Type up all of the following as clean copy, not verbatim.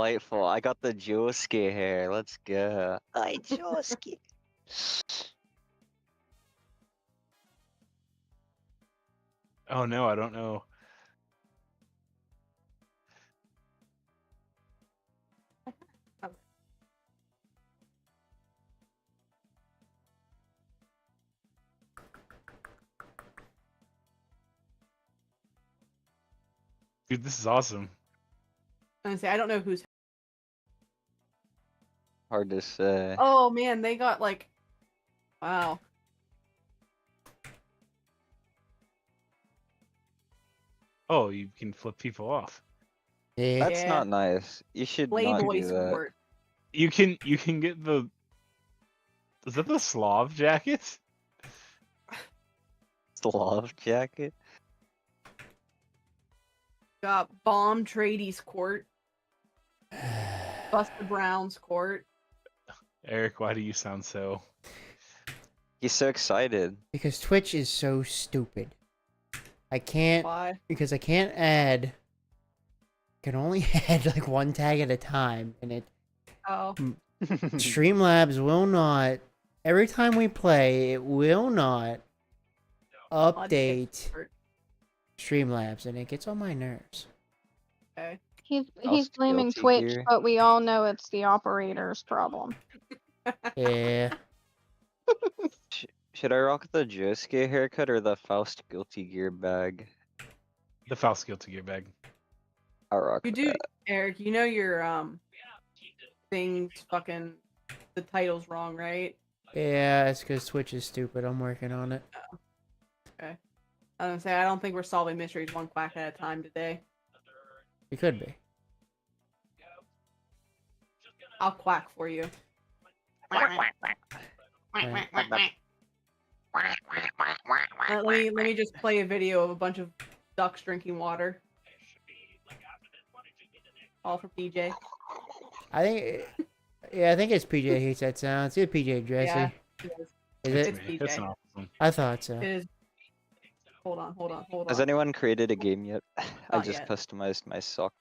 delightful. I got the Josuke hair. Let's go. Hi, Josuke. Oh no, I don't know. Dude, this is awesome. I'm gonna say I don't know who's. Hard to say. Oh man, they got like, wow. Oh, you can flip people off. Yeah. That's Yeah. not nice. You should not Playboy do that. sport. You can get the. Is that the Slav jacket? Slav jacket. Got Bomb Tradies Court. Buster Brown's Court. Eric, why do you sound so? He's so excited. Because Twitch is so stupid. I can't Why? because I can't add. Can only add like one tag at a time, and it Oh. Streamlabs will not. Every time we play, it will not update Streamlabs, and it gets on my nerves. Okay. He's blaming guilty Twitch, here. but we all know it's the operator's problem. Yeah. Should I rock the Josuke haircut or the Faust Guilty Gear bag? The Faust Guilty Gear bag. I'll rock You do, that. Eric. You know your thing's fucking. The title's wrong, right? Yeah, it's because Twitch is stupid. I'm working on it. Okay. I was gonna say I don't think we're solving mysteries one quack at a time today. It could be. I'll quack for you. Let me just play a video of a bunch of ducks drinking water. All for PJ. I think. Yeah, I think it's PJ hates that sound. It's PJ Dressy. Yeah, it is. Is It's it? It's me. PJ. It's an awesome. I thought so. It is. Hold on. Has anyone created a game yet? I Not just yet. customized my sock.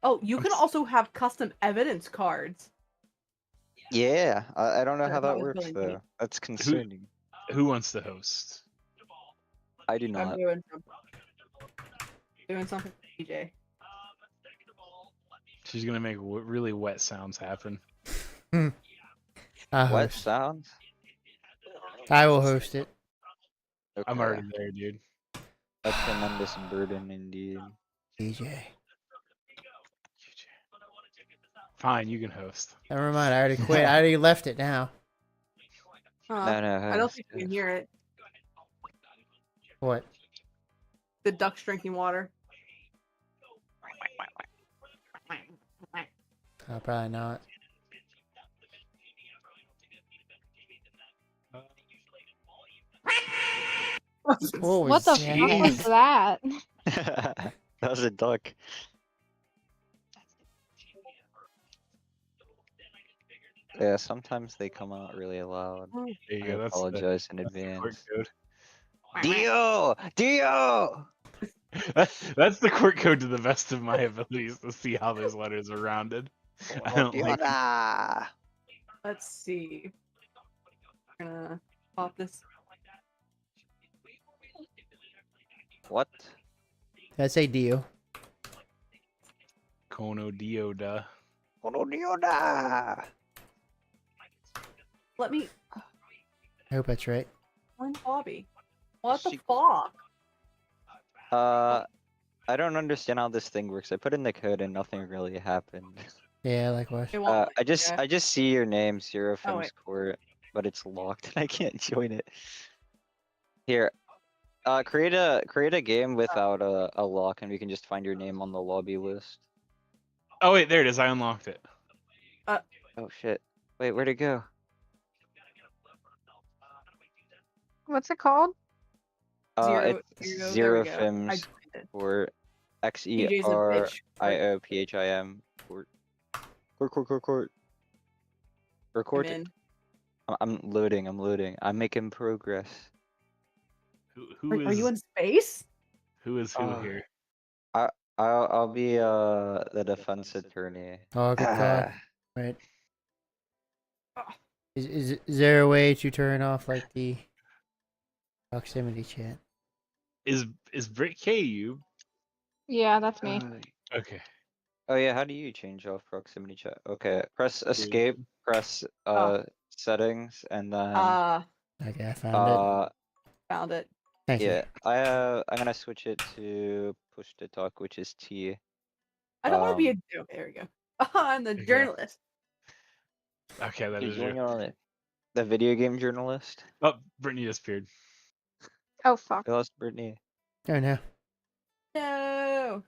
Oh, you can also have custom evidence cards. Yeah, I don't know how That that was works really neat. though. That's concerning. Who wants to host? I do I'm not. doing something for PJ. She's gonna make really wet sounds happen. What Host. sounds? I will host it. I'm Okay. already there, dude. A tremendous burden indeed. PJ. Fine, you can host. Never mind. I already quit. I already left it now. Huh. No, I don't think you can hear it. What? The ducks drinking water. Oh, probably not. What What the fuck was that? That was a duck. Yeah, sometimes they come out really loud. There you I go. apologize in That's the court advance. code. Dio! Dio! That's the court code to the best of my abilities to see how those letters are rounded. I don't like it. Dioda! Let's see. I'm gonna pop this. What? Did I say Dio? Kono Dioda. Kono Dioda! Let me. I hope that's right. One hobby. What the She- fuck? I don't understand how this thing works. I put in the code and nothing really happened. Yeah, likewise. It won't let I you, just yeah. I just see your name, Zero Films wait. Court, but it's locked and I can't join it. Here, create a game without a lock, and we can just find your name on the lobby list. Oh wait, there it is. I unlocked it. Oh shit! Wait, where'd it go? What's it called? It's there Zero we go. I Films joined it. Court. PJ's a bitch. XERIOPHIM Court. Court. I'm Record. in. I'm loading. I'm making progress. Who Are is you in space? who is who Uh, here? I'll be the defense attorney. Oh good god. Right. Ah. Is there a way to turn off like the proximity chat? Is Brit KU? Yeah, that's me. Okay. Oh yeah, how do you change off proximity chat? Okay, press escape, press Oh. settings, and then Okay, I found it. Found it. Thank yeah, I'm gonna switch it to push to talk, which is T. I don't want to be a. Oh, there we go. I'm the Okay. journalist. Okay, that You're is doing you. it on it. The video game journalist. Oh, Brittany disappeared. Oh fuck. We lost Brittany. you. Oh no. No.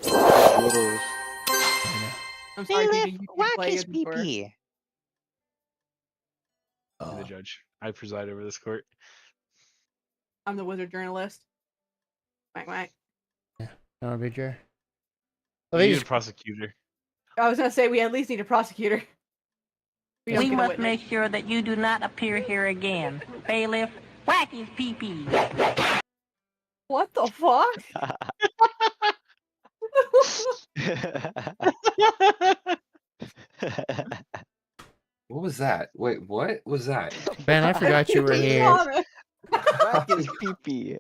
Glitters. Oh, I'm sorry, Peter. You can play as before. pee. no. I'm the judge. I preside over this court. I'm the wizard journalist. Whack whack. No picture. We need a prosecutor. I was gonna say we at least need a prosecutor. don't We get a must witness. make sure that you do not appear here again. Bailiff, whack his pee-pee. What the fuck? What was that? Wait, what was that? Ben, I forgot you were here. Whack his pee-pee.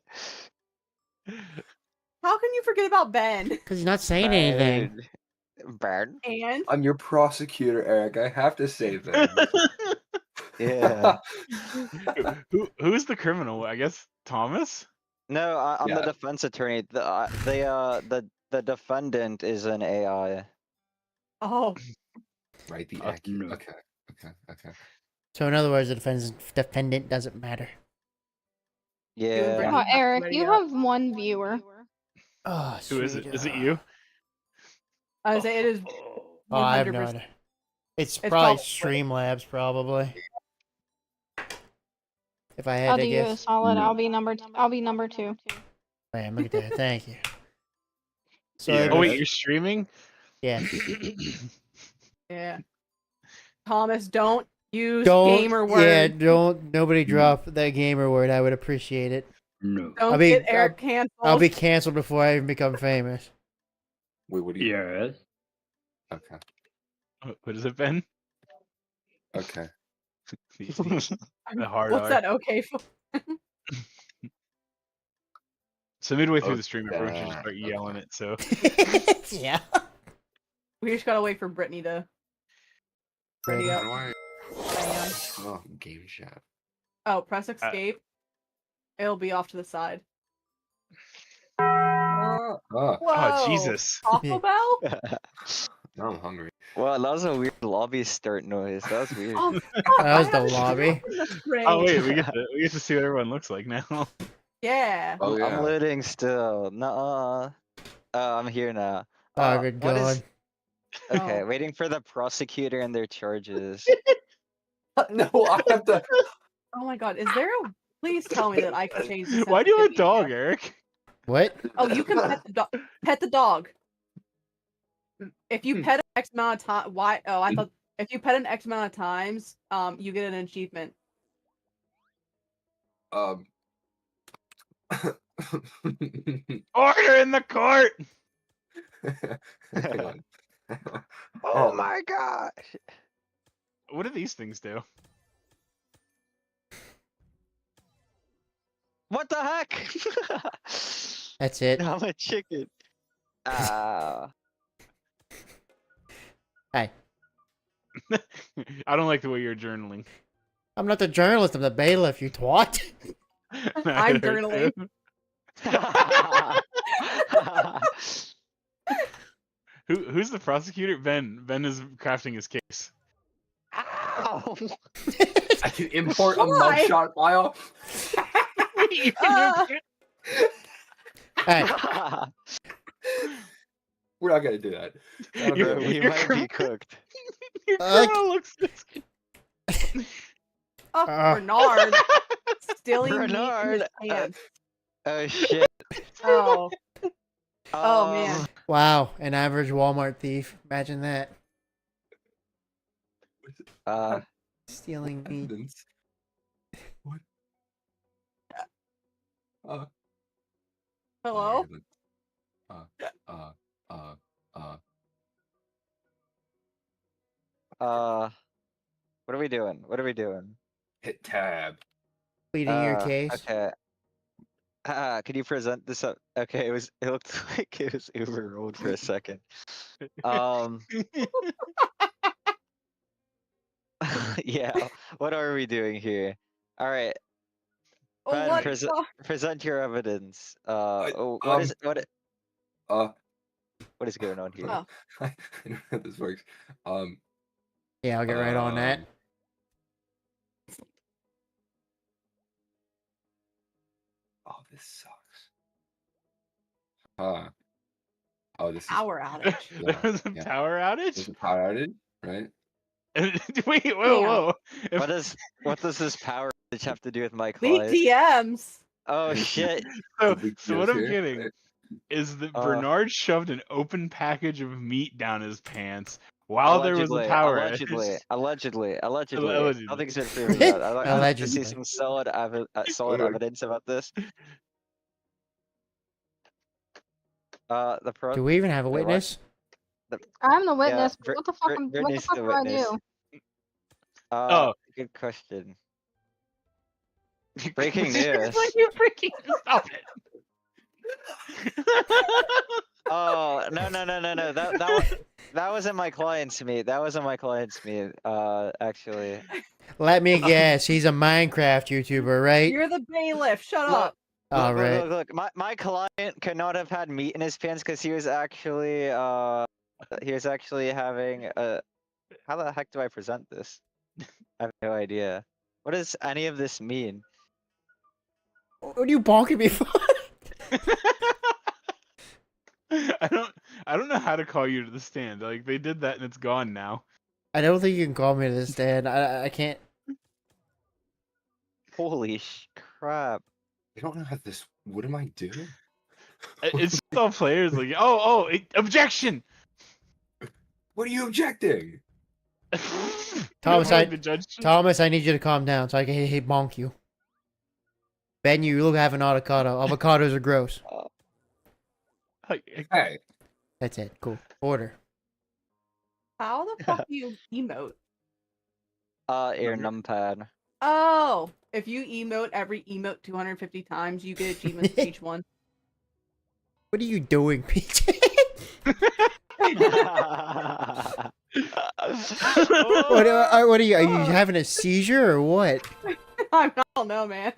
How can you forget about Ben? Because he's not saying anything. Bird. And I'm your prosecutor, Eric. I have to say things. Yeah. Who's the criminal? I guess Thomas. No, I'm the Yeah. defense attorney. The defendant is an AI. oh, Right, the Uh, accurate. no. Okay. So in other words, the defendant doesn't matter. Yeah. Brittany. Oh, have Eric, somebody you up. have one viewer. Oh, Who is it? sweet. Is it you? I would say it is. Oh, I have no 100%. idea. It's It's probably called- Streamlabs, probably. If I had I'll to do you a guess. solid. I'll be number 2. Man, look at that. Thank you. So Yeah. Oh wait, you're streaming? yeah. Yeah. Thomas, don't use Don't gamer word. yeah. Don't nobody drop that gamer word. I would appreciate it. No. Don't I mean, get Eric canceled. I'll be canceled before I even become famous. Wait, what do you? Yes. Okay. What is it, Ben? Okay. The hard What's R. that okay for? So midway through the stream, everyone should just Okay. start yelling it. So Yeah. We just gotta wait for Brittany to ready How up. do I? Hang on. Oh, game chat. Oh, press escape. It'll be off to the side. Oh, Whoa! oh Jesus. Taco Bell? now I'm hungry. Well, that was a weird lobby start noise. That was weird. Oh, That was the lobby. Oh wait, we get to see what everyone looks like now. Yeah. Oh yeah. I'm loading still. Nuh-uh. I'm here now. Oh, good what God. is- Okay, Oh. waiting for the prosecutor and their charges. No, I have to. Oh my god, is there a... Please tell me that I can change the Why do you have a sensitivity dog, here. Eric? What? Oh, you can pet the dog. Pet the dog. If you pet an X amount of time, why? Oh, I thought if you pet an X amount of times, you get an achievement. Order in the court. Hang on. Oh my gosh! What do these things do? What the heck? That's it. I'm a chicken. Ah. Hey, I don't like the way you're journaling. I'm not the journalist. I'm the bailiff. You twat. I'm journaling. Who's the prosecutor? Ben. Ben is crafting his case. Ow! I can import a Why? mugshot file. Hey, We're not gonna do that. Bro, we Your might be criminal- cooked. Your Uh, criminal looks this good. Oh, Ah. Bernard stealing meat in his Bernard, pants. Oh shit. Oh, oh man. wow, an average Walmart thief. Imagine that. Stealing meat. Evidence. What? Hello? What are we doing? What are we doing? Hit tab. Pleading your case. Okay. Could you present this up? Okay, it looked like it was overrolled for a second. Yeah. What are we doing here? All right. Oh, Ben, what? present your evidence. um, what is going on here? Oh. I don't know how this works. Yeah, I'll get right on that. Oh, this sucks. Oh, this is Power outage. There was a yeah. power There's outage. a power outage, right? Wait, whoa, Yeah. whoa. If- What does this power outage have to do with my client? BTMs. Oh shit. so, Big so what deals I'm here, getting right? is that Uh. Bernard shoved an open package of meat down his pants while there was a power outage. Allegedly. Allegedly. Nothing's been proven yet. I'd like to Allegedly. see some solid evidence about this. The pro. Do we even have a Wait, what? witness? I'm the witness. but Brit- what the fuck? Brit- What the Brittany's fuck the do I witness. do? Oh. Good question. Breaking news. Like you freaking stop it. Oh no! That wasn't my client's meat. That wasn't my client's meat. Actually. Let me guess. He's a Minecraft YouTuber, right? You're the bailiff. Shut Look, up. All right. Look. My client could not have had meat in his pants because he was actually having a. How the heck do I present this? I have no idea. What does any of this mean? What are you bonking me for? I don't know how to call you to the stand. Like they did that and it's gone now. I don't think you can call me to the stand. I can't. Holy crap! I don't know how this. What am I doing? It's just all players like, objection. What are you objecting? Thomas, Like I- the judge. Thomas, I need you to calm down so I can hit bonk you. Ben, you look have an avocado. Avocados are gross. Hey, That's it. Cool. Order. How the fuck do you emote? Your numpad. Oh, if you emote every emote 250 times, you get achievements for each one. What are you doing, PJ? What are you? Are you having a seizure or what? I don't know, man.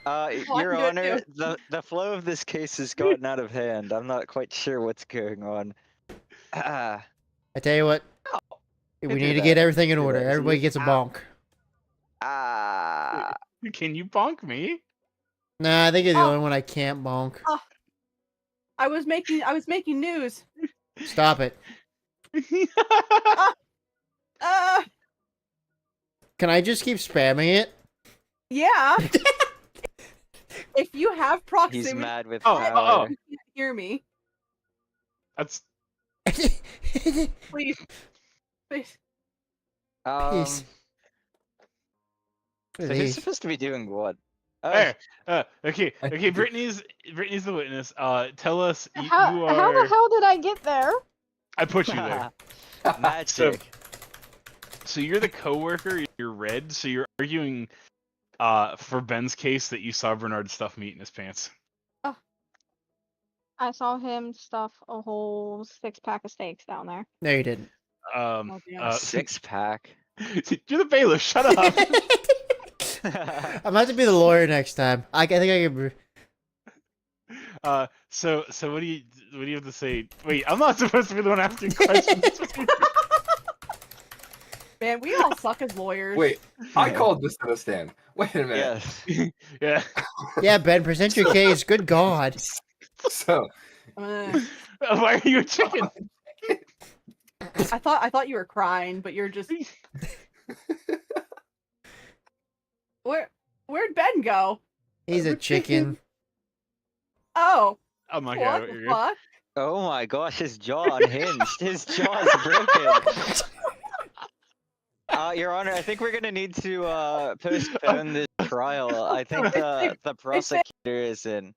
I Your can do it Honor, too. the flow of this case has gotten out of hand. I'm not quite sure what's going on. I tell you what. We Could do need to that. get everything in Do order. that. Everybody gets a bonk. Can you bonk me? Nah, I think you're the Oh. only one I can't bonk. I was making news. Stop it. Can I just keep spamming it? Yeah. If you have proximity, He's mad with Oh, power. you can't hear me. That's Please. Please. Peace. So who's supposed to be doing what? Oh, there. Okay. Brittany's the witness. Tell us you How are. the hell did I get there? I put you there. magic. So you're the coworker. You're red. So you're arguing, for Ben's case that you saw Bernard stuff meat in his pants. I saw him stuff a whole 6-pack of steaks down there. No, you didn't. Oh, damn. Six pack. You're the bailiff. Shut up. I'm about to be the lawyer next time. I think I can. So what do you have to say? Wait, I'm not supposed to be the one asking questions. Man, we all suck as lawyers. wait. I called this to the stand. Wait a minute. Yes. Yeah. Yeah, Ben, present your case. Good God. So, Uh, Why are you a chicken? I thought you were crying, but you're just. Where'd Ben go? He's a chicken. Oh, Oh my what god, the you're good. fuck? Oh my gosh, his jaw unhinged. His jaw's broken. Your Honor, I think we're gonna need to postpone this trial. I think the prosecutor is in.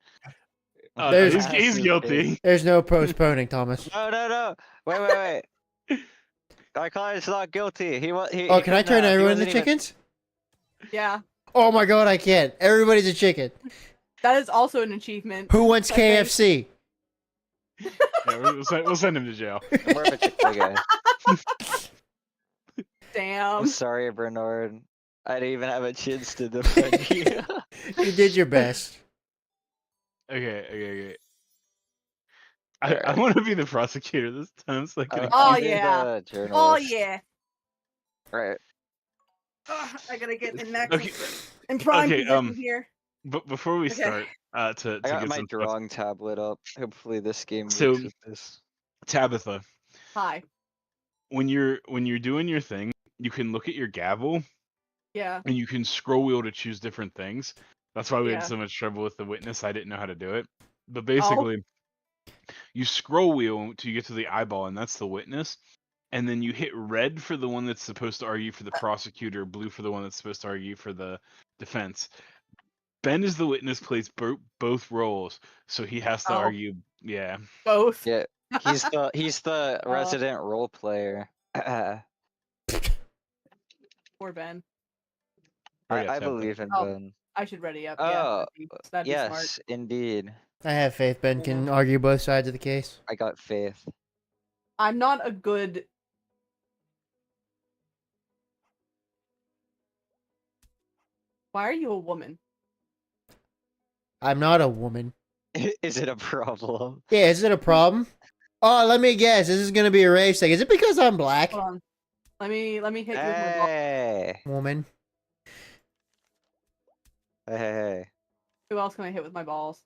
There's- he's guilty. There's no postponing, Thomas. No. Wait. My client's not guilty. He Oh, can I couldn't turn have. He everyone into wasn't even- chickens? Yeah, Oh my god, I can't. Everybody's a chicken. that is also an achievement. Who wants I think. KFC? Yeah, we'll send him to jail. I'm more of a Chick-fil-A guy. Damn. I'm sorry, Bernard. I didn't even have a chance to defend you. You did your best. Okay. I Alright. want to be the prosecutor this time, so I can. Oh, you be yeah. the Oh journalist. yeah. Right. I gotta get in next Okay, in prime okay, position here. but before we Okay. start, to I got get my some stuff, drawing tablet up. Hopefully this game So- works with this. Tabitha, Hi. when you're doing your thing, you can look at your gavel Yeah. and you can scroll wheel to choose different things. That's why we Yeah. had so much trouble with the witness. I didn't know how to do it. Oh. But basically, you scroll wheel till you get to the eyeball, and that's the witness. And then you hit red for the one that's supposed to argue for the prosecutor, blue for the one that's supposed to argue for the defense. Ben is the witness, plays both roles, so he has to Oh. argue. Yeah. Both. Yeah, he's the resident role player. Poor Ben. Oh, yeah, I Tabitha. believe in Oh, Ben. I should ready up. Oh, Yeah, that'd be smart. Yes, indeed. I have faith Ben can argue both sides of the case. I got faith. I'm not a good. Why are you a woman? I'm not a woman. Is it a problem? Yeah, is it a problem? Oh, let me guess. This is gonna be a race thing. Is it because I'm black? Hold on. Let me hit you with my ball. Hey, Woman. hey. Who else can I hit with my balls?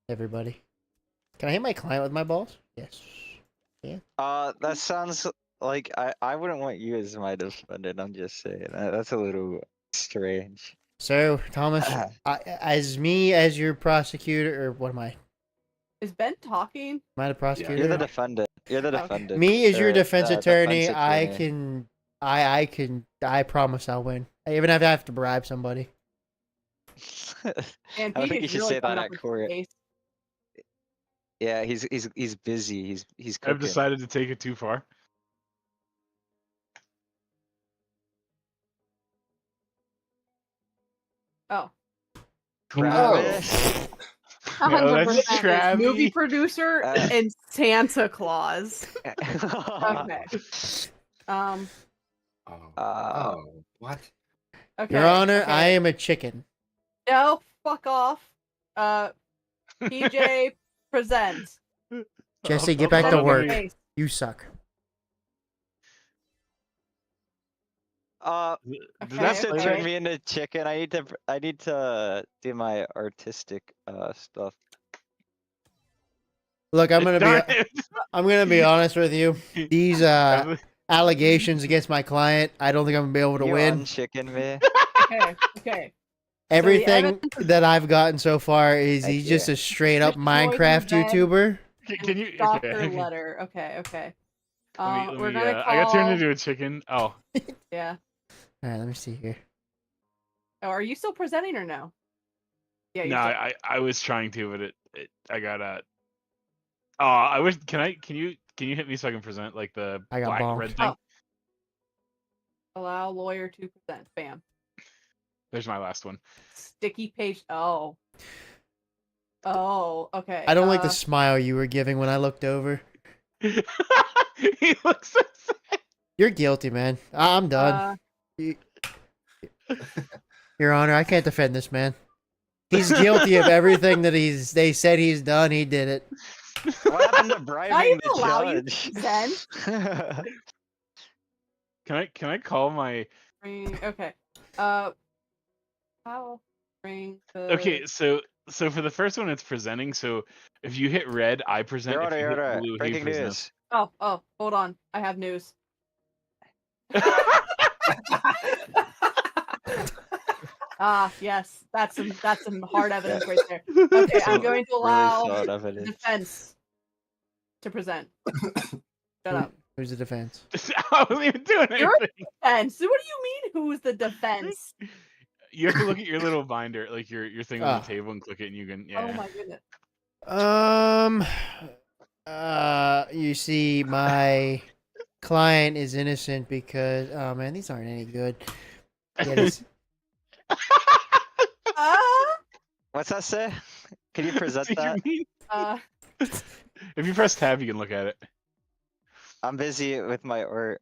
Everybody. Can I hit my client with my balls? Yes. That sounds like I wouldn't want you as my defendant. I'm just saying that's a little strange. So, Thomas, as me as your prosecutor, or what am I? Is Ben talking? Am I the prosecutor? You're the defendant. You're the Okay. defendant. Me as your or, defense defense attorney, attorney. I promise I'll win. Even if I have to bribe somebody. And I don't he think you is should really say that coming up at with court. case. Yeah, he's busy. He's I've cooking. decided to take it too far. Oh, Travis. No, that's 100%. Travis. movie producer Uh. and Santa Claus. Okay. Um. Oh, what? Okay. Your Honor, okay. I am a chicken. No, fuck off. PJ presents. Jesse, get back to Present your work. case. You suck. Does Okay, that to okay. turn me into chicken. I need to do my artistic stuff. Look, I'm gonna Darn be it. I'm gonna be honest with you. These allegations against my client, I don't think I'm gonna be able to You win. unchicken me. Okay. Okay. Everything evidence- that I've gotten so far is Thank he's just you. a straight up Destroyed Minecraft your bed. YouTuber. Can you? Doctor Okay. letter. Okay. Okay. Let me, We're gonna call. I got turned into a chicken. Oh, Yeah. Alright, let me see here. Oh, are you still presenting or no? Yeah. no, You're I was trying to, but I got Oh, I wish. Can you hit me so I can present like the I got black bonked. red thing? Oh. Allow lawyer to present. Bam. There's my last one. Sticky page. Oh. Oh. Okay. I don't like the smile you were giving when I looked over. He looks so sad. You're guilty, man. I'm done. Your Honor, I can't defend this man. He's guilty of everything that they said he's done. He did it. What happened to I bribing even the allow you judge? to present. Can I call my? Okay. How bring the. Okay, so for the first one, it's presenting. So if you hit red, I present. Your If Honor, you Your hit Honor, blue, he breaking presents. news. Oh, hold on. I have news. Yes, that's some hard evidence right there. Okay, I'm going to allow Really solid the evidence. defense to present. Shut up. Who's the defense? I wasn't even doing anything. You're- Defense. What do you mean? Who's the defense? You have to look at your little binder, like your thing on Ah. the table, and click it, and you can. Yeah. Oh my goodness. You see, my client is innocent because, oh man, these aren't any good. Yeah, this, What's that say? Can you present See what that? you mean? Uh, If you press tab, you can look at it. I'm busy with my art.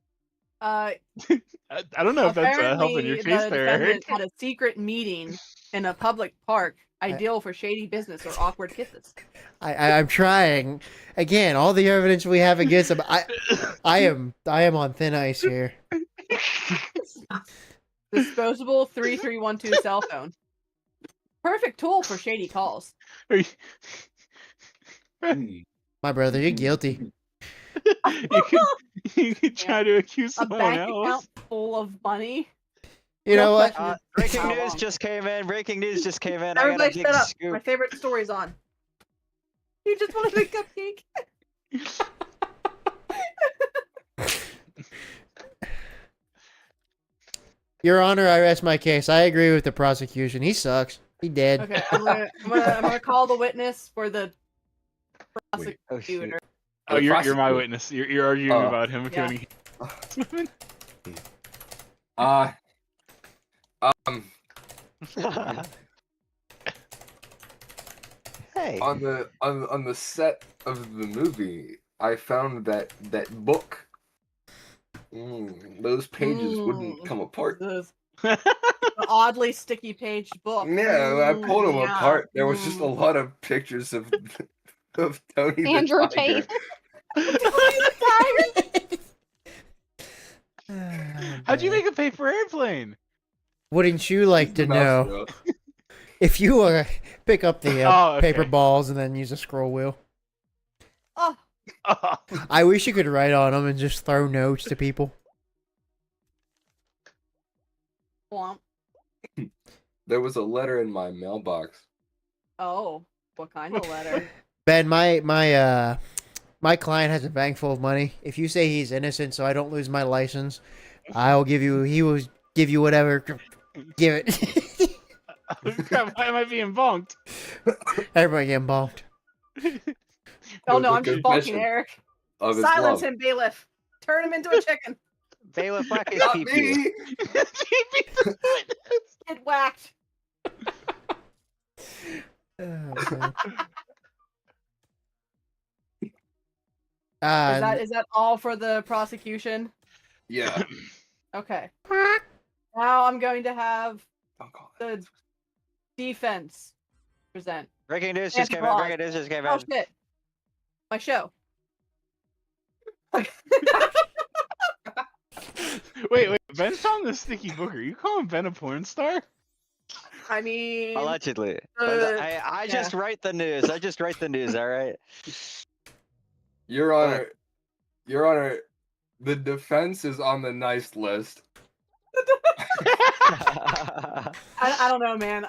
I don't know if that's helping your apparently case the there, Eric. defendant had a secret meeting in a public park, ideal for shady business or awkward kisses. I'm trying. Again, all the evidence we have against him. I am on thin ice here. Disposable 3312 cell phone. Perfect tool for shady calls. Are you- Hmm. My brother, you're guilty. you can try to accuse A someone bank else. account full of money. You know what? question is, Breaking how news long? just came in. Breaking news just came in. Everybody I got a big shut up. scoop. My favorite story's on. You just wanted a cupcake. Your Honor, I rest my case. I agree with the prosecution. He sucks. He dead. Okay, I'm gonna call the witness for the Wait. Oh, shoot. prosecutor. Oh, The you're my prosecutor- witness. You're arguing Oh. about him Yeah. committing. Hey. On the set of the movie, I found that book. Those pages wouldn't Mm. come apart. The oddly sticky page book. Yeah, I pulled them Yeah. apart. There was just a Mm. lot of pictures of Tony the Andrew Tiger. Tate. How'd you make a paper airplane? Wouldn't you like He's to the know mouse if you pick up the Oh, paper okay. balls and then use a scroll wheel? Oh, Oh, I wish you could write on them and just throw notes to people. womp. There was a letter in my mailbox. Oh, what kind of letter? Ben, my client has a bank full of money. If you say he's innocent, so I don't lose my license, he will give you whatever. Give it. crap, why am I being bonked? Everybody get involved. Oh It no, was a I'm just balking confession Eric. of his Silence love. him, bailiff. Turn him into a chicken. Bailiff whack his Not pee-pee. me. Get whacked. Oh, man. Is that all for the prosecution? Yeah. Okay. Now I'm going to have Don't call it. the defense present. Breaking news just Santa came in. Claus. Breaking news just came Oh in. shit. My show. Wait, Ben found this sticky book. Are you calling Ben a porn star? I mean, Allegedly. I yeah. just write the news. I just write the news, alright? Your Honor, Your Honor, the defense is on the nice list. I don't know, man.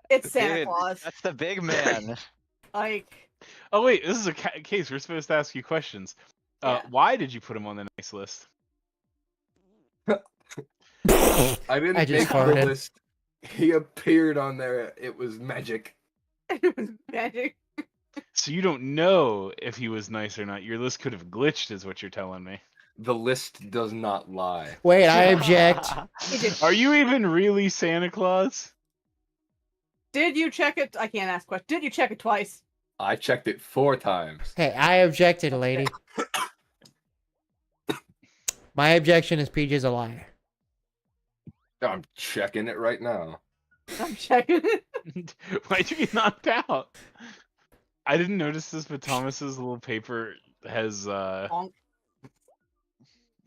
It's Santa Dude, Claus. That's the big man. Like, Oh wait, this is a case. We're supposed to ask you questions. Yeah. Why did you put him on the nice list? I didn't I just make the farted. list. He appeared on there. It was magic. it was magic. So you don't know if he was nice or not. Your list could have glitched, is what you're telling me. The list does not lie. Wait, I object. He did. Are you even really Santa Claus? Did you check it? I can't ask questions. Did you check it twice? I checked it 4 times. Hey, I objected, lady. My objection is PJ's a liar. I'm checking it right now. I'm checking it. Why'd you get knocked out? I didn't notice this, but Thomas's little paper has Bonk.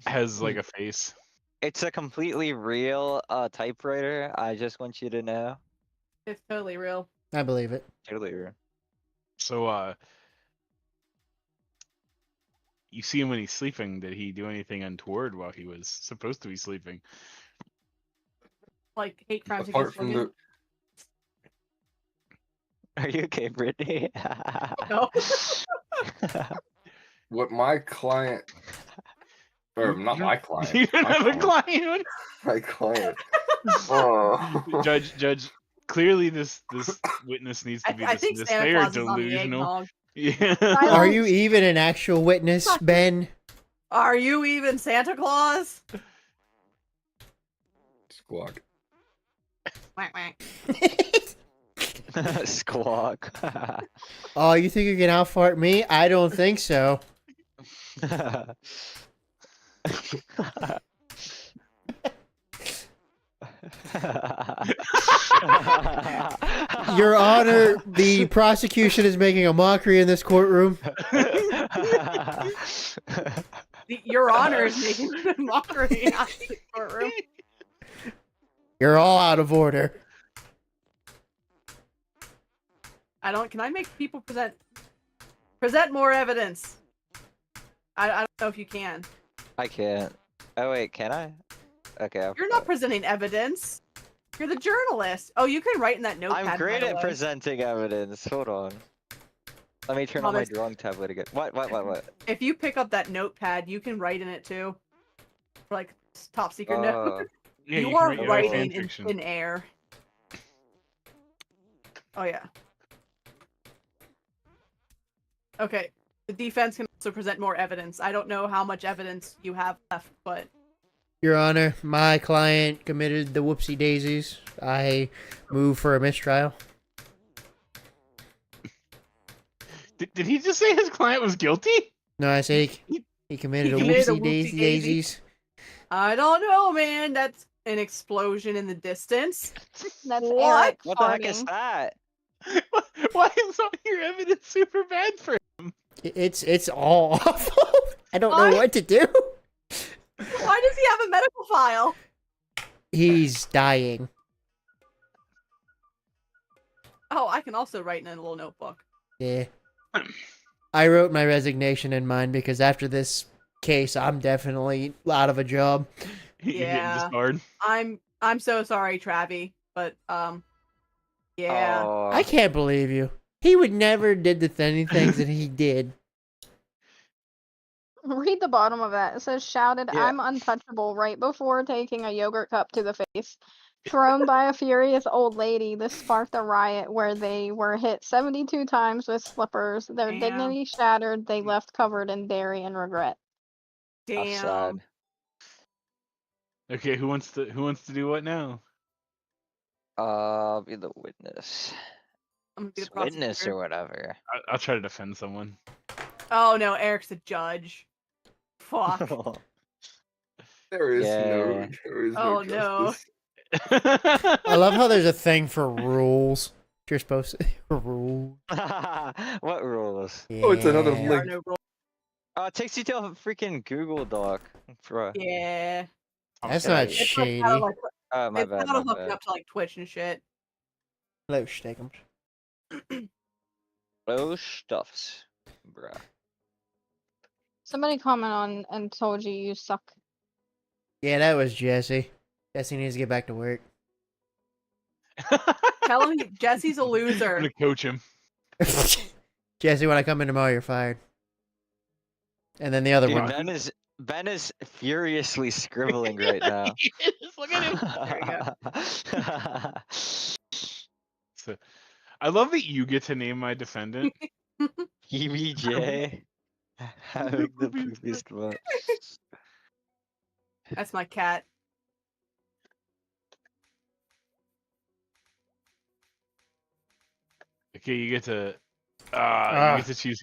like a face. It's a completely real typewriter. I just want you to know. It's totally real. I believe it. Totally real. So you see him when he's sleeping. Did he do anything untoward while he was supposed to be sleeping? Like hate crimes Apart against from women. Are you okay, Brittany? No. What my client, or You not don't- my client, You don't my have a client, client. my client. Oh. Judge, clearly this witness needs to be I think dismissed. Santa They are Claus is on the delusional. eggnog. Yeah. Are you even an actual witness, Ben? Are you even Santa Claus? Squawk. Whack, whack. Squawk. Oh, you think you can outfart me? I don't think so. Your Honor, the prosecution is making a mockery in this courtroom. Your Honor is making a mockery out of the courtroom. You're all out of order. Can I make people present more evidence? I don't know if you can. I can't. Oh wait, can I? Okay. You're not presenting evidence. You're the journalist. Oh, you can write in that notepad. I'm great by the at way. presenting evidence. Hold on. Let me turn on my Thomas. drawing tablet again. What? If you pick up that notepad, you can write in it too. For like top secret note. Yeah, you can are write your own fan writing in fiction. thin air. Oh yeah. Okay. The defense can also present more evidence. I don't know how much evidence you have left, but Your Honor, my client committed the whoopsie daisies. I move for a mistrial. Did he just say his client was guilty? No, I say he committed a committed a whoopsie whoopsie-daisy. daisies. I don't know, man. That's an explosion in the distance. That's What? Eric What the heck is farting. that? Why is all your evidence super bad for him? It's all awful. I don't know Why? what to do. Why does he have a medical file? He's dying. Oh, I can also write in a little notebook. Yeah. I wrote my resignation in mine because after this case, I'm definitely out of a job. You're getting Yeah. disbarred. I'm so sorry, Travi, but yeah. Oh, I can't believe you. He would never did the things that he did. Read the bottom of that. It says, shouted, Yeah. I'm untouchable, right before taking a yogurt cup to the face. Thrown by a furious old lady, this sparked a riot where they were hit 72 times with slippers. Their Damn. dignity shattered. They left covered in dairy and regret. how Damn. sad. Okay, who wants to do what now? Be the witness. I'm gonna be the Witness prosecutor. or whatever. I'll try to defend someone. Oh no, Eric's the judge. Fuck. There is Yeah. Oh, no no. justice. I love how there's a thing for rules. You're supposed to rule. What rules? Oh, it's another Yeah. There are link. no rules. Oh, it takes you to a freaking Google Doc. Bruh. Yeah. That's Okay. not It's It's like shady. how to, like, Oh, my it's bad. how to My hook bad. up to like Twitch and shit. Hello, Steakums. Oh, stuffs. Bruh. Somebody comment on and told you suck. Yeah, that was Jesse. Jesse needs to get back to work. Tell him Jesse's a I'm loser. gonna coach him. Jesse, when I come in tomorrow, you're fired. And then the other Dude, one. Ben is furiously scribbling right now. Look at him. So, I love that you get to name my defendant. EBJ. Having the poopiest one. That's my cat. Okay, you get to choose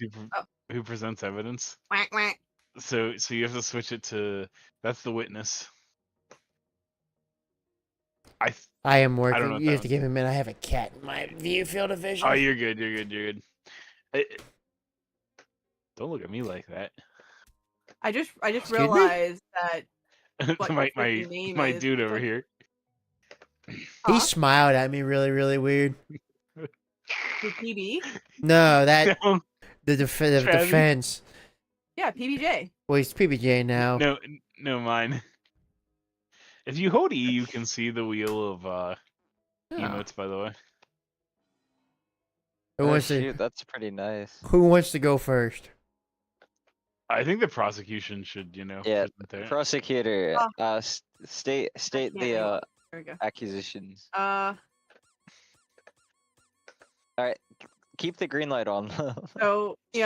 who presents evidence. Quack quack. So you have to switch it to that's the witness. I am know working. what You that have to give me a minute. I have a cat in my view field of vision. Oh, you're good. You're good. Don't look at me like that. I just Excuse me? realized that what my your freaking name my is. dude It's over like- here. He smiled at me really, really weird. the PB. No, that No, the Travis? defense. Yeah, PBJ. Well, he's PBJ now. no, mine. If you hold E, you can see the wheel of Oh. emotes. By the way, Who Oh, wants to? shoot, that's pretty nice. Who wants to go first? I think the prosecution should, Yeah, present their- Prosecutor, Oh. state can't the read. There we go. accusations. Keep the green light on. So, he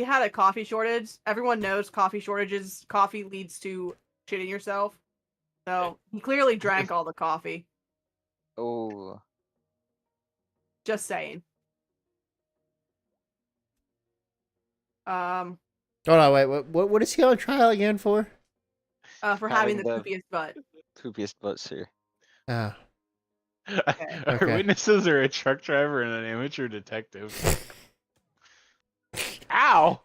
had a coffee shortage. Everyone knows coffee leads to shitting yourself. So he clearly drank all the coffee. Oh. Just saying. Hold on, wait. What is he on trial again for? For having the Having the- poopiest butt. Poopiest butts here. Oh, Our Okay. witnesses are a truck driver and an amateur detective. Ow!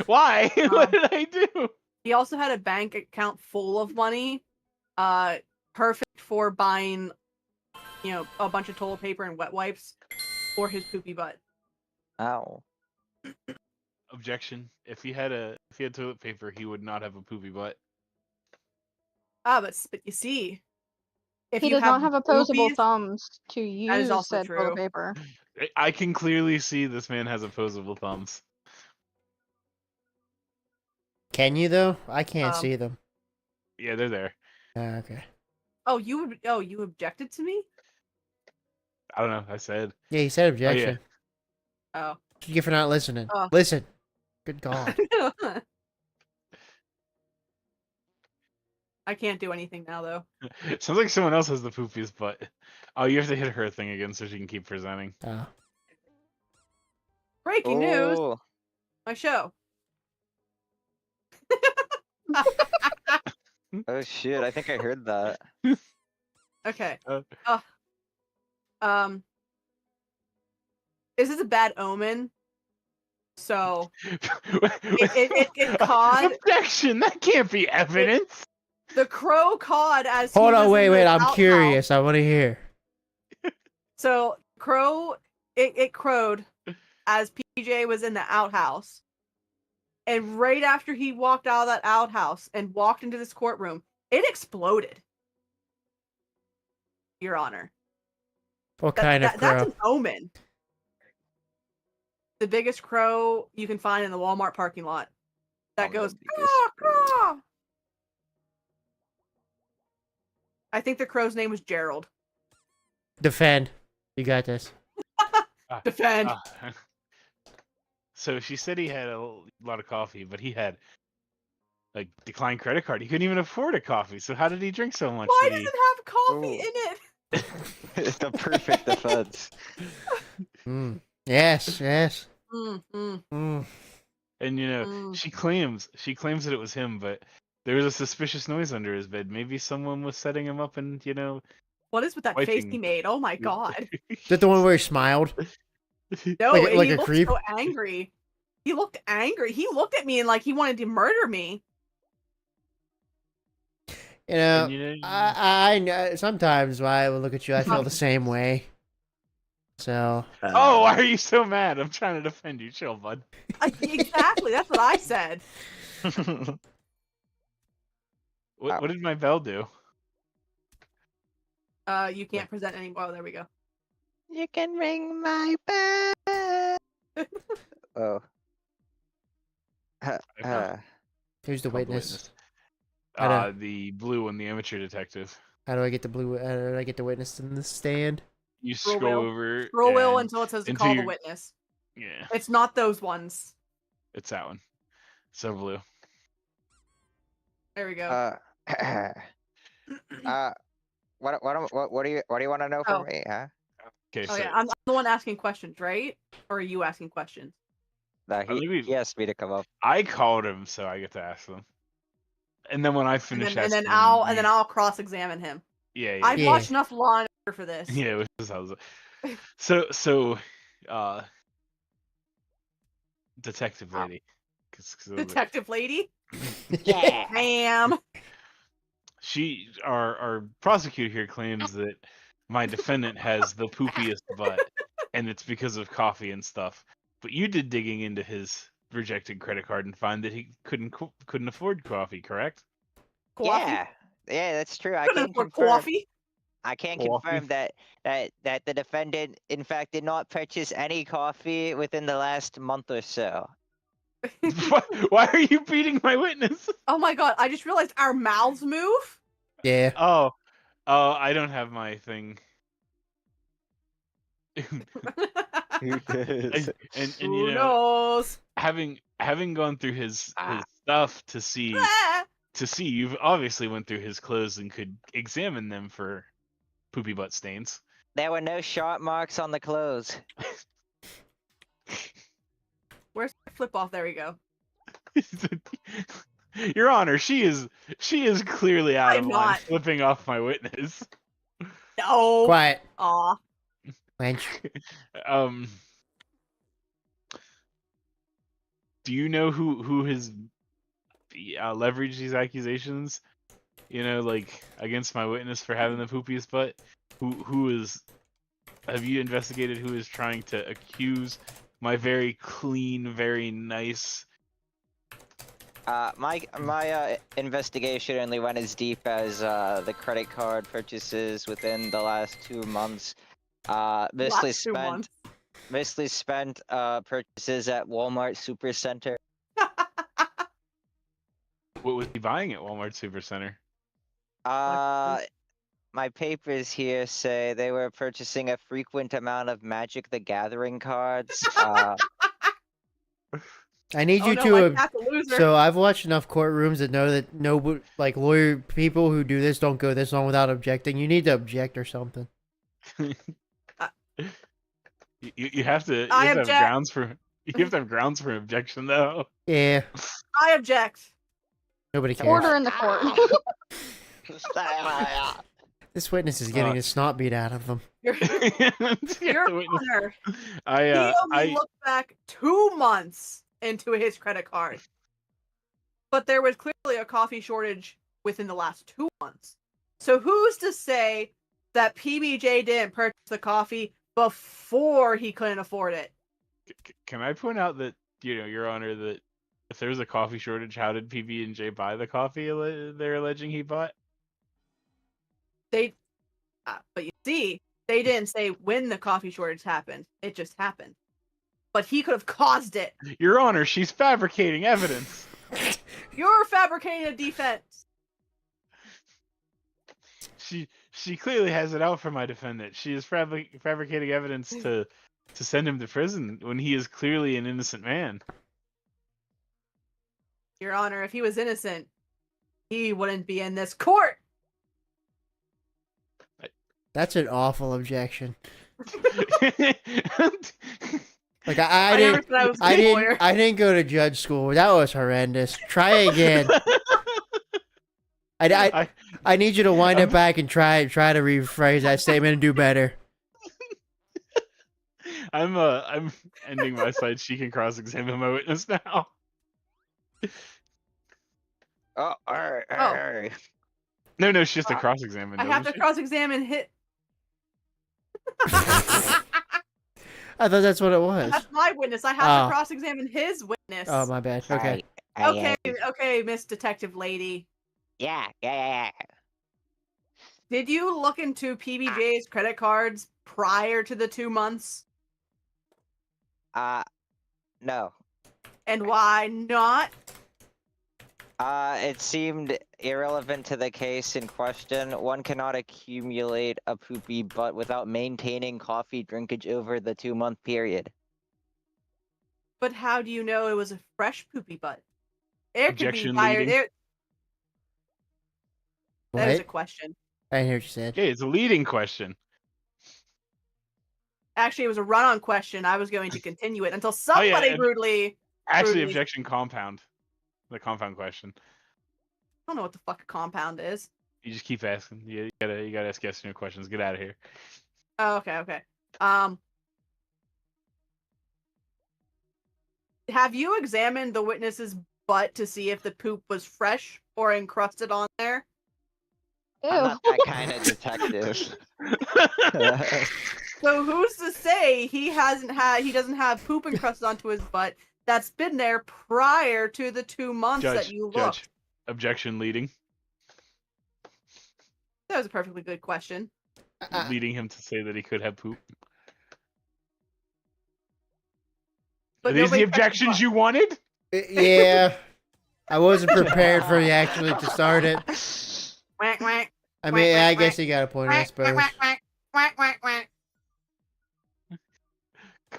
Why? What did I do? He also had a bank account full of money. Perfect for buying, a bunch of toilet paper and wet wipes for his poopy butt. Ow. Objection. If he had toilet paper, he would not have a poopy butt. But you see, if He you does not have have opposable poopies- thumbs to use also said true. toilet paper. I can clearly see this man has opposable thumbs. can you though? I can't Um, see them. Yeah, they're there. Okay. you objected to me? I don't know. I said. Yeah, he said objection. Oh. What you get for not listening? Oh. Listen. Good God. I can't do anything now though. Sounds like someone else has the poopiest butt. Oh, you have to hit her thing again so she can keep presenting. Oh. Breaking news, Oh. my show. Oh shit! I think I heard that. Okay. Uh. This is a bad omen. So it caught Objection! That can't be evidence. the crow cawed as he Hold was on, in wait. the I'm outhouse. curious. I want to hear. So crow it crowed as PJ was in the outhouse. And right after he walked out of that outhouse and walked into this courtroom, it exploded. Your Honor. What kind of crow? That's an omen. The biggest crow you can find in the Walmart parking lot. That Oh, the goes, biggest caw, crow. caw. I think the crow's name was Gerald. Defend. You got this. Defend. So she said he had a lot of coffee, but he had like declined credit card. He couldn't even afford a coffee. So how did he drink so much? Why that does he- it have coffee Ooh. in it? It's the perfect defense. Mm. Yes. Yes. Mm, mm, Mm. And mm. she claims that it was him, but there was a suspicious noise under his bed. Maybe someone was setting him up, and What is with that face he Wiping. made? Oh my god. Is that the one where he smiled? No, Like he a looked creep? so angry. He looked angry. He looked at me and like he wanted to murder me. You know, And, you know, I know sometimes when I look at you, I feel the same way. So oh, why are you so mad? I'm trying to defend you. Chill, bud. Exactly. That's what I said. What did my bell do? You can't present any. Oh, there we go. You can ring my bell. Oh. who's the Called witness? I don't- The blue one, the amateur detective. How do I get the blue? How do I get the witness in the stand? You Scroll scroll wheel. over. Scroll wheel and- until it says to into call the your- witness. Yeah, It's not those ones. it's that one. So blue. There we go. What do you want to know from Oh. me, huh? Okay, Oh so yeah, I'm the one asking questions, right? Or are you asking questions? That he asked me to come up. I called him, so I get to ask them. And then when I And finish then, asking, I'll cross-examine him. yeah, I've Yeah. watched enough Law and Order for this. yeah, it was how so detective Wow. lady, 'cause of the- Detective lady. Yeah. Bam. our prosecutor here claims that my defendant has the poopiest butt, and it's because of coffee and stuff. But you did digging into his rejected credit card and find that he couldn't afford coffee, correct? Coffee. Yeah, that's true. I Couldn't can afford confirm. coffee. I can Coffee. confirm that the defendant, in fact, did not purchase any coffee within the last month or so. Why are you beating my witness? Oh my god! I just realized our mouths move. Yeah. Oh, I don't have my thing. Who knows? and Who you know, knows? having gone through his stuff to see Ah! you've obviously went through his clothes and could examine them for poopy butt stains. There were no sharp marks on the clothes. Where's my flip off? There we go. Your Honor, she is clearly out I'm of line not. flipping off my witness. No. Quiet, Aw. wench. Do you know who has leveraged these accusations? You know, like against my witness for having the poopiest butt. Who is? Have you investigated who is trying to accuse my very clean, very nice? My investigation only went as deep as the credit card purchases within the last 2 months. Mostly Last 2 months. spent purchases at Walmart Supercenter. What was he buying at Walmart Supercenter? My papers here say they were purchasing a frequent amount of Magic the Gathering cards. I need Oh you no, to. my cat's a loser. So I've watched enough courtrooms that know that no, like lawyer people who do this don't go this long without objecting. You need to object or something. You have to. I have object. grounds for. You have to have grounds for objection, though. Yeah, I object. nobody cares. Order in the court. This witness is getting the snot beat out of them. Your The witness- Honor. I He only I looked back 2 months into his credit card. But there was clearly a coffee shortage within the last 2 months. So who's to say that PBJ didn't purchase the coffee before he couldn't afford it? can I point out that Your Honor, that if there was a coffee shortage, how did PB&J buy the coffee they're alleging he bought? But you see, they didn't say when the coffee shortage happened. It just happened. But he could have caused it. Your Honor, she's fabricating evidence. You're fabricating a defense. She clearly has it out for my defendant. She is fabricating evidence to send him to prison when he is clearly an innocent man. Your Honor, if he was innocent, he wouldn't be in this court. That's an awful objection. Like never I didn't, said I was a good lawyer. I didn't go to judge school. That was horrendous. Try again. I need you to wind it back and try to rephrase that statement and do better. I'm ending my side. She can cross-examine my witness now. Oh, alright, Oh. alright. No, she has to cross-examine. I have to doesn't she? cross-examine hit. I thought that's what it was. That's my witness. I have Oh. to cross-examine his witness. Oh, my bad. Okay. Okay, Miss Detective Lady. Yeah. Did you look into PBJ's credit cards prior to the 2 months? No. And why not? It seemed irrelevant to the case in question. One cannot accumulate a poopy butt without maintaining coffee drinkage over the 2-month period. But how do you know it was a fresh poopy butt? It could be Objection fired. leading. That is a What? question. I didn't hear what you said. Okay, it's a leading question. Actually, it was a run-on question. I was going to continue it until somebody and- rudely. Actually, Rudy. objection compound. The compound question. I don't know what the fuck a compound is. You just keep asking. You gotta ask yes or no questions. Get out of here. Oh, okay. Have you examined the witness's butt to see if the poop was fresh or encrusted on there? Ew. I'm not that kind of detective. So who's to say he doesn't have poop encrusted onto his butt that's been there prior to the 2 months that you looked? Judge. Objection leading. That was a perfectly good question. Leading him to say that he could have poop. But Are these the nobody checked objections butt. you wanted? Yeah. I wasn't prepared for you actually to start it. Quack, quack, I mean, Quack, I quack, guess you got a point, I quack, suppose. quack, quack, quack, quack, quack.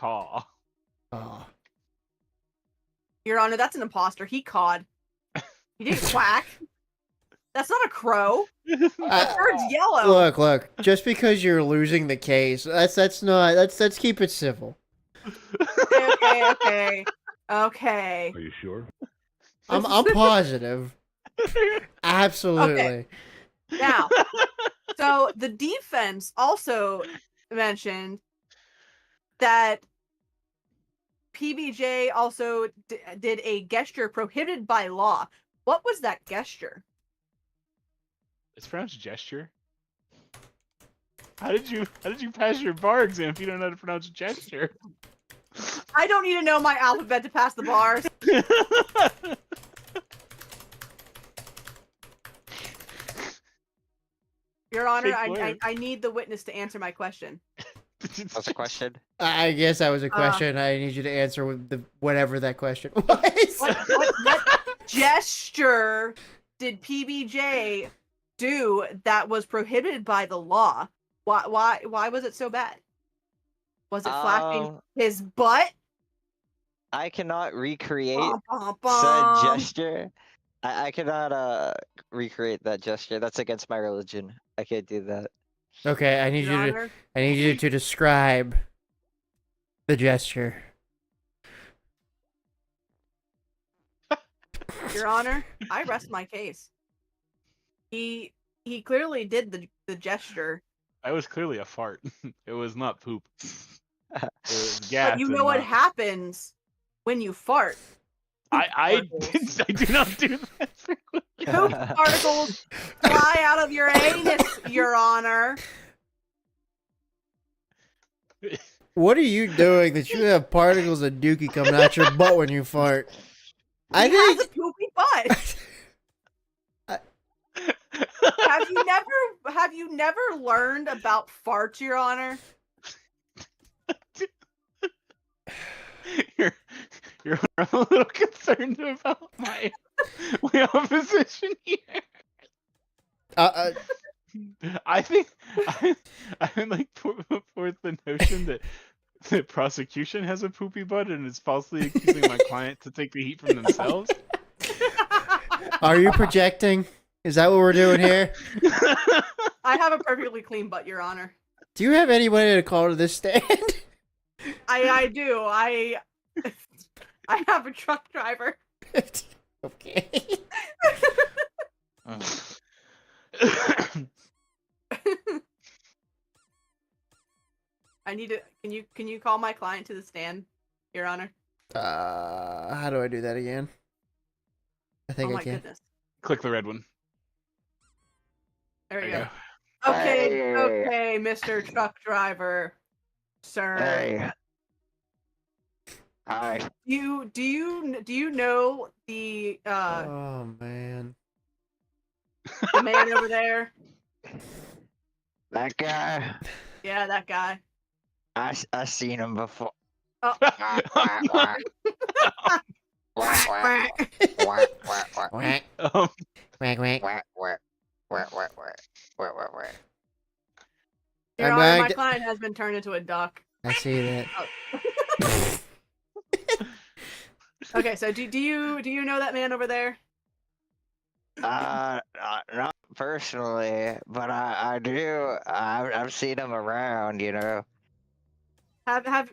caw. Oh. Your Honor, that's an imposter. He cawed. He didn't quack. That's not a crow. The bird's yellow. Look. Just because you're losing the case, let's keep it civil. Okay. Are you sure? I'm positive. Absolutely. Now, so the defense also mentioned that PBJ also did a gesture prohibited by law. What was that gesture? It's pronounced gesture. How did you pass your bar exam if you don't know how to pronounce gesture? I don't need to know my alphabet to pass the bars. Your Honor, Fake lawyer. I need the witness to answer my question. What's the question? I guess that was a question. I need you to answer with whatever that question was. What gesture did PBJ do that was prohibited by the law? Why was it so bad? Was it flashing his butt? I cannot recreate Bum, bum, said bum. gesture. I cannot recreate that gesture. That's against my religion. I can't do that. Okay, I need Your you Honor, to describe the gesture. Your Honor, I rest my case. He clearly did the gesture. That was clearly a fart. It was not poop. It was gas. But you and know what not- happens when you fart. I particles. I do not do that frequently. Poop particles fly out of your anus, Your Honor. What are you doing that you have particles of dookie coming out your butt when you fart? I He has think a poopy butt. Have you never learned about farts, Your Honor? You're I'm a little concerned about my opposition here. I think I would like put forth the notion that the prosecution has a poopy butt and is falsely accusing my client to take the heat from themselves. Are you projecting? Is that what we're doing here? I have a perfectly clean butt, Your Honor. Do you have anybody to call to this stand? I do. I have a truck driver. Okay. I need to. Can you call my client to the stand, Your Honor? How do I do that again? I think Oh I my can. goodness. Click the red one. There we There go. you Okay, Hey. okay, Mr. Truck Driver, sir. Hey. Hi. Do you know the Oh man. man over there? That guy. Yeah, that guy. I seen him before. Oh. Whack. Um, Whack, whack. Your I'm Honor, glad my that- client has been turned into a duck. I see that. Okay, so do you know that man over there? Not personally, but I do. I've seen him around, you know. Have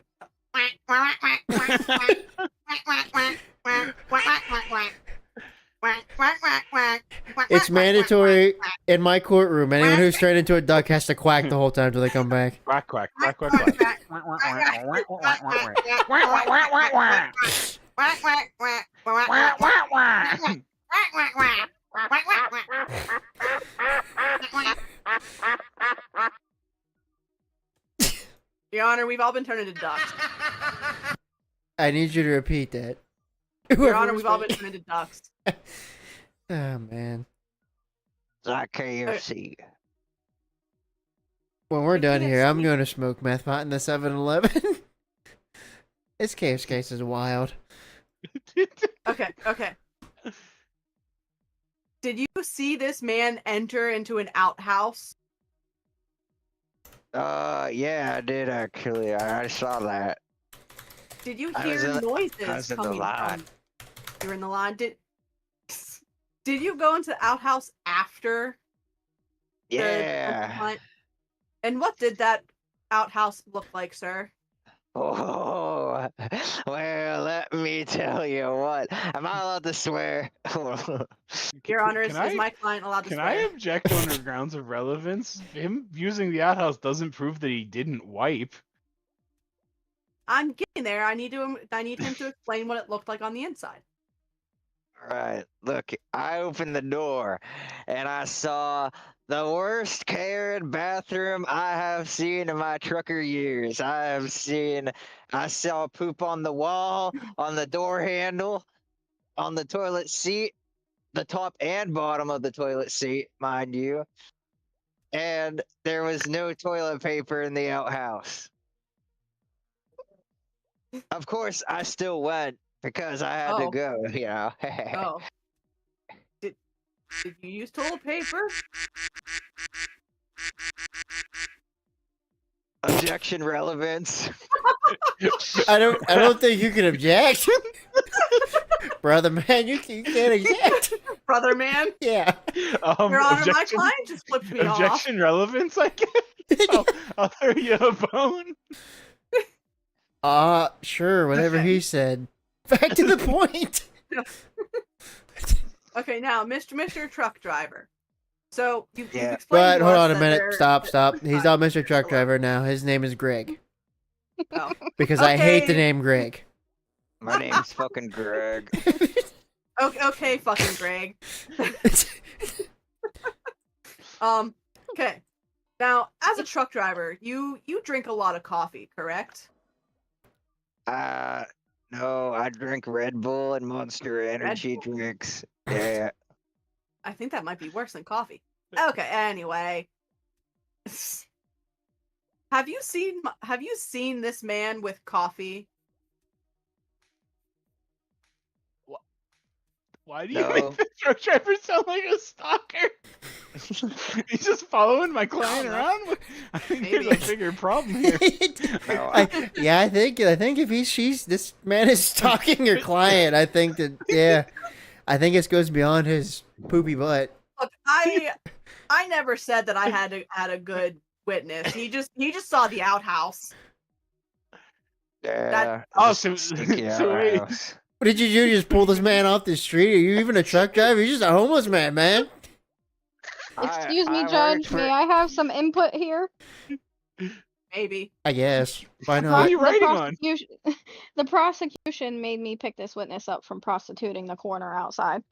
It's mandatory in my courtroom. Anyone who's turned into a duck has to quack the whole time till they come back. quack quack quack quack quack. Your Honor, we've all been turned into ducks. I need you to repeat that. Your Whoever Honor, was we've all been speaking. turned into ducks. Oh man. It's not KFC. When we're I done can't here, I'm see. going to smoke meth pot in the 7-Eleven. This case is wild. Okay. Did you see this man enter into an outhouse? Yeah, I did actually. I saw that. Did you I was hear in the- noises I was in the coming line. from? You were in the line. Did you go into the outhouse after the Yeah. hunt? And what did that outhouse look like, sir? Oh, well, let me tell you what. Am I allowed to swear? Your Honor, is Can my client allowed to Can swear? I object on grounds of relevance? Him using the outhouse doesn't prove that he didn't wipe. I'm getting there. I need him to explain what it looked like on the inside. Right. Look, I opened the door and I saw the worst Karen bathroom I have seen in my trucker years. I saw poop on the wall, on the door handle, on the toilet seat, the top and bottom of the toilet seat, mind you. And there was no toilet paper in the outhouse. Of course, I still went because I had to Oh. go, you know. Oh. Did you use toilet paper? Objection relevance. I don't think you can object. Brother man, you can't object. Brother man? Yeah. Your Honor, my objection, client just flipped me off. objection relevance, I guess. I'll throw you a bone. Sure, whatever he said. Back to the point. Okay, now, Mr. Truck Driver. So you've Yeah. explained But to hold us on a that minute. there- Stop. that- He's not Mr. Truck Driver now. His name is Greg. Oh. Because I hate the Okay. name Greg. My name's fucking Greg. Okay, fucking Greg. Okay. Now, as a truck driver, you drink a lot of coffee, correct? No, I drink Red Bull and Monster Energy Bull. drinks. Yeah. I think that might be worse than coffee. Okay, anyway. Have you seen this man with coffee? Why do you No. make the truck driver sound like a stalker? He's just following my client around. I think there's a Maybe. bigger problem here. No, I think if this man is stalking your client, I think I think it goes beyond his poopy butt. Look, I never said that I had a good witness. He just saw the outhouse. Yeah. Oh, just so- stinky so wait. outhouse. What did you do? Just pull this man off the street? Are you even a truck driver? You're just a homeless man, man. Excuse me, I Judge. worked for- May I have some input here? Maybe. I guess. Why What are not? you writing on? The prosecution made me pick this witness up from prostituting the corner outside.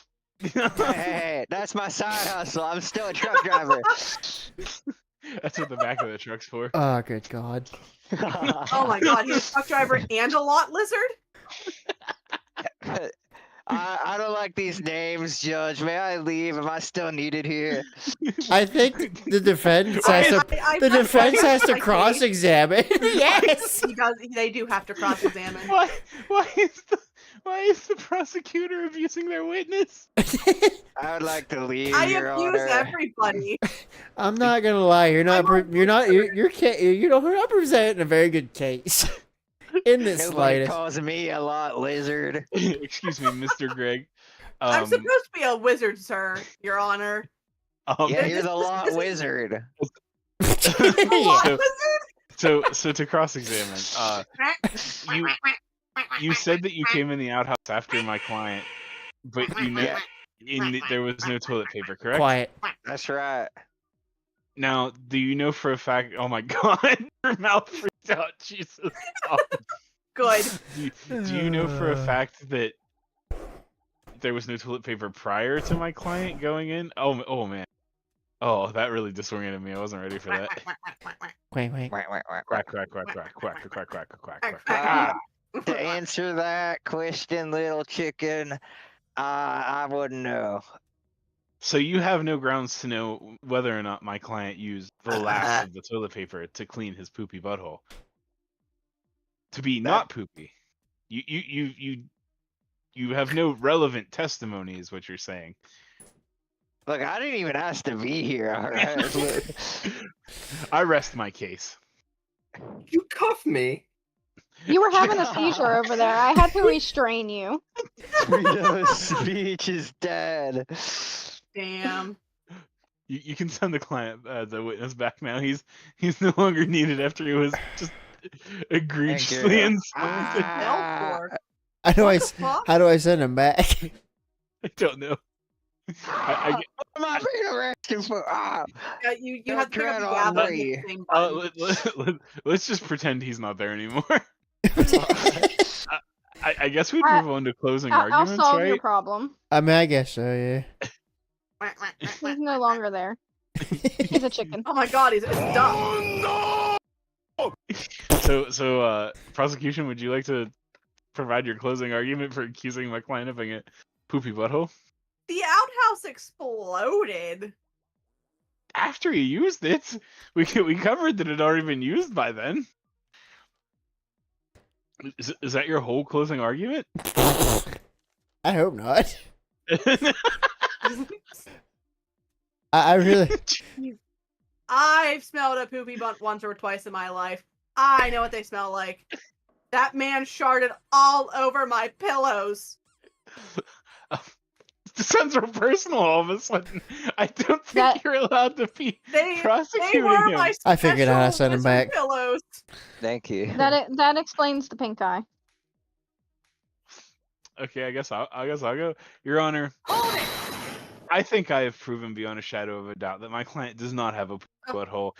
Hey, that's my side hustle. I'm still a truck driver. That's what the back of the truck's for. Oh, good God. Oh my god, he's a truck driver and a lot lizard? I don't like these names, Judge. May I leave? Am I still needed here? I think the defense has to. The defense has to cross-examine. Yes. They do have to cross-examine. Why is the prosecutor abusing their witness? I would like to leave, I Your abuse Honor. everybody. I'm not gonna lie. You're not representing a very good case. In this Nobody slightest. calls me a lot lizard. Excuse me, Mr. Greg. I'm supposed to be a wizard, sir, Your Honor. Yeah, you're the this- lot this is- wizard. A lot Yeah. lizard? So to cross-examine, you said that you came in the outhouse after my client, but there was no toilet paper, correct? Quiet. That's right. Now, do you know for a fact? Oh my God, your mouth freaked out. Jesus. Good. Do you know for a fact that there was no toilet paper prior to my client going in? Oh man. Oh, that really disoriented me. I wasn't ready for that. Wait, wait. Quack, quack, quack, Quack, quack. quack, quack, quack, quack, quack, quack, quack, quack, Ah, quack. to answer that question, little chicken, I wouldn't know. So you have no grounds to know whether or not my client used the last of the toilet paper to clean his poopy butthole. To be not poopy. You have no relevant testimony, is what you're saying. Look, I didn't even ask to be here. All right. Look. I rest my case. You cuff me. You were having a seizure over there. I had to restrain you. Freedom of speech is dead. Damn. You can send the client, the witness, back now. He's no longer needed after he was just egregiously you. insulted. Hell for? How do What I the s- fuck? how do I send him back? I don't know. I get- I'm not asking for. Yeah, you have to pick up Tread the on gavel and hit me. the same button. let's just pretend he's not there anymore. I guess we'd I- move on to closing I'll arguments, solve your right? problem. I mean, I guess so. Yeah. He's no longer there. He's a chicken. Oh my god, it's dumb. So, prosecution, would you like to provide your closing argument for accusing my client of being a poopy butthole? The outhouse exploded. After he used it, we covered that it had already been used by then. Is that your whole closing argument? I hope not. I really. I've smelled a poopy butt once or twice in my life. I know what they smell like. That man sharted all over my pillows. This sounds real personal all of a sudden. I don't think That- you're allowed to be They prosecuting were him. my I figured out how to special send him wizard back. pillows. Thank you. That explains the pink eye. Okay, I guess I'll go. Your Honor, Hold it. I think I have proven beyond a shadow of a doubt that my client does not have a butthole,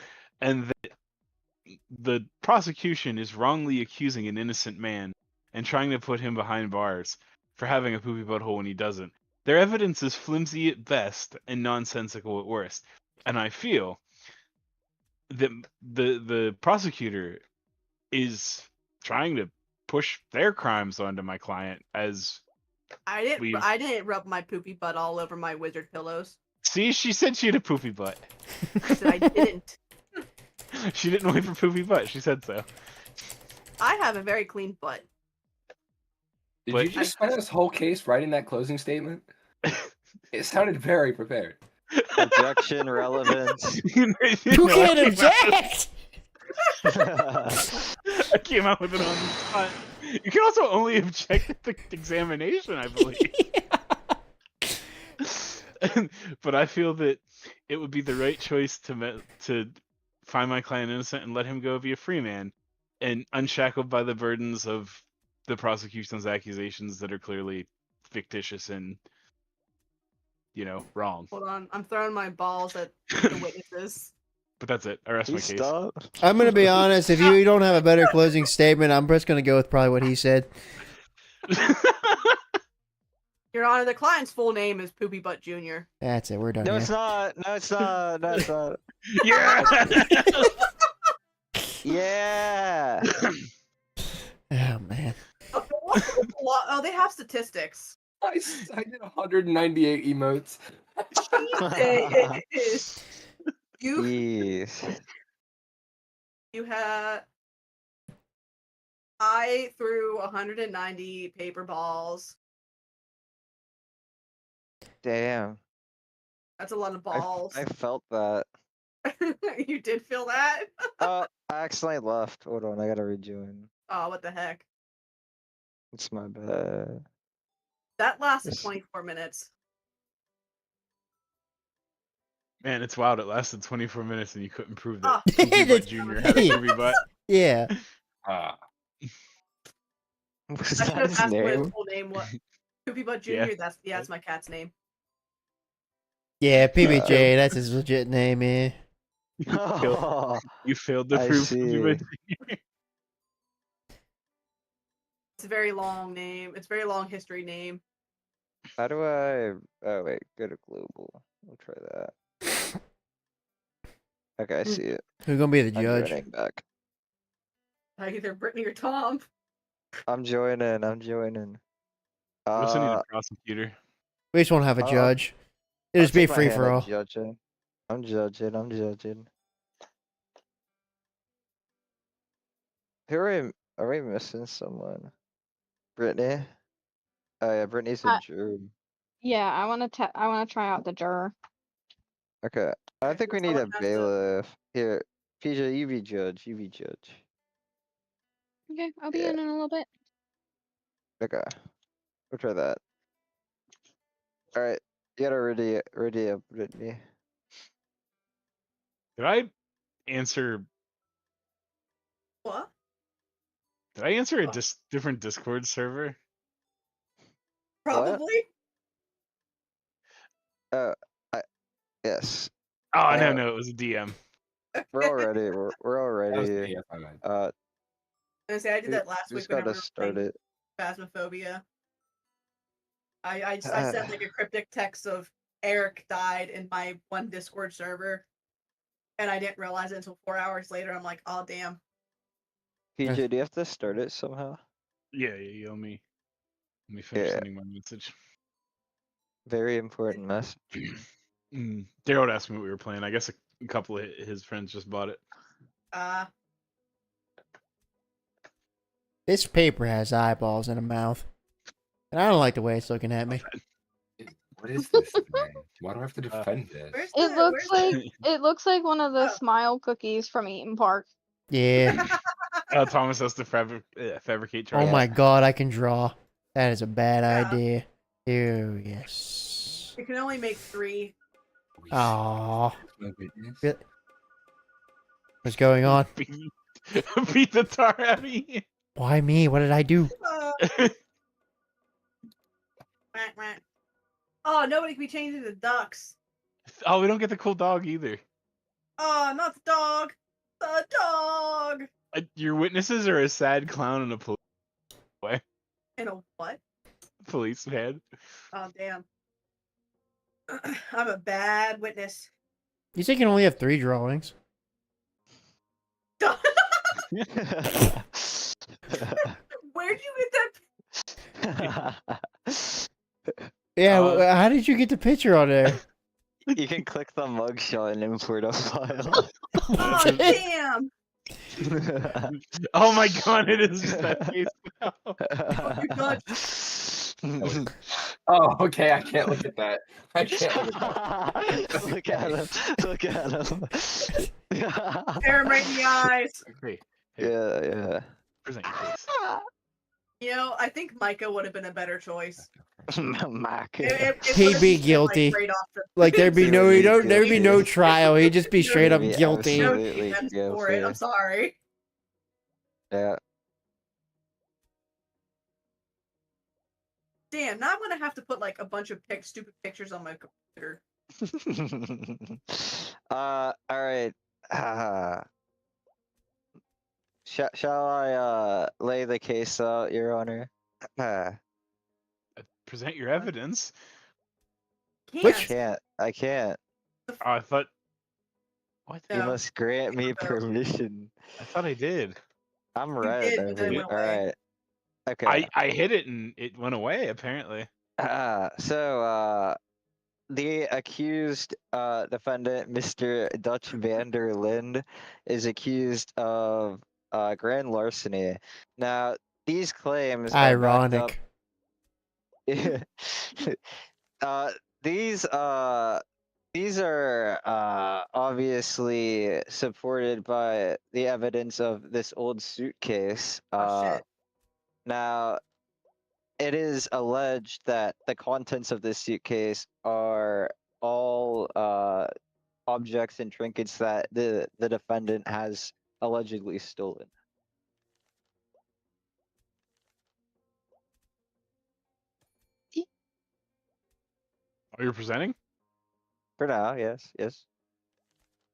and that the prosecution is wrongly accusing an innocent man and trying to put him behind bars for having a poopy butthole when he doesn't. Their evidence is flimsy at best and nonsensical at worst, and I feel that the prosecutor is trying to push their crimes onto my client as I didn't rub my poopy butt all over my wizard pillows. see, she said she had a poopy butt. I said I didn't. She didn't wait for poopy butt. She said so. I have a very clean butt. Did But- you just spend this whole case writing that closing statement? It sounded very prepared. Objection, relevance. You can't object. I came out with it on the spot. You can also only object at the examination, I believe. But I feel that it would be the right choice to find my client innocent and let him go be a free man, and unshackled by the burdens of the prosecution's accusations that are clearly fictitious and, wrong. Hold on, I'm throwing my balls at the witnesses. But that's it. I rest my Please case. stop. I'm gonna be honest. If you don't have a better closing statement, I'm just gonna go with probably what he said. Your Honor, the client's full name is Poopy Butt Jr. That's it. We're done. No, here. it's not. No, it's not. No, it's not. Yeah. Yeah. Oh man. Oh, they have statistics. I did 198 emotes. Jesus. You Jeez. had. I threw 190 paper balls. Damn. That's a lot of I balls. felt that. You did feel that? Oh, I accidentally left. Hold on, I gotta rejoin. Oh, what the heck? It's my bad. That lasted Yes. 24 minutes. Man, it's wild. It lasted 24 minutes and you couldn't prove Oh. that Poopy Butt Jr. had a poopy butt. Yeah. Ah, Was I that should have his asked what his name? full name was. Poopy Butt Jr. Yeah. That's my cat's name. Yeah. PBJ. That's his legit name, man. Oh, You failed to I prove Poopy Butt Jr. It's a very long name. It's a very long history name. how do I? Oh wait, go to global. We'll try that. Okay, I see it. Who's gonna be the I'm judge? joining back. Either Brittany or Tom. I'm joining. I'm joining. We also need a prosecutor. We just won't have a I'll- judge. It'll I'll just be take my free hand for at all. Judging. I'm judging. I'm judging. Who are we missing someone? Brittany? Oh yeah, Brittany's a Uh, jury. Yeah, I want to try out the juror. Okay. I Okay, think we so need a someone has to- bailiff. Here, PJ, you be judge. You be judge. Okay, I'll be Yeah. in a little bit. Okay. We'll try that. Alright. You gotta ready up, Brittany. Did I answer? What? Did I answer a different Discord server? What? Probably. Yes. Oh Uh, no, it was a DM. We're all ready. We're all That was ready. me, if I might. I say I did that last We week just whenever gotta we were start playing it. Phasmophobia. I sent like a cryptic text of Eric died in my one Discord server, and I didn't realize it until 4 hours later. I'm like, oh damn. PJ, do you have to start it somehow? Yeah, you owe me. Let me finish Yeah. sending my message. Very important message. Daryl asked me what we were playing. I guess a couple of his friends just bought it. This paper has eyeballs and a mouth. And I don't like the way it's looking at me. What is this thing? Why do I have to defend this? It looks like one of the Oh. smile cookies from Eaton Park. Yeah. Thomas has to fabricate Oh charts. my god, I can draw. That is a bad Yeah. idea. Ew, yes. You can only make 3. Aww. No goodness. Really? What's going on? Beat the tar out of me. Why me? What did I do? Oh, nobody can be changed into ducks. Oh, we don't get the cool dog either. Oh, not the dog. The dog. Your witnesses are a sad clown and a In a what? police head. Oh, damn. I'm a bad witness. You say you can only have 3 drawings? Where'd you get that? Yeah, how did you get the picture on there? You can click the mugshot and import a file. Oh, damn. Oh my god, it is just that face now. Oh, you God. Oh, okay. I can't look at that. I can't look at that. Look at him. Look at him. Stare him right in the eyes. Okay. Yeah. Present your face. You know, I think Micah would have been a better choice. Mac. He'd would've be been, guilty. Like, right off the... Like there'd be no, Absolutely there'd be no guilty. trial. He'd just be straight up He'd be guilty. No absolutely defense for it. I'm guilty. sorry. Yeah. Damn, now I'm gonna have to put like a bunch of stupid pictures on my computer. All right. Shall I lay the case out, Your Honor? Present your evidence. Can't. I can't. Oh, I thought. What? No. You must grant me No. permission. I thought I did. I'm You right. did, but then it went All away. right. Okay. I hit it and it went away. Apparently. So the accused defendant, Mr. Dutch Vander Linde, is accused of grand larceny. Now, these claims are backed up- Ironic. These are obviously supported by the evidence of this old suitcase. Oh, shit. Now, it is alleged that the contents of this suitcase are all objects and trinkets that the defendant has allegedly stolen. Are you presenting? For now, yes.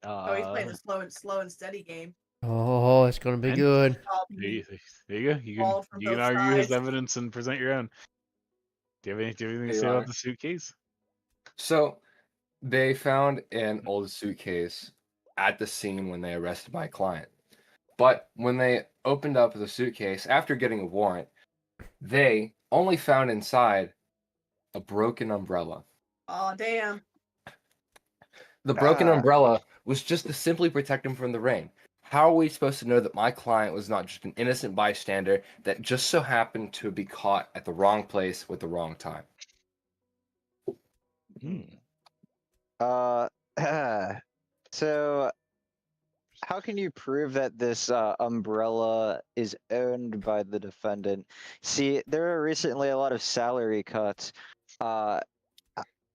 Oh, he's playing the slow and steady game. Oh, it's gonna be And- good. There you go. You All can from you can both argue his sides. evidence and present your own. Do you have anything to Hey, say Ryan. about the suitcase? So, they found an old suitcase at the scene when they arrested my client. But when they opened up the suitcase after getting a warrant, they only found inside a broken umbrella. Oh, damn. The broken Ah. umbrella was just to simply protect him from the rain. How are we supposed to know that my client was not just an innocent bystander that just so happened to be caught at the wrong place with the wrong time? So how can you prove that this umbrella is owned by the defendant? See, there were recently a lot of salary cuts. Uh,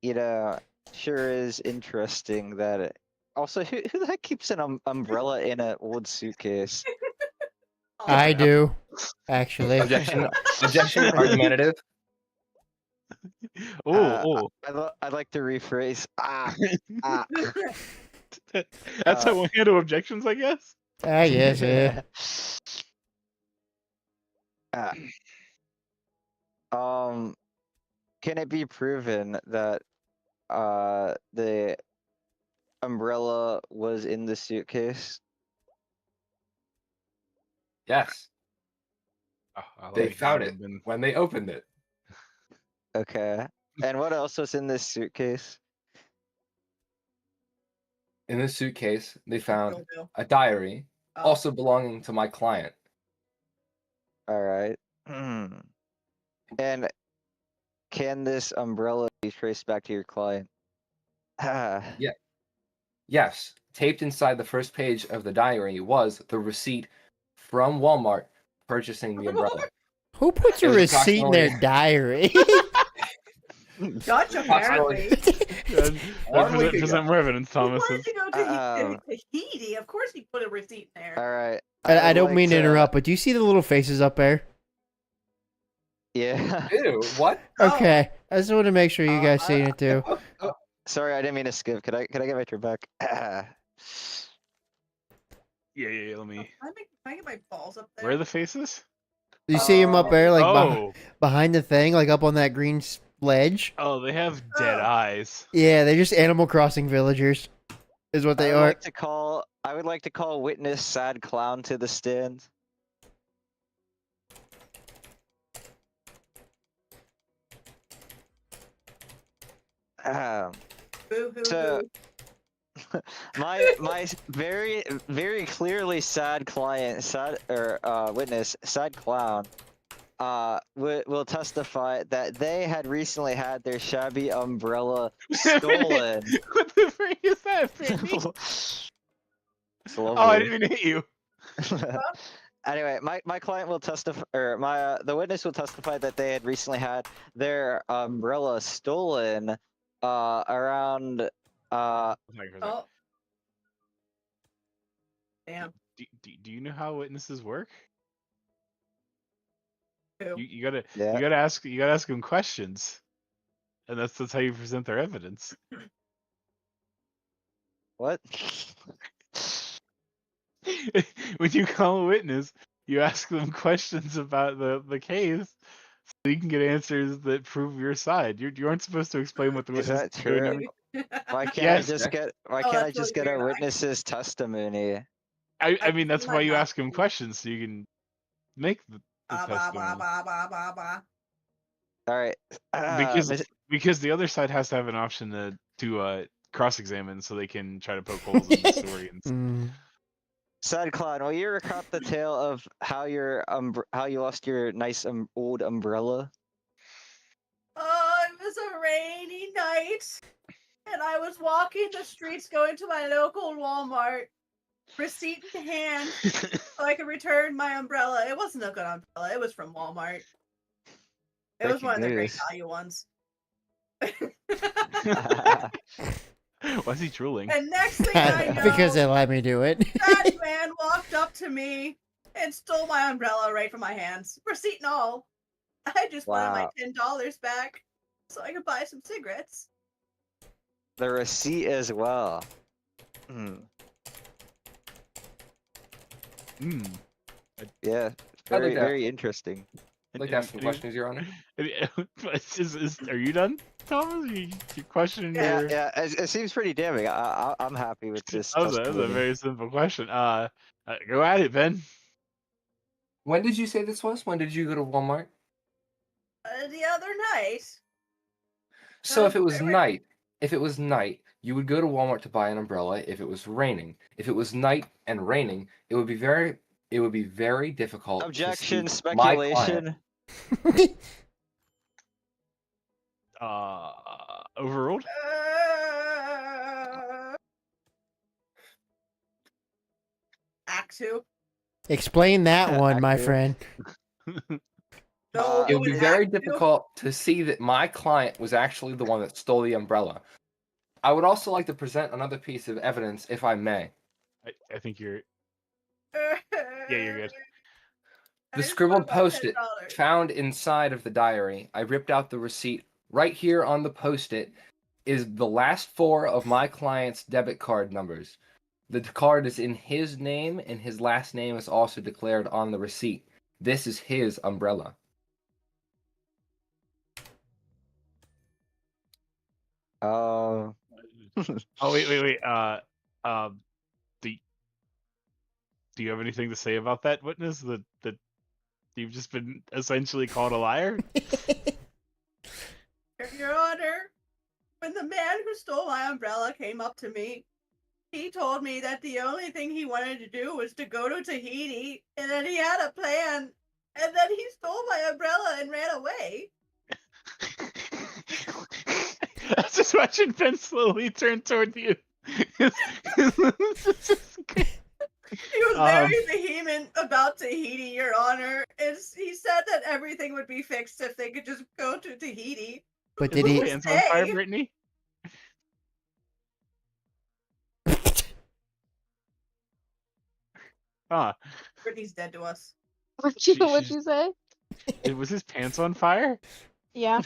you know, sure is interesting that. Also, who the heck keeps an umbrella in an old suitcase? I do, actually. Objection. Objection. Argumentative. I'd like to rephrase. Ah. That's how we handle objections, I guess. I guess, yeah. Can it be proven that the umbrella was in the suitcase? Yes. They found it Been... when they opened it. Okay. And what else was in this suitcase? In this suitcase, they found Dildo. a diary, Oh. also belonging to my client. All right. And can this umbrella be traced back to your client? Yes, taped inside the first page of the diary was the receipt from Walmart purchasing the umbrella. Who puts It a was receipt in their approximately- diary? Dutch, apparently. Present more evidence, He Thomas. wanted to go to Tahiti. Of course, he put a receipt in there. All right. I would don't like mean to to- interrupt, but do you see the little faces up there? Yeah. Ew, what? Oh. Okay, I just want to make sure you guys seen it too. Sorry, I didn't mean to skip. Could I get my turn back? Yeah. Let me. Can I get my balls up there? Where are the faces? You see him up there, like Oh, behind the thing, like up on that green ledge. oh, they have dead Oh. eyes. Yeah, they're just Animal Crossing villagers, is what they I would are. like to call. I would like to call witness sad clown to the stand. Boo-hoo-hoo. So- my very clearly sad client, witness, sad clown, will testify that they had recently had their shabby umbrella stolen. What the freak is that, Frankie? It's Oh, I lovely. didn't mean to hit you. Anyway, my client will testify, or the witness will testify that they had recently had their umbrella stolen around Oh. Damn. Do you know how witnesses work? Who? You gotta Yeah. you gotta ask them questions, and that's how you present their evidence. What? When you call a witness, you ask them questions about the case, so you can get answers that prove your side. You aren't supposed to explain what the Is witness that is doing. true? Why can't Yes. I just get? Why Oh, can't I that's just really get a weird, witness's testimony? I mean, that's why you not ask them questions, so you can make the Ba, ba, ba, testimony. ba, ba, ba, ba. All right. Because the other side has to have an option to cross-examine, so they can try to poke holes in the story. And Mm. Sad Clown, will you recount the tale of how how you lost your nice old umbrella? Oh, it was a rainy night, and I was walking the streets going to my local Walmart, receipt in hand, so I could return my umbrella. It wasn't a good umbrella. It was from Walmart. It was Breaking one of the great news. value ones. Why is he drooling? And next thing I know, Because they let me do it. that man walked up to me and stole my umbrella right from my hands, receipt and all. I just wanted my Wow. $10 back so I could buy some cigarettes. The receipt as well. Hmm. Hmm. Yeah. I'd like Very to- very interesting. I'd like to ask some questions, Your Honor. Are you done, Thomas? You questioning Yeah, your... yeah. It seems pretty damning. I'm happy with this. That was a testimony. very simple question. Go at it, Ben. When did you say this was? When did you go to Walmart? The other night, So if it was very- night, you would go to Walmart to buy an umbrella. If it was raining, if it was night and raining, it would be very difficult. to Objection. see my client. Speculation. Overruled. X who? Explain that one, my Accurate. friend. No, It would be it's very Act Two. difficult to see that my client was actually the one that stole the umbrella. I would also like to present another piece of evidence, if I may. I think you're. Yeah, you're good. I The just scribbled want my post-it $10. found inside of the diary. I ripped out the receipt. Right here on the post-it is the last 4 of my client's debit card numbers. The card is in his name, and his last name is also declared on the receipt. This is his umbrella. Oh, Oh wait. Do you have anything to say about that witness? That you've just been essentially called a liar? Your Honor, when the man who stole my umbrella came up to me, he told me that the only thing he wanted to do was to go to Tahiti, and then he had a plan, and then he stole my umbrella and ran away. I just watching Ben slowly turn toward you. He was very vehement about Tahiti, Your Honor. He said that everything would be fixed if they could just go to Tahiti. But did Is he? the pants on fire, Hey. Brittany? Huh. Brittany's dead to us. What'd she's- you say? Was his pants on fire? Yeah.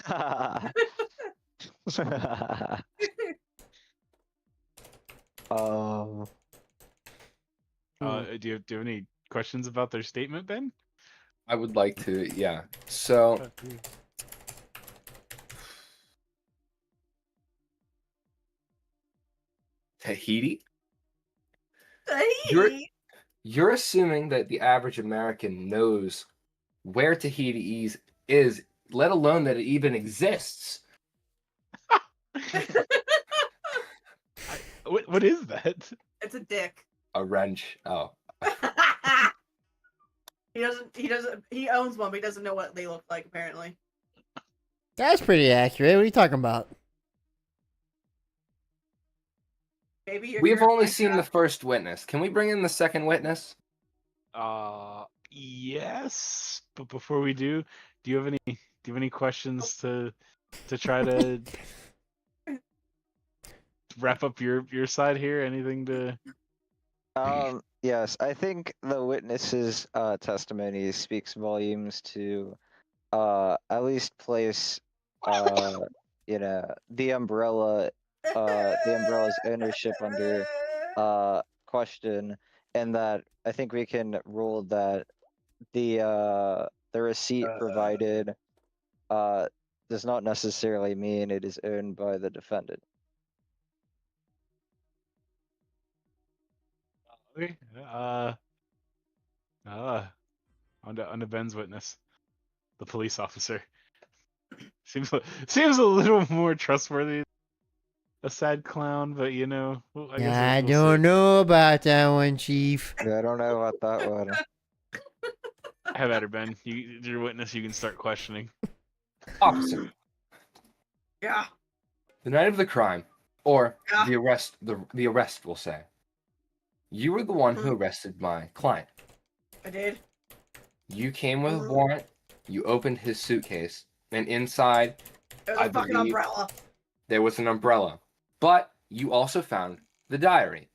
oh, Do you have any questions about their statement, Ben? I would like to, yeah. So, Tahiti? Tahiti? You're assuming that the average American knows where Tahiti is, let alone that it even exists. What is that? It's a dick. A wrench. Oh. He owns one, but he doesn't know what they look like, apparently. That's pretty accurate. What are you talking about? Maybe if We've you're only like seen that- the first witness. Can we bring in the second witness? Yes. But before we do you have any questions to try to wrap up your side here? Anything to? yes, I think the witness's testimony speaks volumes to at least place the umbrella's ownership under question, and that I think we can rule that the receipt provided does not necessarily mean it is owned by the defendant. Okay. On to Ben's witness, the police officer. Seems a little more trustworthy. A sad clown, but well, I guess I we'll don't see. know about that one, Chief. Yeah, I don't know about that one. Have at her, Ben. Your witness. You can start questioning. Officer. Yeah. The night of the crime, or Yeah. the arrest, the arrest, we'll say. You were the one who arrested my client. I did. You came with a warrant. You opened his suitcase, and inside It was I a fucking believe- umbrella. there was an umbrella. But you also found the diary.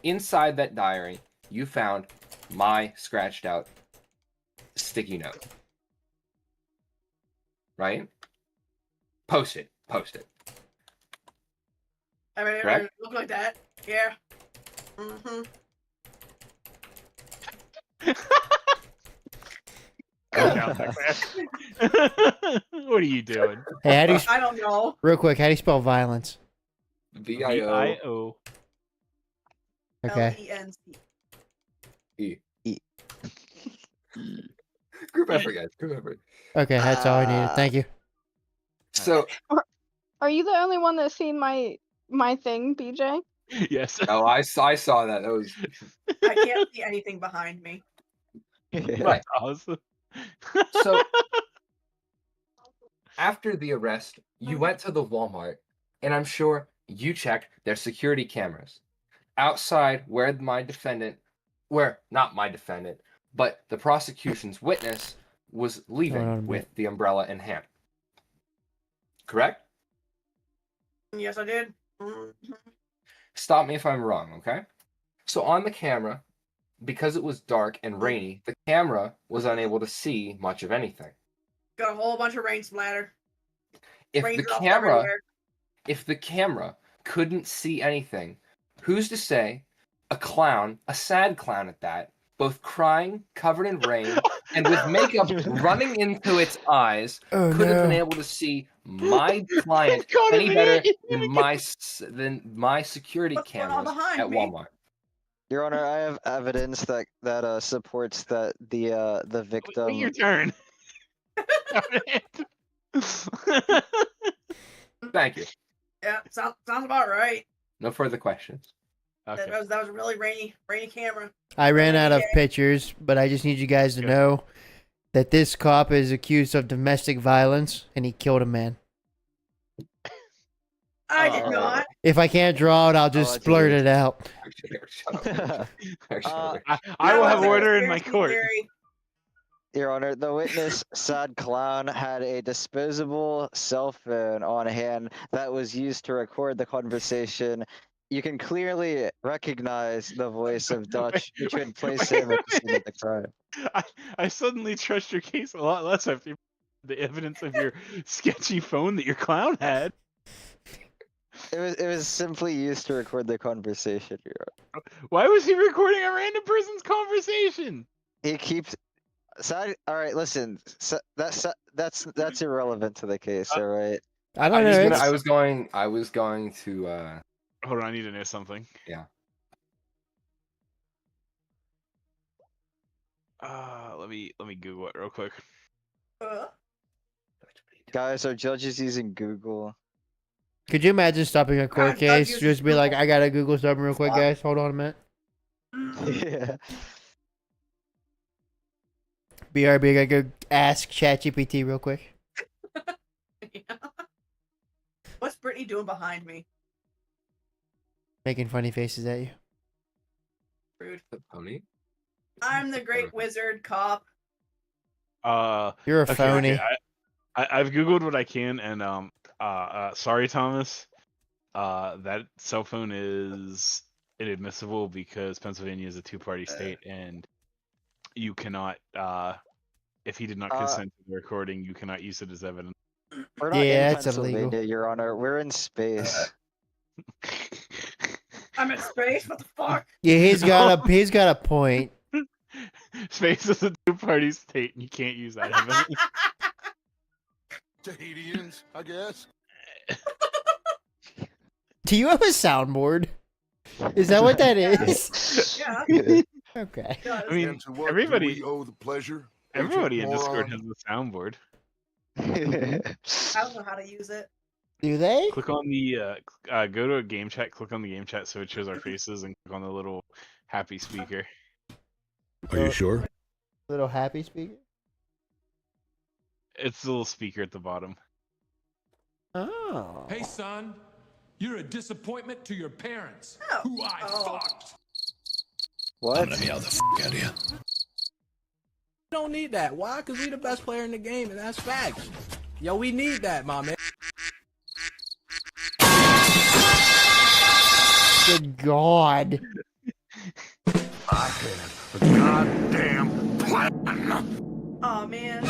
Inside that diary, you found my scratched out sticky note. Right? Post it. I mean, Correct? it looked like that. Yeah. Mm-hmm. Calm down there, man. What are you doing? Hey, how do you, I don't know. real quick, how do you spell violence? VIO. VIO. Okay. LENC. Group effort, guys. Group effort. Okay, that's all I needed. Thank you. So, Are you the only one that's seen my thing, BJ? Yes. oh, I saw that. That was I can't see anything behind me. right. Awesome. So, after the arrest, you went to the Walmart, and I'm sure you checked their security cameras. Outside where my defendant where not my defendant, but the prosecution's witness was leaving with the umbrella in hand. Correct? Yes, I did. Stop me if I'm wrong, okay? So on the camera, because it was dark and rainy, the camera was unable to see much of anything. Got a whole bunch of rain splatter. If the Raindrops camera, everywhere. if the camera couldn't see anything, who's to say a clown, a sad clown at that, both crying, covered in rain, and with makeup running into its eyes, could have been able to see my client any better than my security What's going on cameras behind at me? Walmart. Your Honor, I have evidence that supports that the victim. Wait your turn. Thank you. Yeah, sounds about right. No further questions. Okay. That was a really rainy camera. I ran out of pictures, but I just need you guys to know that this cop is accused of domestic violence and he killed a man. I did not. If I can't draw it, I'll just blurt it out. I will have order in my court. Your Honor, the witness, Sad Clown, had a disposable cell phone on hand that was used to record the conversation. You can clearly recognize the voice of Dutch, which would place him at the scene of the crime. I suddenly trust your case a lot less after the evidence of your sketchy phone that your clown had. It was simply used to record the conversation, Your Honor. Why was he recording a random person's conversation? He keeps. All right, listen. That's irrelevant to the case. All right. I don't know. I was going to. Hold on, I need to know something. Yeah. Let me Google it real quick. Guys, our judge is using Google. Could you imagine stopping a court case? Just be like, I gotta Google something real quick, guys. Hold on a minute. Yeah. BRB, I gotta go ask ChatGPT real quick. Yeah. What's Brittany doing behind me? Making funny faces at you. Rude. The pony? I'm the great wizard cop. You're a phony. Okay. I've Googled what I can, and sorry, Thomas. That cell phone is inadmissible because Pennsylvania is a two-party state, and you cannot, if he did not consent to the recording, you cannot use it as evidence. We're not in it's Pennsylvania, illegal. Your Honor. We're in space. I'm in space. What the fuck? Yeah, he's got a point. Space is a two-party state, and you can't use that evidence. Tahitians, I guess. Do you have a soundboard? Is that what that is? Yeah. Okay. I mean, And to what everybody- do we owe the pleasure? Everybody in Ancient Discord moron? has a soundboard. I don't know how to use it. Do they? Click on the go to a game chat. Click on the game chat so it shows our faces, and click on the little happy speaker. Are you sure? Little happy speaker. It's the little speaker at the bottom. Oh. Hey, son, you're a disappointment to your parents, Oh. who I fucked. What? Let me out the f out of here. We don't need that. Why? Because we the best player in the game, and that's facts. Yo, we need that, my man. Good God. I have a goddamn plan. Oh man.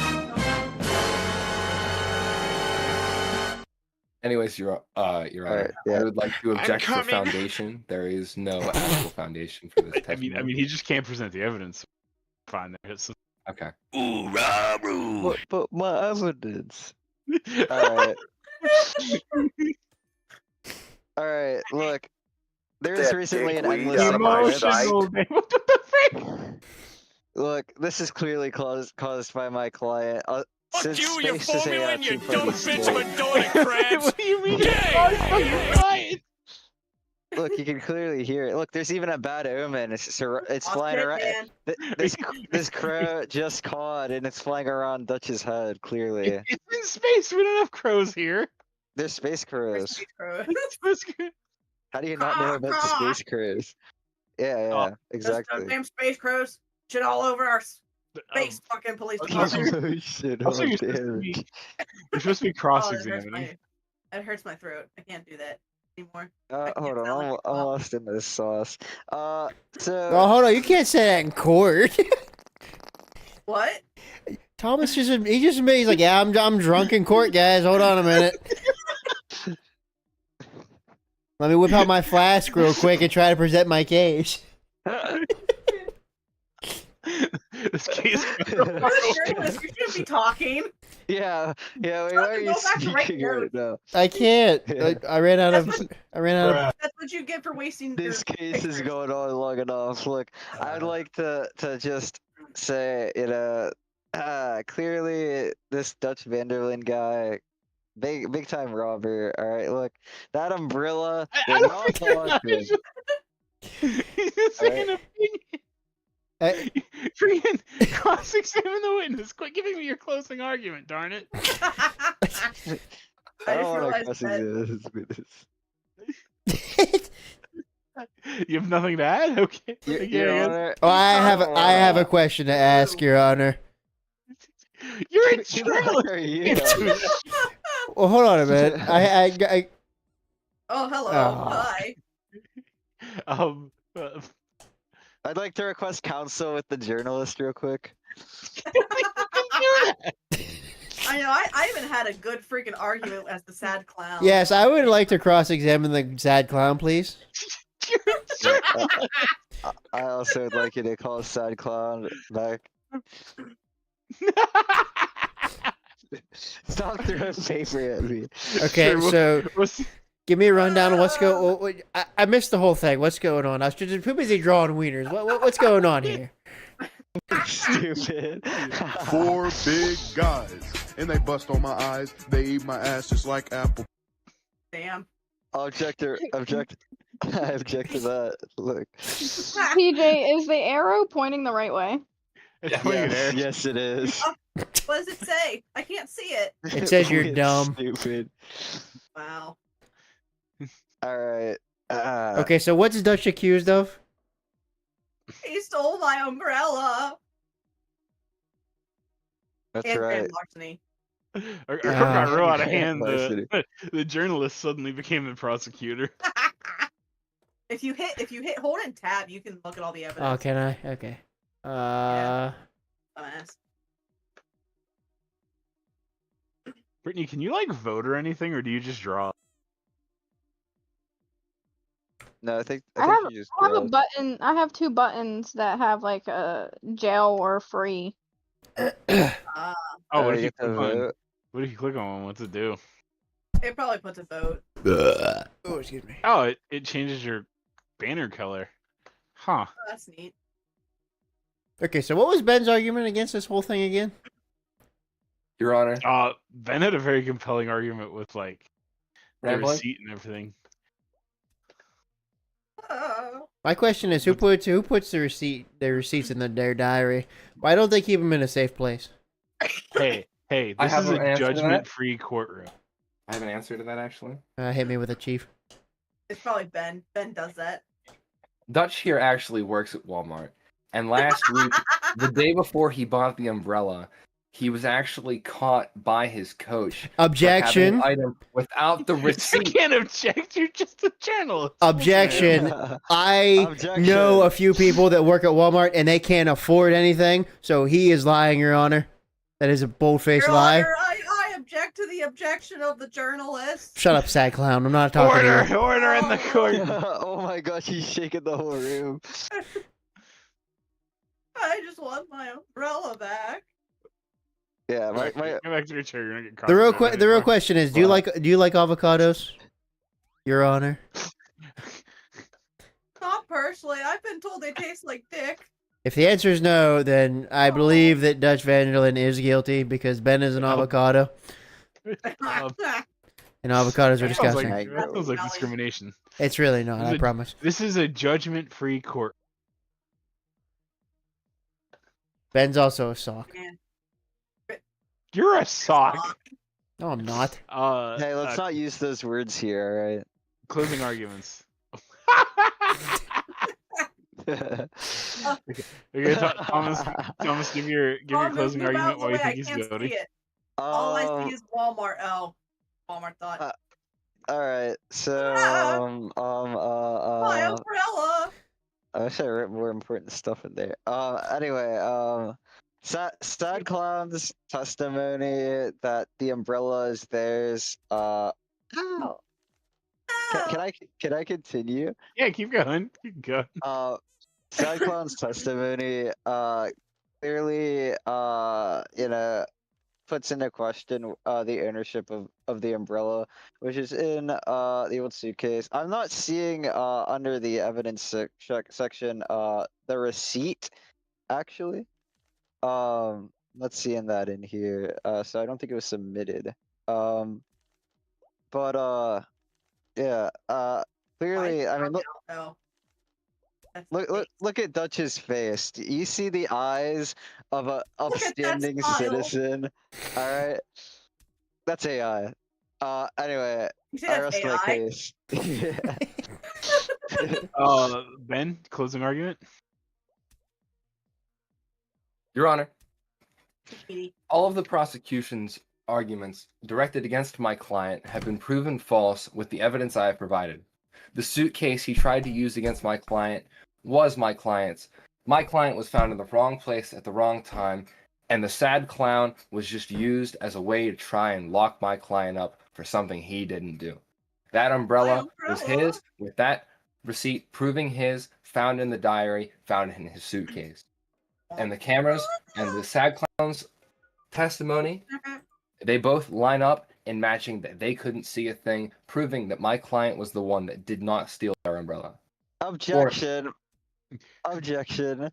Anyways, Your Honor, yeah. I would like to object for foundation. There is no actual foundation for this I mean, testimony. he just can't present the evidence. Fine, there's Okay. Ooh, Robert. But my evidence. Alright. Alright, look. There was recently an endless What the frick? Look, this is clearly caused by my client. Since you, you space is formula, a and you two-party dumb bitch state- of a donut crabs. What do you mean? Yay! Look, you can clearly hear it. Look, there's even a bad omen. It's flying shit, around. man. This crow just cawed, and it's flying around Dutch's head. Clearly, It's in space. We don't have crows here. they're space crows. Crow. Space crow- How do you not know about the Caw. space crows? Yeah, Oh. yeah, exactly. Damn space crows shit all over our space fucking police department. Oh shit! Also, Oh, you're supposed to damn be, it. you're supposed to be Oh, cross-examining. it hurts my throat. I can't do that anymore. Hold on, I'm lost in this sauce. Oh, So hold on. You can't say that in court. What? Thomas he's like, yeah, I'm drunk in court, guys. Hold on a minute. Let me whip out my flask real quick and try to present my case. This case. You're a journalist. You shouldn't be talking. yeah, wait, why Fucking are you go back to write speaking right notes. now? I can't. I ran out of. That's what you get for wasting This your case is pictures. going on long enough. Look, I'd like to just say, clearly this Dutch Vanderlyn guy, big time robber. All right, look, that umbrella did not belong to him. He's just saying a freaking cross-examine the witness. Quit giving me your closing argument, darn it. I don't want to realized that- You have nothing to add? Okay. Your Honor, Oh, I have a question to ask, Your Honor. You're a who journalist. are you? Well, hold on a minute. I Oh, hello. Oh. Hi. I'd like to request counsel with the journalist real quick. I know. I haven't had a good freaking argument as the sad clown. yes, I would like to cross-examine the sad clown, please. I also would like you to call Sad Clown back. Stop throwing paper at me. Okay, Sure, so what's- give me a rundown of what's going. I missed the whole thing. What's going on? I was just too busy drawing wieners. What's going on here? Stupid. 4 big guys, and they bust on my eyes. They eat my ass just like apple. Damn. I object to that. Look. PJ, is the arrow pointing the right way? It's pointing at Eric. Yes, it is. What does it say? I can't see it. It says you're It's dumb. Stupid. Wow. All right. Okay, so what's Dutch accused of? He stole my umbrella. That's And right. grand larceny. Our court got real out of Yeah, hand. varsity. The journalist suddenly became the prosecutor. If you hit hold and tab, you can look at all the evidence. Oh, can I? Okay. Dumbass. Brittany, can you like vote or anything, or do you just draw? No, I think I have you just I have a draw. button. I have 2 buttons that have like a jail or free. Oh, what if you you get to click on? vote. What if you click on one? What's it do? It probably puts a vote. Oh, excuse me. Oh, it changes your banner color. Huh. Oh, that's neat. Okay, so what was Ben's argument against this whole thing again? Your Honor. Ben had a very compelling argument with like the Rambling? receipt and everything. My question is, who puts the receipts in their diary? Why don't they keep them in a safe place? Hey, I this have is an a answer to that. judgment-free courtroom. I have an answer to that actually. Hit me with it, Chief. It's probably Ben. Ben does that. Dutch here actually works at Walmart. And last week, the day before he bought the umbrella, he was actually caught by his coach. for having Objection. an item without the You receipt. can't object. You're just a journalist. Objection. I Objection. know a few people that work at Walmart and they can't afford anything, so he is lying, Your Honor. That is a bold-faced Your lie. Honor, I object to the objection of the journalist. Shut up, sad clown. I'm not talking to you. Order in the court. Oh my gosh, he's shaking the whole room. I just want my umbrella back. Yeah, my Go back to your chair. You're gonna get caught. The real question is, do you like avocados, Your Honor? Not personally. I've been told they taste like dick. If the answer is no, then I believe that Dutch Vanderlyn is guilty because Ben is an avocado, and avocados are That sounds disgusting. like, that sounds like discrimination. It's really not, Is I it- promise. This is a judgment-free court. Ben's also a sock. You're a sock. No, I'm not. Hey, let's not use those words here, alright? Closing arguments. Okay, Thomas, give your closing move out argument of the why you way. I think he's can't see guilty. it. All I see is Walmart. Oh, Walmart thought. All right, so My umbrella. I wish I wrote more important stuff in there. Anyway, Sad Clown's testimony that the umbrella is theirs. Ow. Can I continue? Yeah, keep going. Keep going. Sad Clown's testimony clearly puts into question the ownership of the umbrella, which is in the old suitcase. I'm not seeing under the evidence section the receipt actually. Let's see in that in here. So I don't think it was submitted. But yeah. Clearly, I mean, look at Dutch's face. Do you see the eyes of a upstanding citizen? All right, that's AI. Anyway, I rest my case. Ben, closing argument. Your Honor, all of the prosecution's arguments directed against my client have been proven false with the evidence I have provided. The suitcase he tried to use against my client was my client's. My client was found in the wrong place at the wrong time, and the Sad Clown was just used as a way to try and lock my client up for something he didn't do. That umbrella was his, with that receipt proving his, found in the diary, found in his suitcase. And the cameras and the Sad Clown's testimony, they both line up in matching that they couldn't see a thing, proving that my client was the one that did not steal their umbrella. Objection. Objection.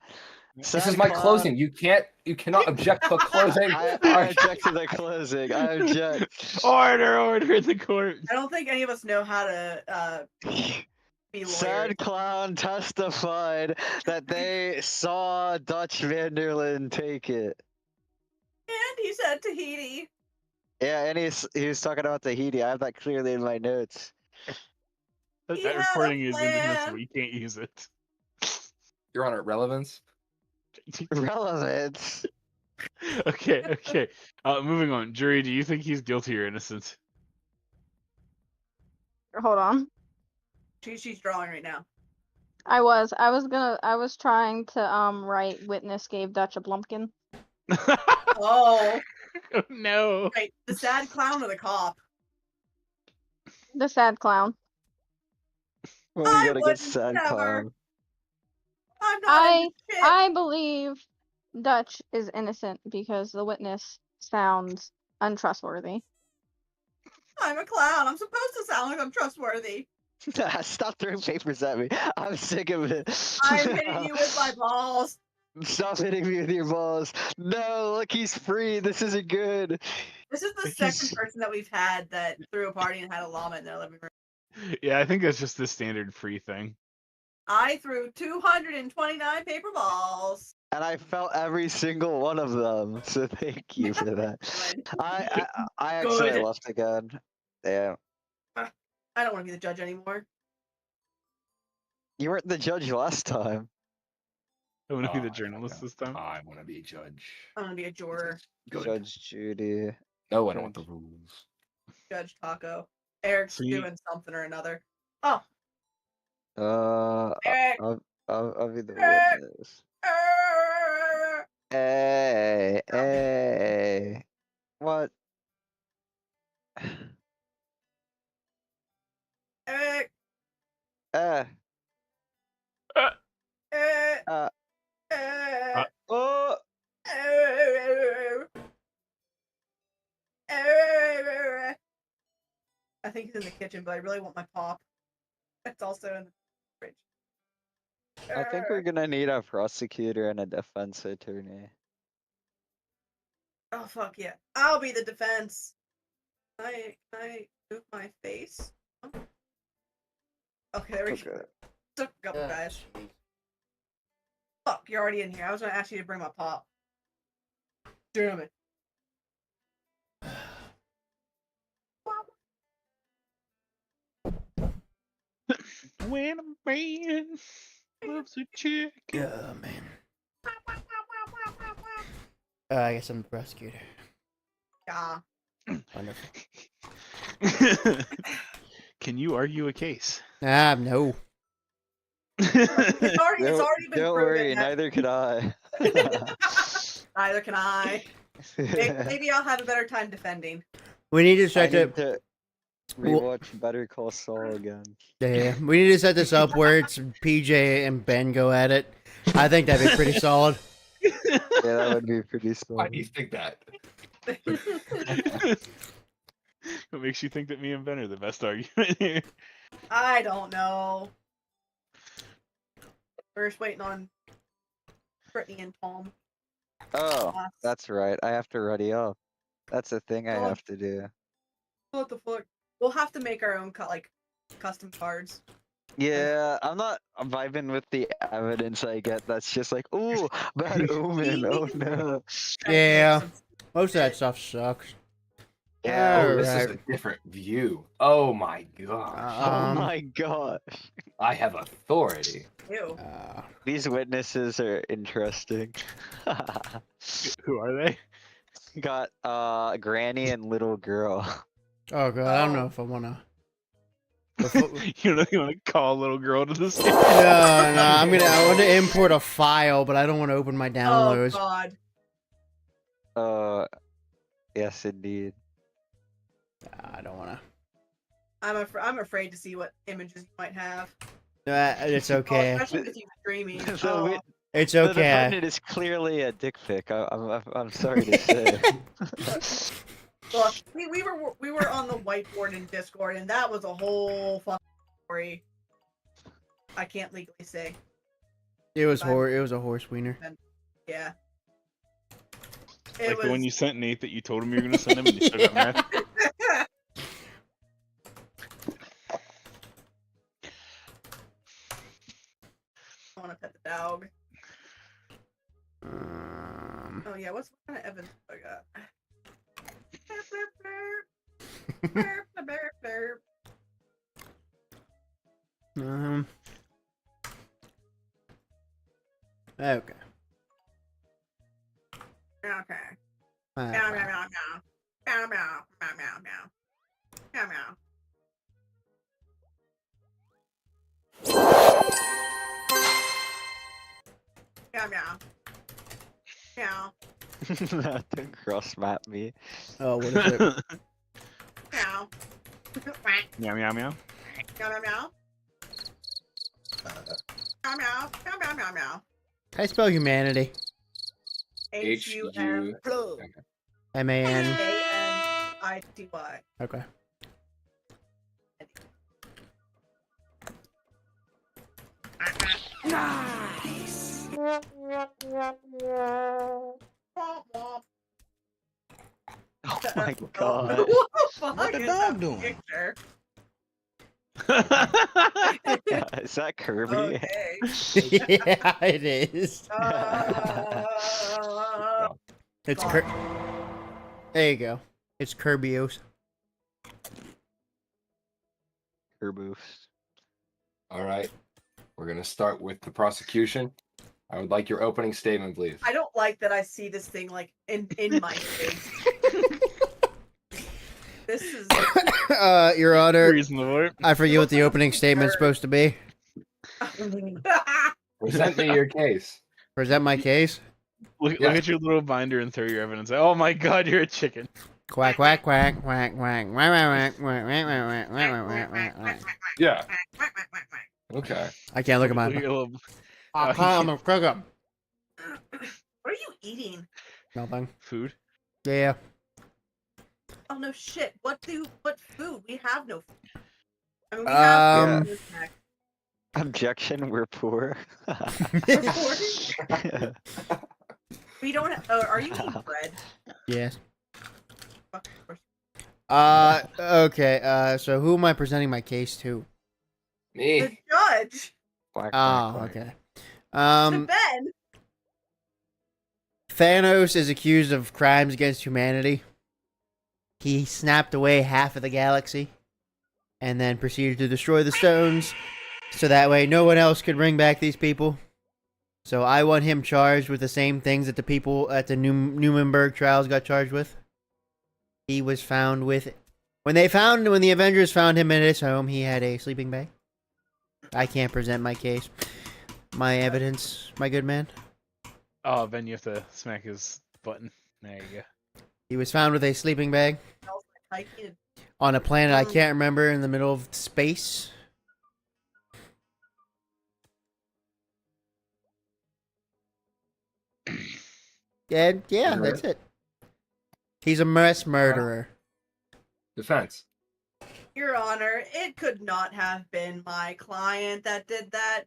This is my closing. You cannot object to a closing. I object to the closing. I object. Order in the court. I don't think any of us know how to be lawyers. Sad Clown testified that they saw Dutch Vanderlyn take it. And he said Tahiti. Yeah, and he was talking about Tahiti. I have that clearly in my notes. That recording is inadmissible. You can't use it. Your Honor, relevance? Relevance? Okay. Moving on. Jury, do you think he's guilty or innocent? Hold on. She's drawing right now. I was trying to write witness gave Dutch a blumpkin. Oh. Oh no. Right, the Sad Clown or the cop? The Sad Clown. What are you gonna get Sad Clown? I'm not I believe Dutch is innocent because the witness sounds untrustworthy. I'm a clown. I'm supposed to sound like I'm trustworthy. Stop throwing papers at me. I'm sick of it. I'm hitting you with my balls. Stop hitting me with your balls. No, look, he's free. This isn't good. This is the second person that we've had that threw a party and had a llama in their living room. Yeah, I think that's just the standard free thing. I threw 229 paper balls. And I felt every single one of them. So thank you for that. I actually left again. Yeah. I don't want to be the judge anymore. You weren't the judge last time. I want to be the journalist this time. I want to be a judge. I want to be a juror. Good. Judge Judy. No, I don't want the rules. Judge Taco. Eric's doing something or another. Oh. Eric. I'll be the witness. Hey. What? Eric. Oh. I think he's in the kitchen, but I really want my pop. It's also in the fridge. I think we're gonna need a prosecutor and a defense attorney. Oh fuck yeah! I'll be the defense. Can I move my face? Okay, there we go. Took a couple guys. Fuck, you're already in here. I was gonna ask you to bring my pop. Damn it. When a man Loves a chicken. Oh man. I guess I'm the prosecutor. Yeah. Wonderful. Can you argue a case? No. It's already been Don't proven worry, that- neither could I. Neither can I. Maybe I'll have a better time defending. We need to I set need it. to rewatch Better Call Saul again. Yeah, we need to set this up where it's PJ and Ben go at it. I think that'd be pretty solid. Yeah, that would be pretty Why do you solid. think that? What makes you think that me and Ben are the best argument here? I don't know. We're just waiting on Brittany and Tom. Oh, that's right. I have to ready up. That's a thing I Oh. have to do. What the fuck? We'll have to make our own custom cards. Yeah, I'm not vibing with the evidence I get. That's just like, ooh, bad omen. Oh no. Yeah, most of that stuff sucks. Yeah. Oh, this is a Alright. different view. Oh my gosh. Oh my gosh. I have authority. Ew. These witnesses are interesting. Who are they? Got Granny and little girl. Oh god, I don't know if I wanna. You want to call a little girl to the stand? No, I want to import a file, but I don't want to open my Oh downloads. god. Yes indeed. I don't want to. I'm afraid to see what images you might have. It's Oh, okay. especially with you streaming. The Oh. wit- It's the okay. defendant is clearly a dick pic. I'm sorry to say. Look, we were on the whiteboard in Discord, and that was a whole fucking story. I can't legally say. It was It was a horse wiener. Yeah. Like the one you sent Nate that you told him you were going to send him and you still got mad? I want to pet the dog. Oh yeah, what kind of evidence do I got? Okay. Okay. Alright, Meow fine. meow meow meow. Meow meow meow meow meow. Meow meow. Meow meow. Meow. Don't cross map me. Oh, what is it? Meow. Meow, meow, meow. Meow meow meow. Meow meow. Meow meow meow meow. How I spell humanity? H-U-M. M-A-N. A-N-I-T-Y. Okay. Nice. Oh my god. What the fuck What the is dog that doing? picture? Is that Kirby? Okay. Yeah, it is. It's There you go. It's Kirbyos. Kirboos. All right. We're going to start with the prosecution. I would like your opening statement, please. I don't like that I see this thing like in my face. This is Your Honor, Reason the Lord. I forget what the opening statement's supposed to be. Present me your case. Present my case. Look Yeah. at your little binder and throw your evidence. Oh my god, you're a chicken. Quack, quack, quack, quack, quack, quack, quack, quack, quack, quack, quack, quack, quack, quack. Yeah. Okay. I can't look at Look at my. your little... I can't. I'm a cook up. What are you eating? Nothing. Food. Yeah. Oh no shit. What food? We have no food. I mean we have Um, food snack. Objection, we're poor. We don't have, are you eating bread? Yes. Fuck, of course. Okay. So who am I presenting my case to? The Me. judge. Quack, Oh, quack, quack. okay. To Ben. Thanos is accused of crimes against humanity. He snapped away half of the galaxy and then proceeded to destroy the stones So that way no one else could bring back these people. So I want him charged with the same things that the people at the Nuremberg trials got charged with. He was found with... When the Avengers found him in his home, he had a sleeping bag. I can't present my case. My evidence, my good man. Oh, then you have to smack his button. There you go. He was found with a sleeping bag Hiking. on a planet I can't remember in the middle of space. Yeah, that's it. He's a mass murderer. Defense. Your Honor, it could not have been my client that did that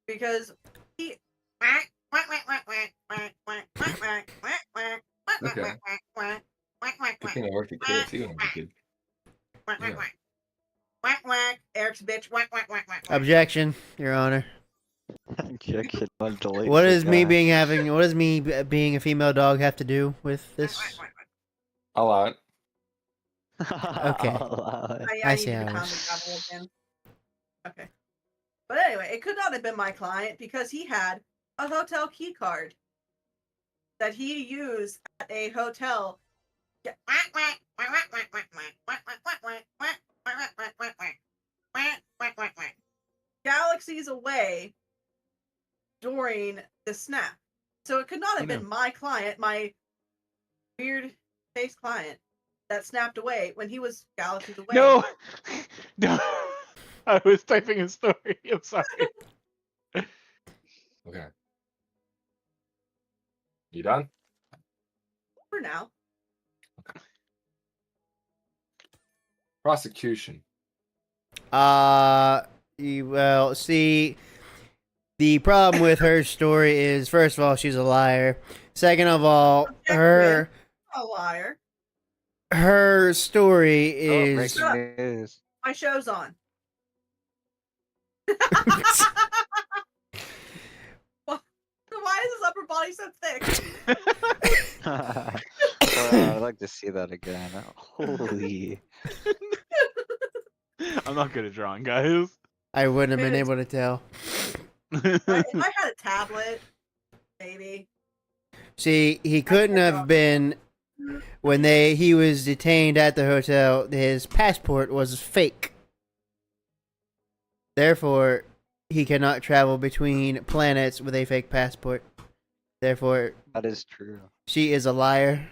because he. Okay. Good thing I worked at KFC when I was a kid. Eric's bitch. Objection, Your Honor. Objection on delete. What does me being a female dog have to do with this? A lot. Okay. I see how it is. Again. Okay. But anyway, it could not have been my client because he had a hotel key card that he used at a hotel. Galaxies away during the snap. So it could not have been my client, my weird face client, that snapped away when he was galaxies away. No! No! I was typing a story. I'm sorry. Okay. You done? For now. Prosecution. Well, see, the problem with her story is, first of all, she's a liar. Second of all, her A liar. her story is. breaking news. My show's on. Why is his upper body so thick? I'd like to see that again. Holy. I'm not good at drawing, guys. I wouldn't have been able to tell. If I had a tablet, maybe. See, he couldn't have been when he was detained at the hotel. His passport was fake. Therefore, he cannot travel between planets with a fake passport. Therefore, That is true. she is a liar.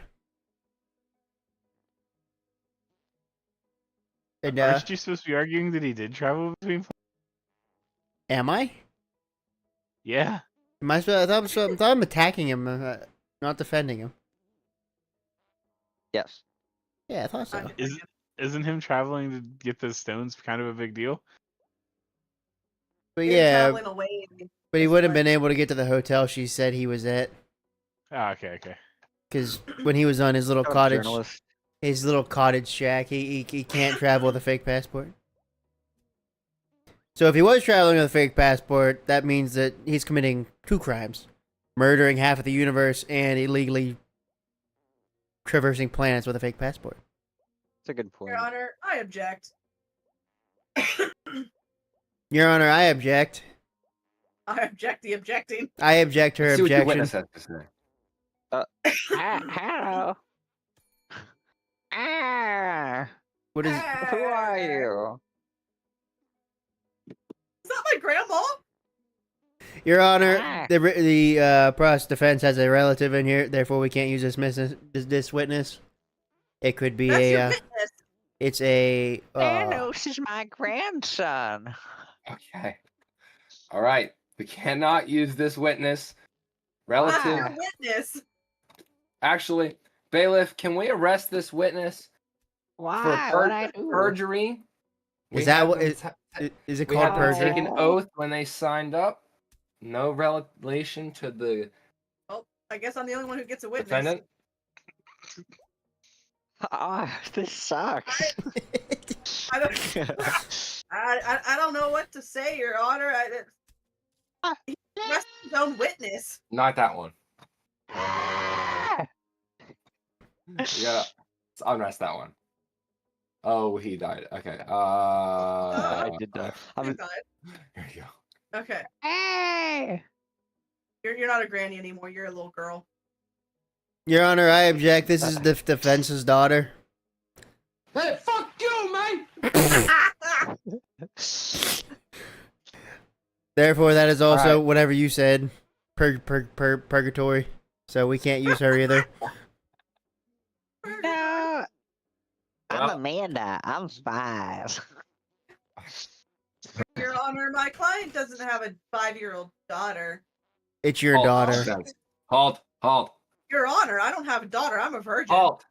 And, Aren't you supposed to be arguing that he did travel between? am I? Yeah. Am I supposed? I thought I'm attacking him, not defending him. Yes. Yeah, I thought so. Isn't him traveling to get the stones kind of a big deal? But Him yeah, traveling away. but he wouldn't have been able to get to the hotel she said he was at. Ah, okay. Because when he was on his little I'm a cottage, journalist. his little cottage shack, he can't travel with a fake passport. So if he was traveling with a fake passport, that means that he's committing 2 crimes: murdering half of the universe and illegally traversing planets with a fake passport. That's a good point. Your Honor, I object. Your Honor, I object. I object the objecting. I object her See what your objection. witness has to say. Hello. What is? Who are you? Is that my grandma? Your Honor, the press defense has a relative in here, therefore we can't use this witness. It could be That's your a. witness. It's a. Thanos is my grandson. Okay. All right. We cannot use this witness. That's Relative. your witness. Actually, bailiff, can we arrest this witness Why? for What'd I do? perjury? Is that what is it We called had them perjury? take an oath when they signed up. No relation to the Oh, I guess I'm the only one who gets a witness. defendant. This sucks. I don't know what to say, Your Honor. He arrested his own witness. Not that one. Yeah, let's unrest that one. Oh, he died. Okay. I did die. Who died? There you go. Okay. Hey! You're not a granny anymore. You're a little girl. Your Honor, I object. This is the defense's daughter. Hey, fuck you, man! Therefore, that is also Alright. whatever you said. Purgatory. So we can't use her either. No, I'm Well- Amanda. I'm 5. Your Honor, my client doesn't have a 5-year-old daughter. It's your Halt, daughter. defense. Halt. Your Honor, I don't have a daughter. I'm a virgin. Halt.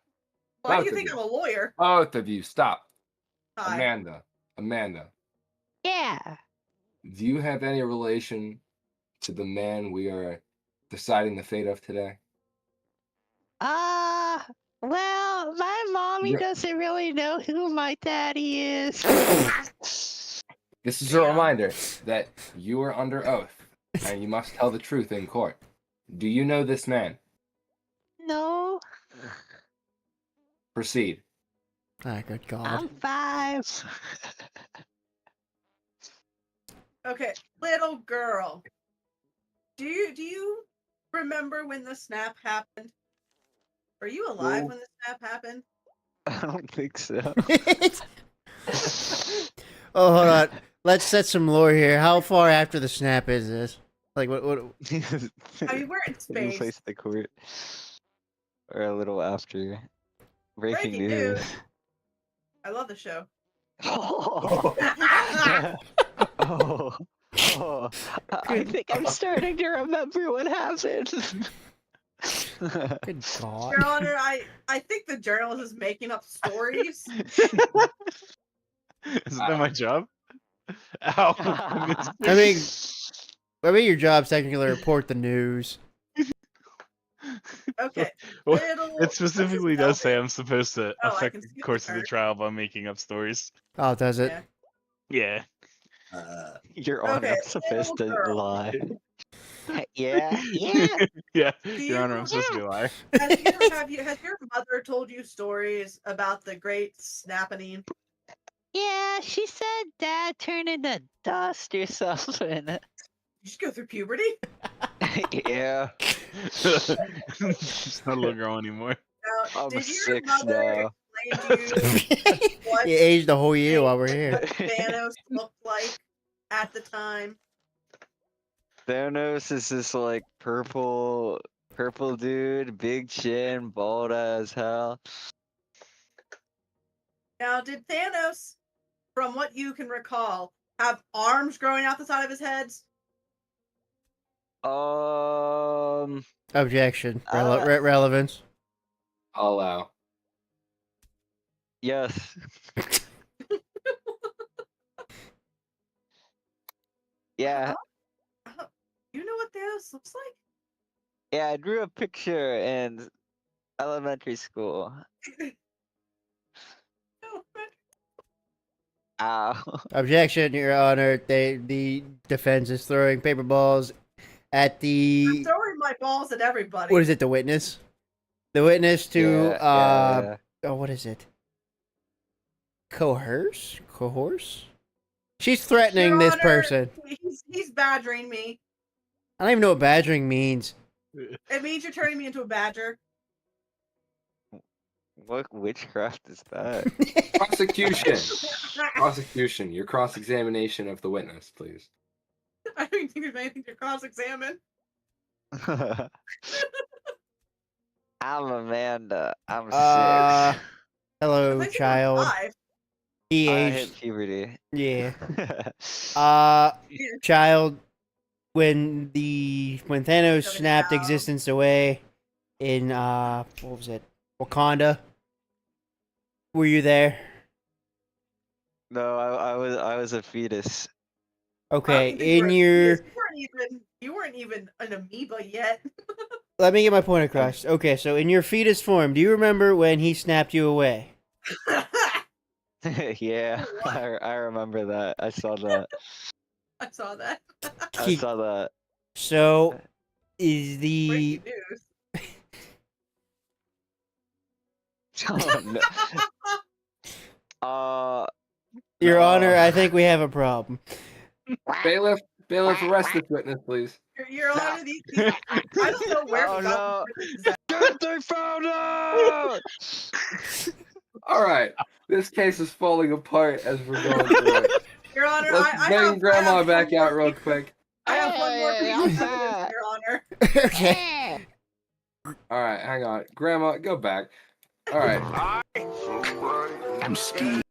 Why do you both of think you. I'm a lawyer? Both of you, stop. Hi. Amanda, Yeah. do you have any relation to the man we are deciding the fate of today? Well, my mommy Yeah. doesn't really know who my daddy is. This is a reminder that you are under oath and you must tell the truth in court. Do you know this man? No, Proceed. Ah, good God. I'm 5. Okay, little girl. Do you remember when the snap happened? Are you alive No. when the snap happened? I don't think so. Oh, hold on. Let's set some lore here. How far after the snap is this? Like, what? I mean, we're in space. Place the court. Or a little after. Breaking Breaking news. news. I love the show. Oh, I think I'm starting to remember what happened. Good God. Your Honor, I think the journalist is making up stories. Isn't that my job? Ow. I mean, your job's technically to report the news. Okay. Well, Little, it specifically does say I'm supposed to Oh, I affect can the see the course of the chart. trial by making up stories. Oh, does it? Yeah. Yeah. Your Honor, Okay, I'm supposed to little girl. lie. Yeah. Yeah, Do Your you- Honor, I'm supposed to be lying. Has your mother told you stories about the great snapping? Yeah, she said Dad turned into dust or something. Did you just go through puberty? Yeah. It's not a little girl anymore. Now, I'm did your 6 mother now. explain to you what You aged the whole year while we're here. Thanos looked like at the time? Thanos is this like purple dude, big chin, bald as hell. Now, did Thanos, from what you can recall, have arms growing out the side of his head? Objection. Uh, Relevance. I'll allow. Yes. Yeah, You know what Thanos looks like? yeah, I drew a picture in elementary school. Ow. Objection, Your Honor. The defense is throwing paper balls at I'm the. throwing my balls at everybody. What is it? The witness. The witness to Yeah. Oh, what is it? Coerce? She's threatening Your this Honor, person. He's badgering me. I don't even know what badgering means. It means you're turning me into a badger. What witchcraft is that? Prosecution. Your cross-examination of the witness, please. I don't think there's anything to cross-examine. I'm Amanda. I'm 6. Hello, Unless you're child. 5. He I aged. hit puberty. Yeah. Child. When Thanos snapped child. existence away in what was it? Wakanda. Were you there? No, I was a fetus. Okay, I don't think you in were a your fetus. You weren't even an amoeba yet. let me get my point across. Okay, so in your fetus form, do you remember when he snapped you away? Yeah, I remember that. I saw that. I saw that. I saw that. So is the Breaking news. Oh, no. Your No. Honor, I think we have a problem. Bailiff, arrest this witness, please. Your Honor, these I don't know where Oh we got no! these at. Good, they found out! All right, this case is falling apart as we're going through it. Your Honor, Let's I bring have Grandma one back more out real piece- quick. I have one more Hey, piece of I'm evidence, back. Your Honor. Okay. All right, hang on, Grandma, go back. All right, I'm Steve.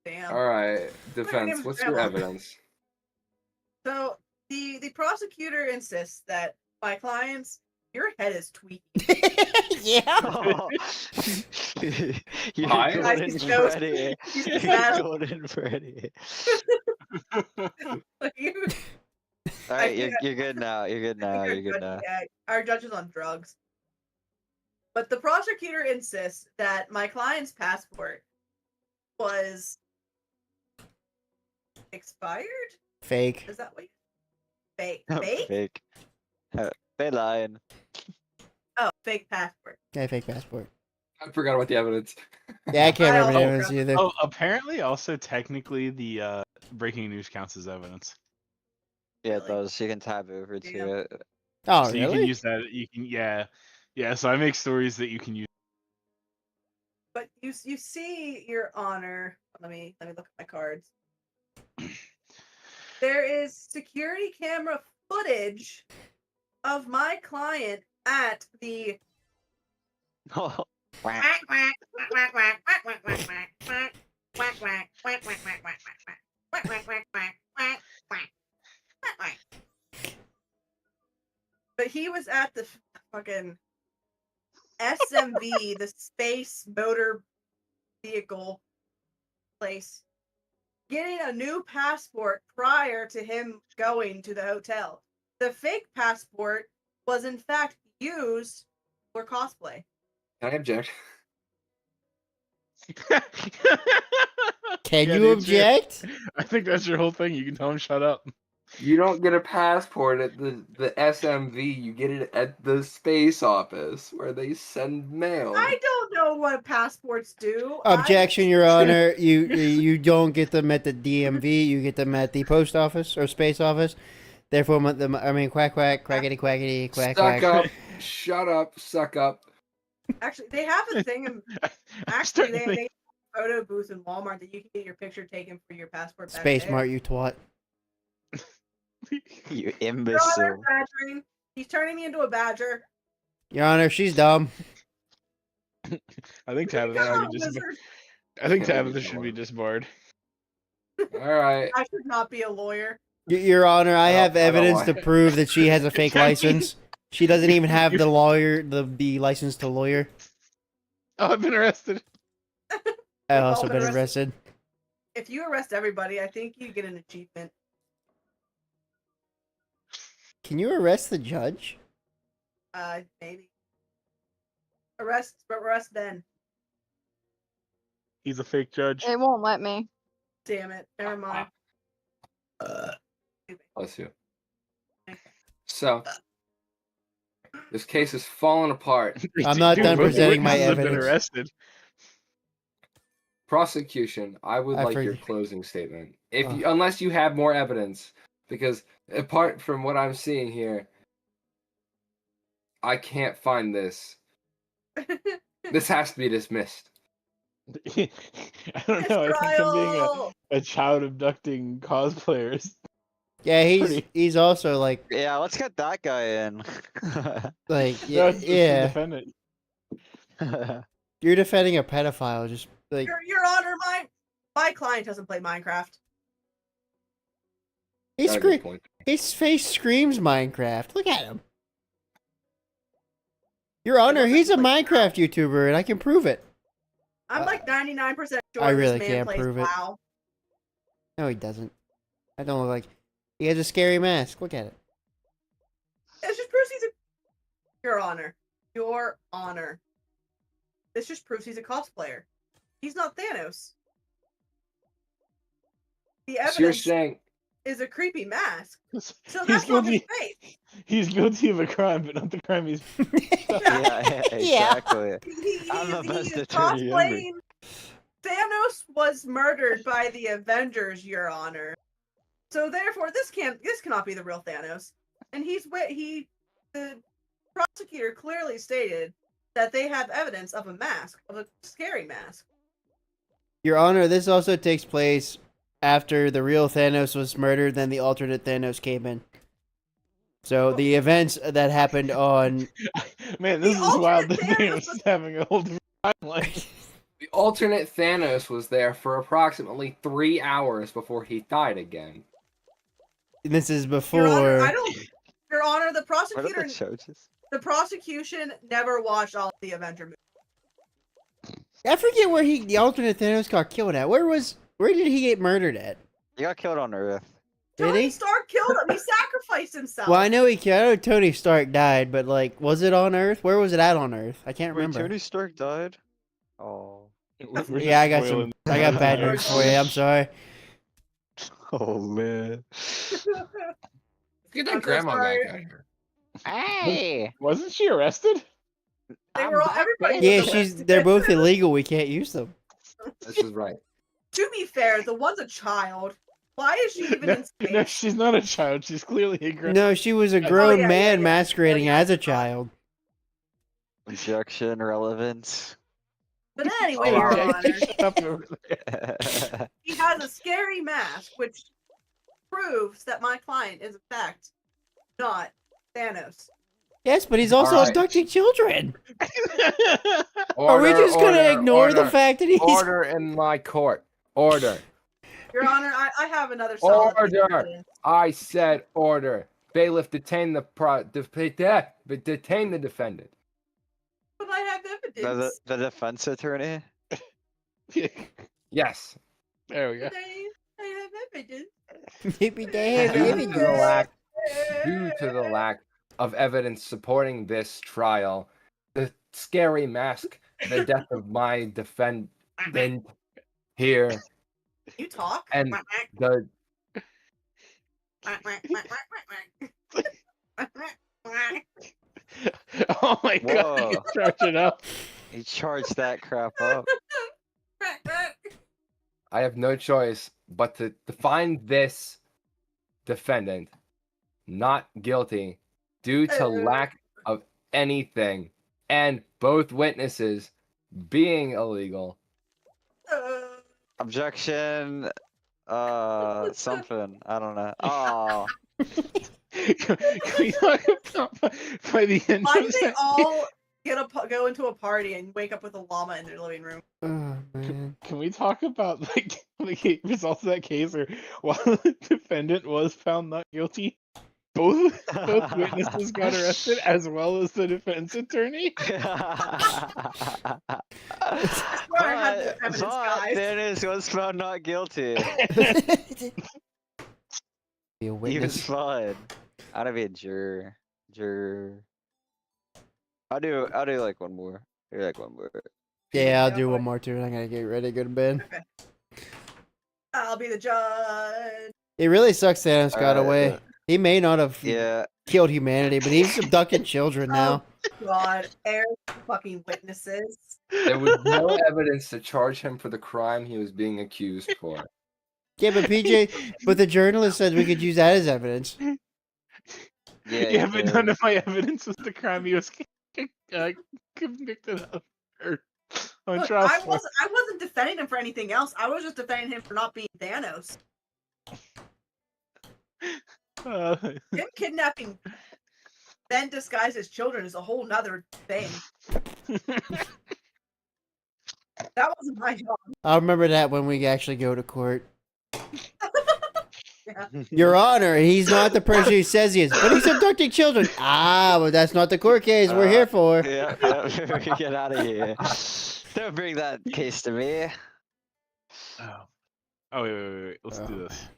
Damn. all right, defense. name's What's your Grandma. evidence? So the prosecutor insists that my clients, your head is tweaking. Yeah. Oh. You're Hi. golden He's so- Freddy. he's You're bad. golden Freddy. Like, you- All right, think you're good now. You're good now. our You're good judge- now. yeah, our judge is on drugs. But the prosecutor insists that my client's passport was expired. Fake. Is that what? Fake? Oh, Fake? Fake. They lying. Oh, fake passport. Yeah, fake passport. I forgot about the evidence. Yeah, I can't I remember the also- evidence either. Oh, apparently, also technically, the breaking news counts as evidence. Yeah, it Really? does. You can tab over Yeah. to it. Oh, So you can really? use that. You can, yeah. So I make stories that you can use. But you see, Your Honor. Let me look at my cards. There is security camera footage of my client at the Oh, whack. But he was at the fucking SMV, the space motor vehicle place, getting a new passport prior to him going to the hotel. The fake passport was in fact used for cosplay. Can I object? Can Yeah, you dude, object? I think that's your whole thing. You can tell him shut up. You don't get a passport at the SMV. You get it at the space office where they send mail. I don't know what passports do. Objection, Your Honor. You don't get them at the DMV. You get them at the post office or space office. Therefore, quack quack, quackity quackity, quack Suck quack. up. Shut up. Suck up. Actually, they have a thing. I'm Actually, starting to they think- have a photo booth in Walmart that you can get your picture taken for your passport. back Space there. Mart, you twat. You Your Honor, imbecile. badgering. He's turning me into a badger. Your Honor, she's dumb. I think Tabitha Oh, should be disbarred. wizard. I think Can't Tabitha be should be someone. disbarred. All right. I should not be a lawyer. Your Honor, I Oh, have I don't evidence want to it. prove that she has a fake Jackie. license. She doesn't even have the lawyer, the license to lawyer. Oh, I've been arrested. I We've all also been been arrested. If you arrest everybody, I think you get an achievement. Can you arrest the judge? Maybe. Arrest Ben. He's a fake judge. It won't let me. Damn it. Never mind. Bless you. So, this case is falling apart. I'm not done both presenting my witnesses have been evidence. arrested. Prosecution, I would I like your forget- closing statement. If Oh. you, unless you have more evidence, because apart from what I'm seeing here, I can't find this. This has to be dismissed. I don't know. I think I'm being Trial! a child abducting cosplayers. Yeah, Pretty- he's also like Yeah, let's get that guy in. yeah, That's the yeah. defendant. You're defending a pedophile, just like Your Honor, my client doesn't play Minecraft. he's Got a good point. his face screams Minecraft. Look at him. Your Honor, doesn't he's a play Minecraft YouTuber, and I can prove it. I'm like 99% sure I this really man can't plays prove it. WoW. No, he doesn't. I don't look like. He has a scary mask. Look at it. This just proves he's a. Your Honor. Your Honor. This just proves he's a cosplayer. He's not Thanos. The So you're evidence saying is a creepy mask. So He's that's not his guilty. face. He's guilty of a crime, but not the crime he's. yeah, exactly. He I'm the best is attorney ever. cosplaying. Thanos was murdered by the Avengers, Your Honor. So therefore, this cannot be the real Thanos. And the prosecutor clearly stated that they have evidence of a scary mask. Your Honor, this also takes place after the real Thanos was murdered, then the alternate Thanos came in. So the events that happened on... Man, this is wild that Thanos is having a whole different timeline. The alternate Thanos was there for approximately 3 hours before he died again. This is before... Your Honor, the What are prosecutor... the charges? The prosecution never watched all of the Avenger movies. I forget where the alternate Thanos got killed at. Where did he get murdered at? He got killed on Earth. Did Tony he? Stark killed him. He sacrificed himself. Well, I know Tony Stark died, but like, was it on Earth? Where was it at on Earth? I can't remember. Tony Stark died? Oh. Yeah, I got bad news for you. I'm sorry. Oh, man. Get that grandma back out here. Hey! Wasn't she arrested? Everybody. Yeah, was arrested. they're both illegal. We can't use them. This is right. To be fair, the one's a child. Why is she even in space? No, she's not a child. She's clearly a grown. No, she was a grown yeah, man yeah. masquerading as a child. Objection, relevance. But anyway, Oh, Your Honor, Shut up over there. he has a scary mask, which proves that my client is in fact not Thanos. Yes, but he's also Alright. abducting children. Order, Are we just gonna order, ignore the order. fact that he's... Order in my court. Order. Your Honor, I have another solid piece of Order. evidence. I said order. Bailiff, detain detain the defendant. But I have evidence. The defense attorney? Yes. There we go. But I have evidence. Due to the lack of evidence supporting this trial, the scary mask, the death of my defendant here, You talk. and the Oh my god, Whoa. he's charging up. He charged that crap up. I have no choice but to find this defendant not guilty due to lack of anything and both witnesses being illegal. Objection. Something. I don't know. Oh. Can we talk about by the end Why of do they that? all go into a party and wake up with a llama in their living room? Oh, man. Can we talk about like the results of that case, or while the defendant was found not guilty, both witnesses got arrested as well as the defense attorney? Swear I had the evidence, guys. Dennis was found not guilty. Be a He was witness. fine. I'd be a juror. I'll do like one more. Do like one more. Yeah, I'll do one more too, and I gotta get ready to go to bed. I'll be the judge. It really sucks Thanos got Alright, away. He may not have Yeah. killed humanity, but he's abducting children now. God, air fucking witnesses. There was no evidence to charge him for the crime he was being accused for. Yeah, but but the journalist said we could use that as evidence. Yeah, but none of my evidence was the crime he was convicted of or on Look, trial I for. wasn't defending him for anything else. I was just defending him for not being Thanos. Him kidnapping then disguised as children is a whole nother thing. That wasn't my job. I'll remember that when we actually go to court. Yeah. Your Honor, he's not the person he says he is, but he's abducting children. Well, that's not the court case we're here for. Yeah, get out of here. Don't bring that case to me. Oh wait. Let's do this.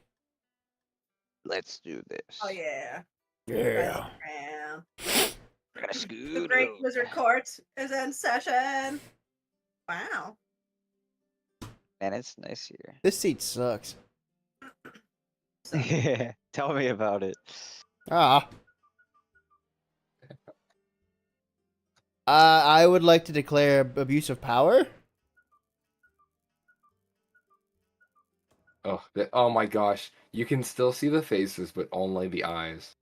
Let's do this. Oh yeah. Yeah. Yeah. We're gonna The scoot Great over. Wizard Court is in session. Wow. Man, it's nice here. This seat sucks. Yeah, tell me about it. I would like to declare abuse of power. Oh my gosh. You can still see the faces, but only the eyes.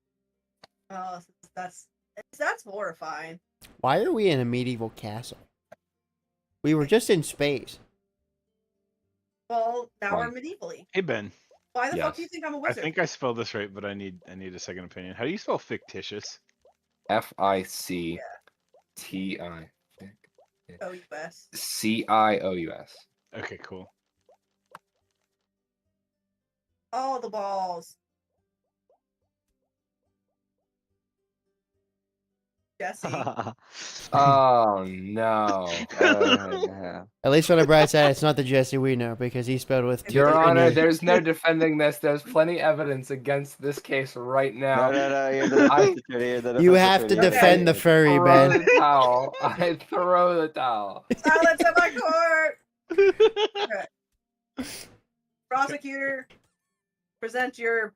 Oh, that's horrifying. Why are we in a medieval castle? We were just in space. Well, now we're Right. medievally. Hey Ben, Why the fuck Yes. do you think I'm a I wizard? think I spelled this right, but I need a second opinion. How do you spell fictitious? FICTI. OUS. CIOUS. Okay, cool. All the balls. Jesse. Oh no. At least on the bright side, it's not the Jesse we know because he's spelled with two. Your Honor, N-A. there's no defending this. There's plenty evidence against this case right now. No, you're the I- defense attorney. You're the You defense have to attorney. defend the furry, throw Ben. the towel. I throw the towel. Silence in my court. Okay. Prosecutor, present your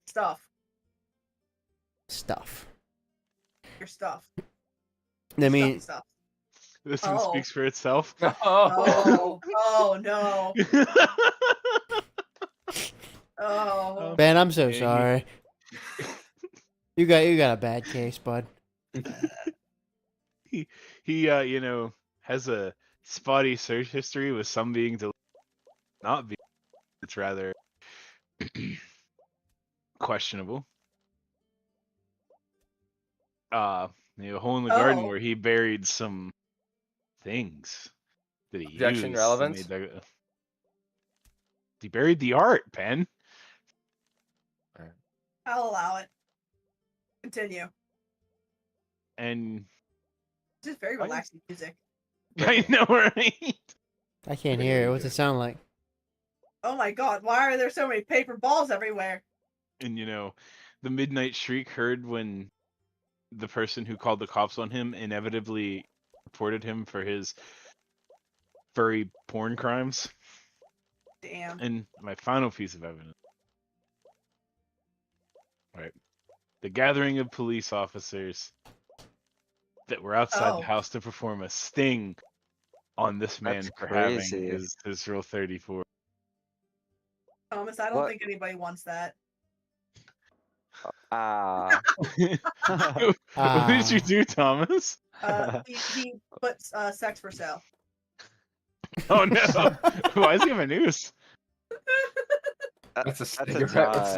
stuff. Stuff. Your stuff. I mean, Stuff. This one Oh. speaks for itself. Oh, oh no. Oh. Ben, I'm so Yeah, sorry. You got a bad case, bud. he you know, has a spotty search history with some being deleted, not being. It's rather questionable. Hole in the garden Oh. where he buried some things that he Objection, used. relevance? He buried the art, Ben. I'll allow it. Continue. And This is very relaxing music. I know, right? I can't hear it. What's it sound like? Oh my god, why are there so many paper balls everywhere? And the midnight shriek heard when the person who called the cops on him inevitably reported him for his furry porn crimes. Damn. And my final piece of evidence. Right. The gathering of police officers that were outside Oh. the house to perform a sting on this man That's for crazy. having his Rule 34. Thomas, I don't What? think anybody wants that. Ah. What did you do, Thomas? He puts sex for sale. Oh no! Why does he have a noose? That's a That's a cigarette.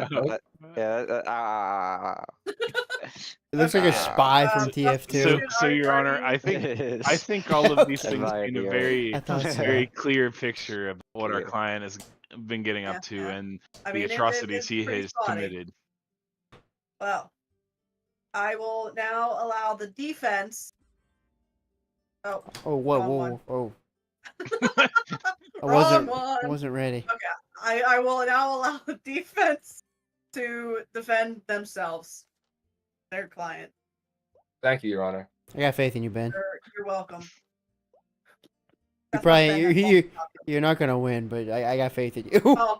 tie. It looks like a spy from Um, TF2. So Your Honor, I think all of these In things my paint a opinion. I thought so. very clear picture of what our Yeah. client has been getting up to Yeah. and I the mean, atrocities it's he pretty has spotty. committed. Well, I will now allow the defense. Oh, Oh, whoa, Wrong whoa, one. whoa! I wrong one. wasn't ready. I will now allow the defense to defend themselves, their client. Thank you, Your Honor. I got faith in you, Ben. You're welcome. You That's probably what Ben you, has you're not gonna win, but I got faith in you. Oh.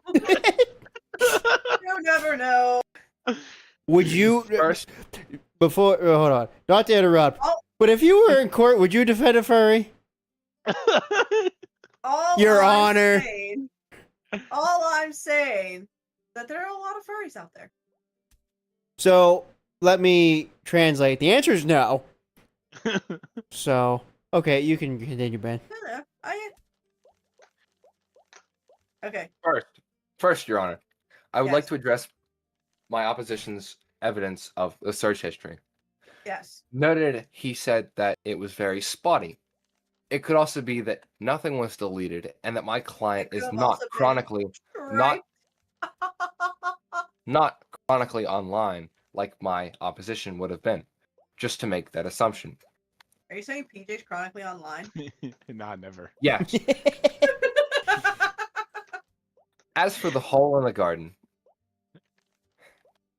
You never know. Would you First, before? Hold on, not to interrupt. Oh. But if you were in court, would you defend a furry? Your Honor. All I'm saying that there are a lot of furries out there. So let me translate. The answer is no. So okay, you can continue, Ben. No, Okay. first, Your Honor, I would like Yes. to address my opposition's evidence of the search history. Yes. Noted he said that it was very spotty. It could also be that nothing was deleted and that my client It could is have not also been chronically Right. not chronically online like my opposition would have been. Just to make that assumption. Are you saying PJ's chronically online? Nah, never. Yes. As for the hole in the garden,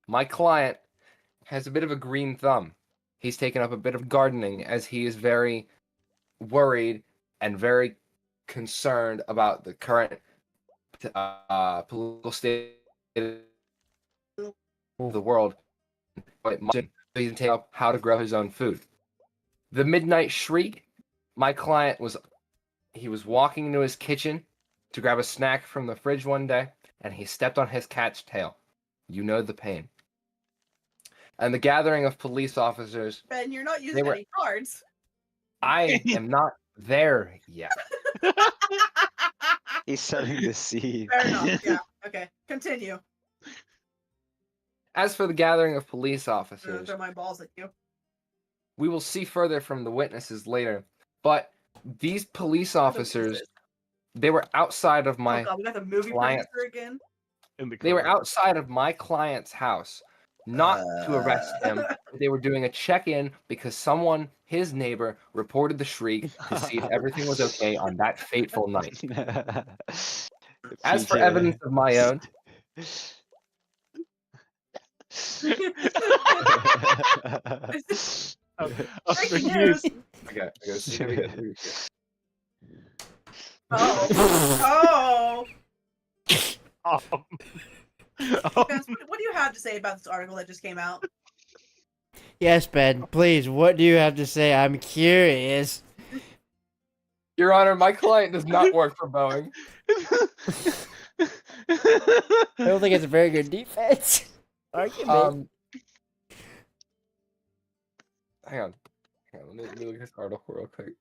my client has a bit of a green thumb. He's taken up a bit of gardening as he is very worried and very concerned about the current political state of the world. So he's taken up how to grow his own food. The midnight shriek, my client was walking into his kitchen to grab a snack from the fridge one day, and he stepped on his cat's tail. You know the pain. And the gathering of police officers, Ben, you're not using were- any cards. I am not there yet. He's sowing the seed. Fair enough. Yeah. Okay. Continue. As for the gathering of police I'm gonna officers, throw my balls at you. we will see further from the witnesses later, but these police officers, they were outside of Oh my god, we got the movie client. producer again. In the They were car. outside of my client's house, not to arrest him. But they were doing a check-in because someone, his neighbor, reported the shriek to see if everything was okay on that fateful night. As for PJ. evidence of my own, Breaking Breaking news. I gotta see if I can- Oh. Um, Spence, what do you have to say about this article that just came out? Yes, Ben. Please, what do you have to say? I'm curious. Your Honor, my client does not work for Boeing. I don't think it's a very good defense. Argument. Hang on. Let me look at this article real quick.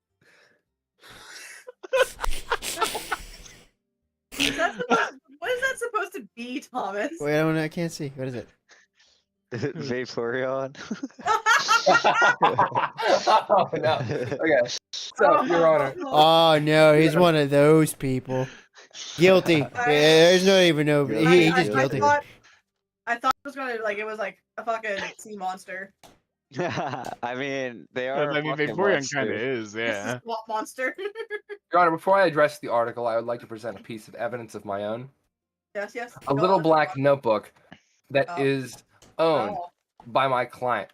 What is that supposed to be, Thomas? Wait, I can't see. What is it? Vaporeon. Oh no. Okay. So, Your Honor, Oh no, he's one of those people. Guilty. Yeah, there's not even no. He's just guilty. I thought it was gonna it was like a fucking sea monster. I mean, they are. I mean, fucking Vaporeon kind of monsters. is, yeah. Swamp monster. Your Honor, before I address the article, I would like to present a piece of evidence of my own. Yes, yes. A Go little on. black notebook that Oh. is owned Oh. by my client.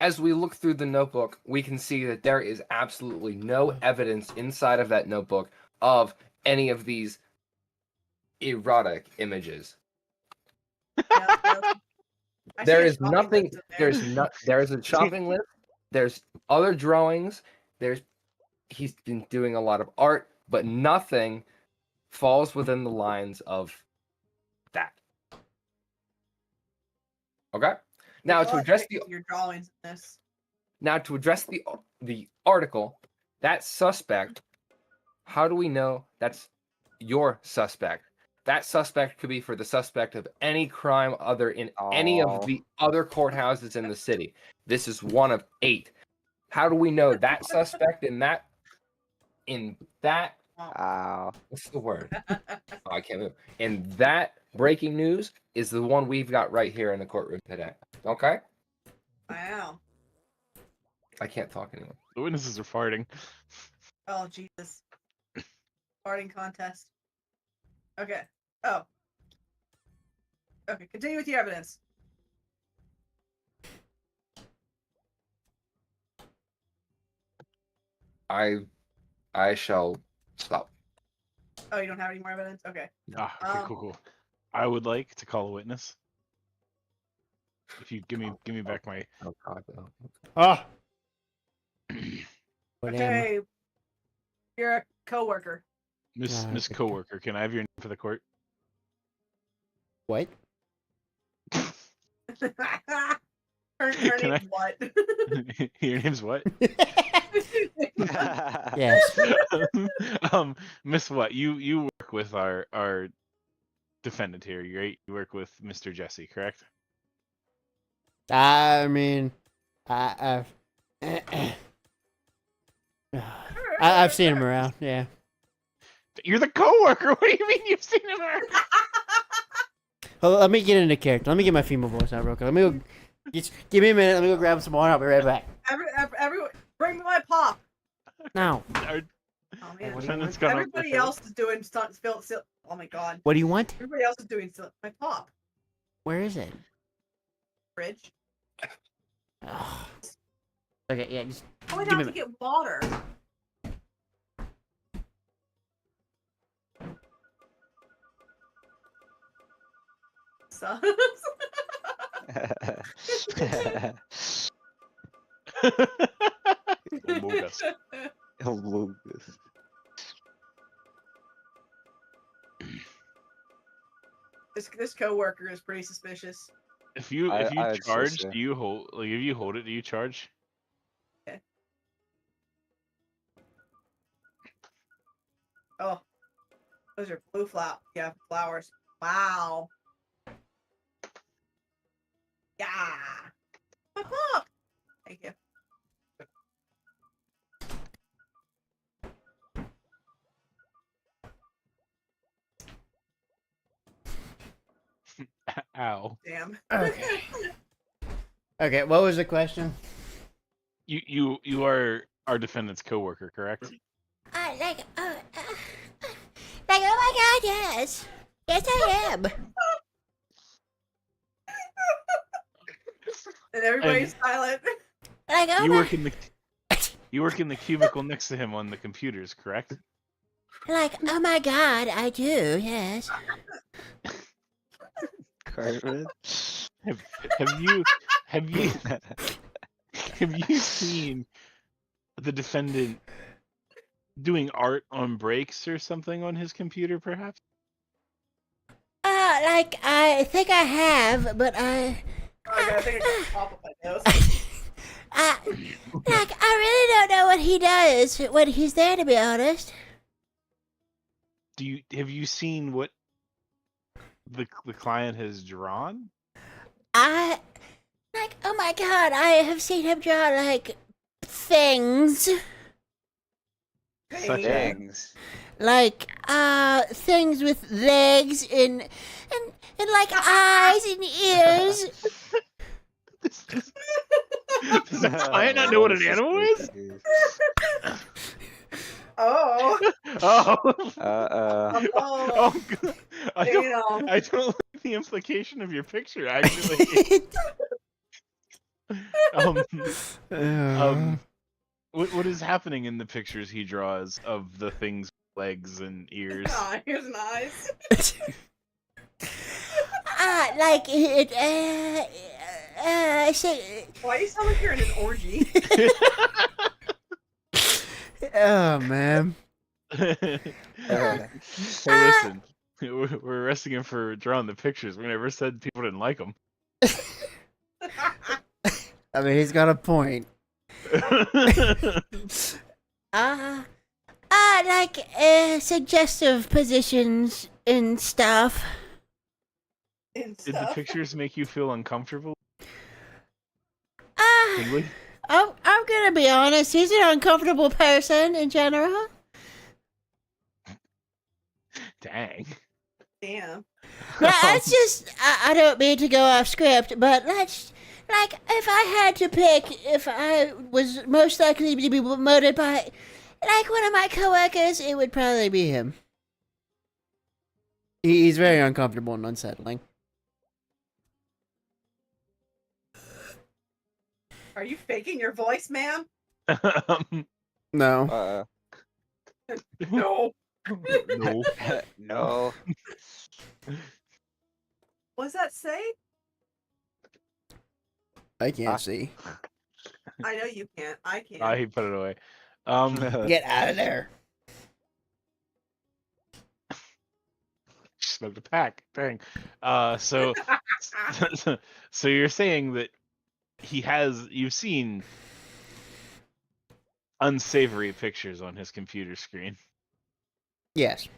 As we look through the notebook, we can see that there is absolutely no evidence inside of that notebook of any of these erotic images. Yeah, yeah. I There see a is shopping nothing. list in there. There is a shopping list. There's other drawings. He's been doing a lot of art, but nothing falls within the lines of that. Okay. Now There's a to lot of address pictures of your drawings in this. the article, that suspect. How do we know that's your suspect? That suspect could be for the suspect of any crime other in any of the other courthouses in the city. This is one of 8. How do we know that suspect in that Ow. what's the word? Oh, I can't move. And that breaking news is the one we've got right here in the courtroom today. Okay? Wow. I can't talk anymore. The witnesses are farting. Oh Jesus. Farting contest. Okay. Oh. Okay. Continue with your evidence. I shall stop. Oh, you don't have any more evidence? Okay. Ah, okay, cool. I would like to call a witness. If you give me back my. Oh God. No. Ah. What am I? Okay. You're a coworker. Miss okay. Coworker, can I have your name for the court? What? her Can name's what? Your name's what? Yes. Miss what? You work with our defendant here, right? You work with Mr. Jesse, correct? I mean, I've seen him around. Yeah. You're the coworker. What do you mean you've seen him around? Hold on, let me get into character. Let me get my female voice out real quick. Let me go. Just give me a minute. Let me go grab some more. I'll be right back. Everyone, bring me my pop. Now. Our Oh man. defendant's gone up Everybody with her. else is doing stunt. Oh my god. What do you want? Everybody else is doing my pop. Where is it? Fridge. Ugh. Okay, yeah, just Oh, I give me have a to get water. Sucks. Among Us. Among Us. This coworker is pretty suspicious. If you I'd say charge, so. do you hold? Like, if you hold it, do you charge? Oh, those are blue flowers. Wow. Yeah. Uh-huh. Thank you. Ow. Damn. Okay. Okay, what was the question? You are our defendant's coworker, correct? Like, oh my God, yes. Yes, I am. And everybody's silent. Like, oh You my, work in the you work in the cubicle next to him on the computers, correct? like, oh my God, I do, yes. Cartman. Have you have you seen the defendant doing art on breaks or something on his computer, perhaps? Like, I think I have, but I think I got pop up my nose. like, I really don't know what he does when he's there, to be honest. Have you seen what the client has drawn? Like, oh my God, I have seen him draw, like, things. Such Things. Like, things with legs and like eyes and ears. Does the client not know what an animal is? Oh. Oh. Uh-oh. Oh. God. Damn. I don't like the implication of your picture, actually. What is happening in the pictures he draws of the things, legs and ears? Ears and eyes. Like it. Why you sound like you're in an orgy? Oh man. Hey, listen, we're arresting him for drawing the pictures. We never said people didn't like him. I mean, he's got a point. Like suggestive positions and stuff. Did the pictures make you feel uncomfortable? Tingly? I'm gonna be honest. He's an uncomfortable person in general. Dang. Damn. No, it's just I don't mean to go off script, but let's like if I had to pick, if I was most likely to be promoted by like one of my coworkers, it would probably be him. He's very uncomfortable and unsettling. Are you faking your voice, ma'am? No. No. No. No. What does that say? I can't see. I know you can't. I can't. He put it away. Get out of there. Smoked a pack. Dang. So you're saying that you've seen unsavory pictures on his computer screen. Yes.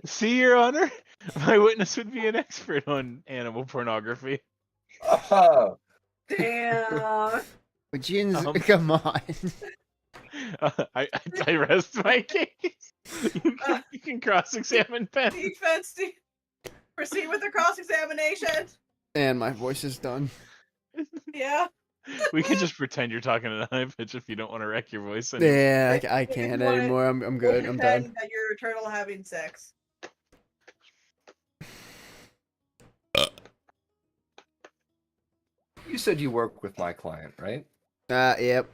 See, Your Honor, my witness would be an expert on animal pornography. Oh. Damn. Come on. I rest my case. You can cross-examine Ben. Defense. Proceed with the cross-examination. And my voice is done. Yeah. We can just pretend you're talking in a high pitch if you don't want to wreck your voice. Anymore. Yeah, I can't anymore. I'm good. I'm done. That you're a turtle having sex. You said you work with my client, right? Yep.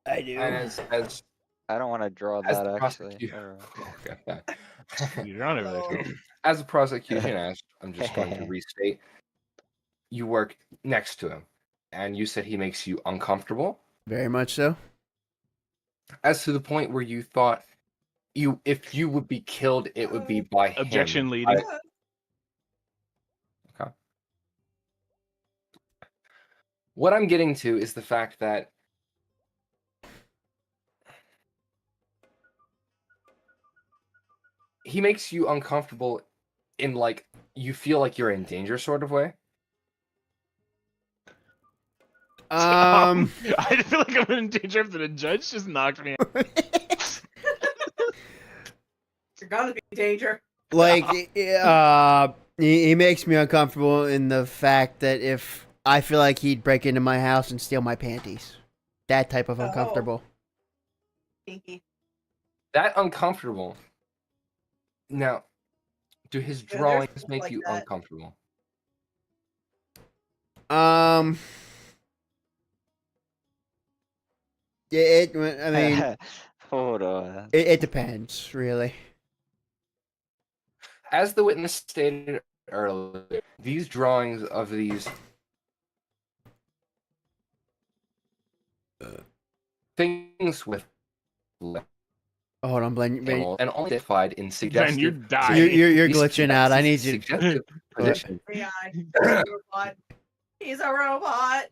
I do. And as I don't want to draw as that the actually. You're on over there. As a prosecution, I'm just going to restate. you work next to him, and you said he makes you uncomfortable. Very much so. As to the point where you thought if you would be killed, it would be by him. Objection leading. Okay. What I'm getting to is the fact that he makes you uncomfortable in like you feel like you're in danger sort of way. I feel like I'm in danger after the judge just knocked me out. You're gonna be in danger. Like, he makes me uncomfortable in the fact that if I feel like he'd break into my house and steal my panties. That type of uncomfortable. Pinky. That uncomfortable. Now, do his Yeah, drawings there's make like you that. uncomfortable? Yeah, I mean, hold on. it depends, really. As the witness stated earlier, these drawings of these things with Oh, hold on, Blaine. animals and only identified in Ben, suggestive. you're dying. You're these glitching out. I need you. Suggestive position. AI. He's a robot. He's a robot.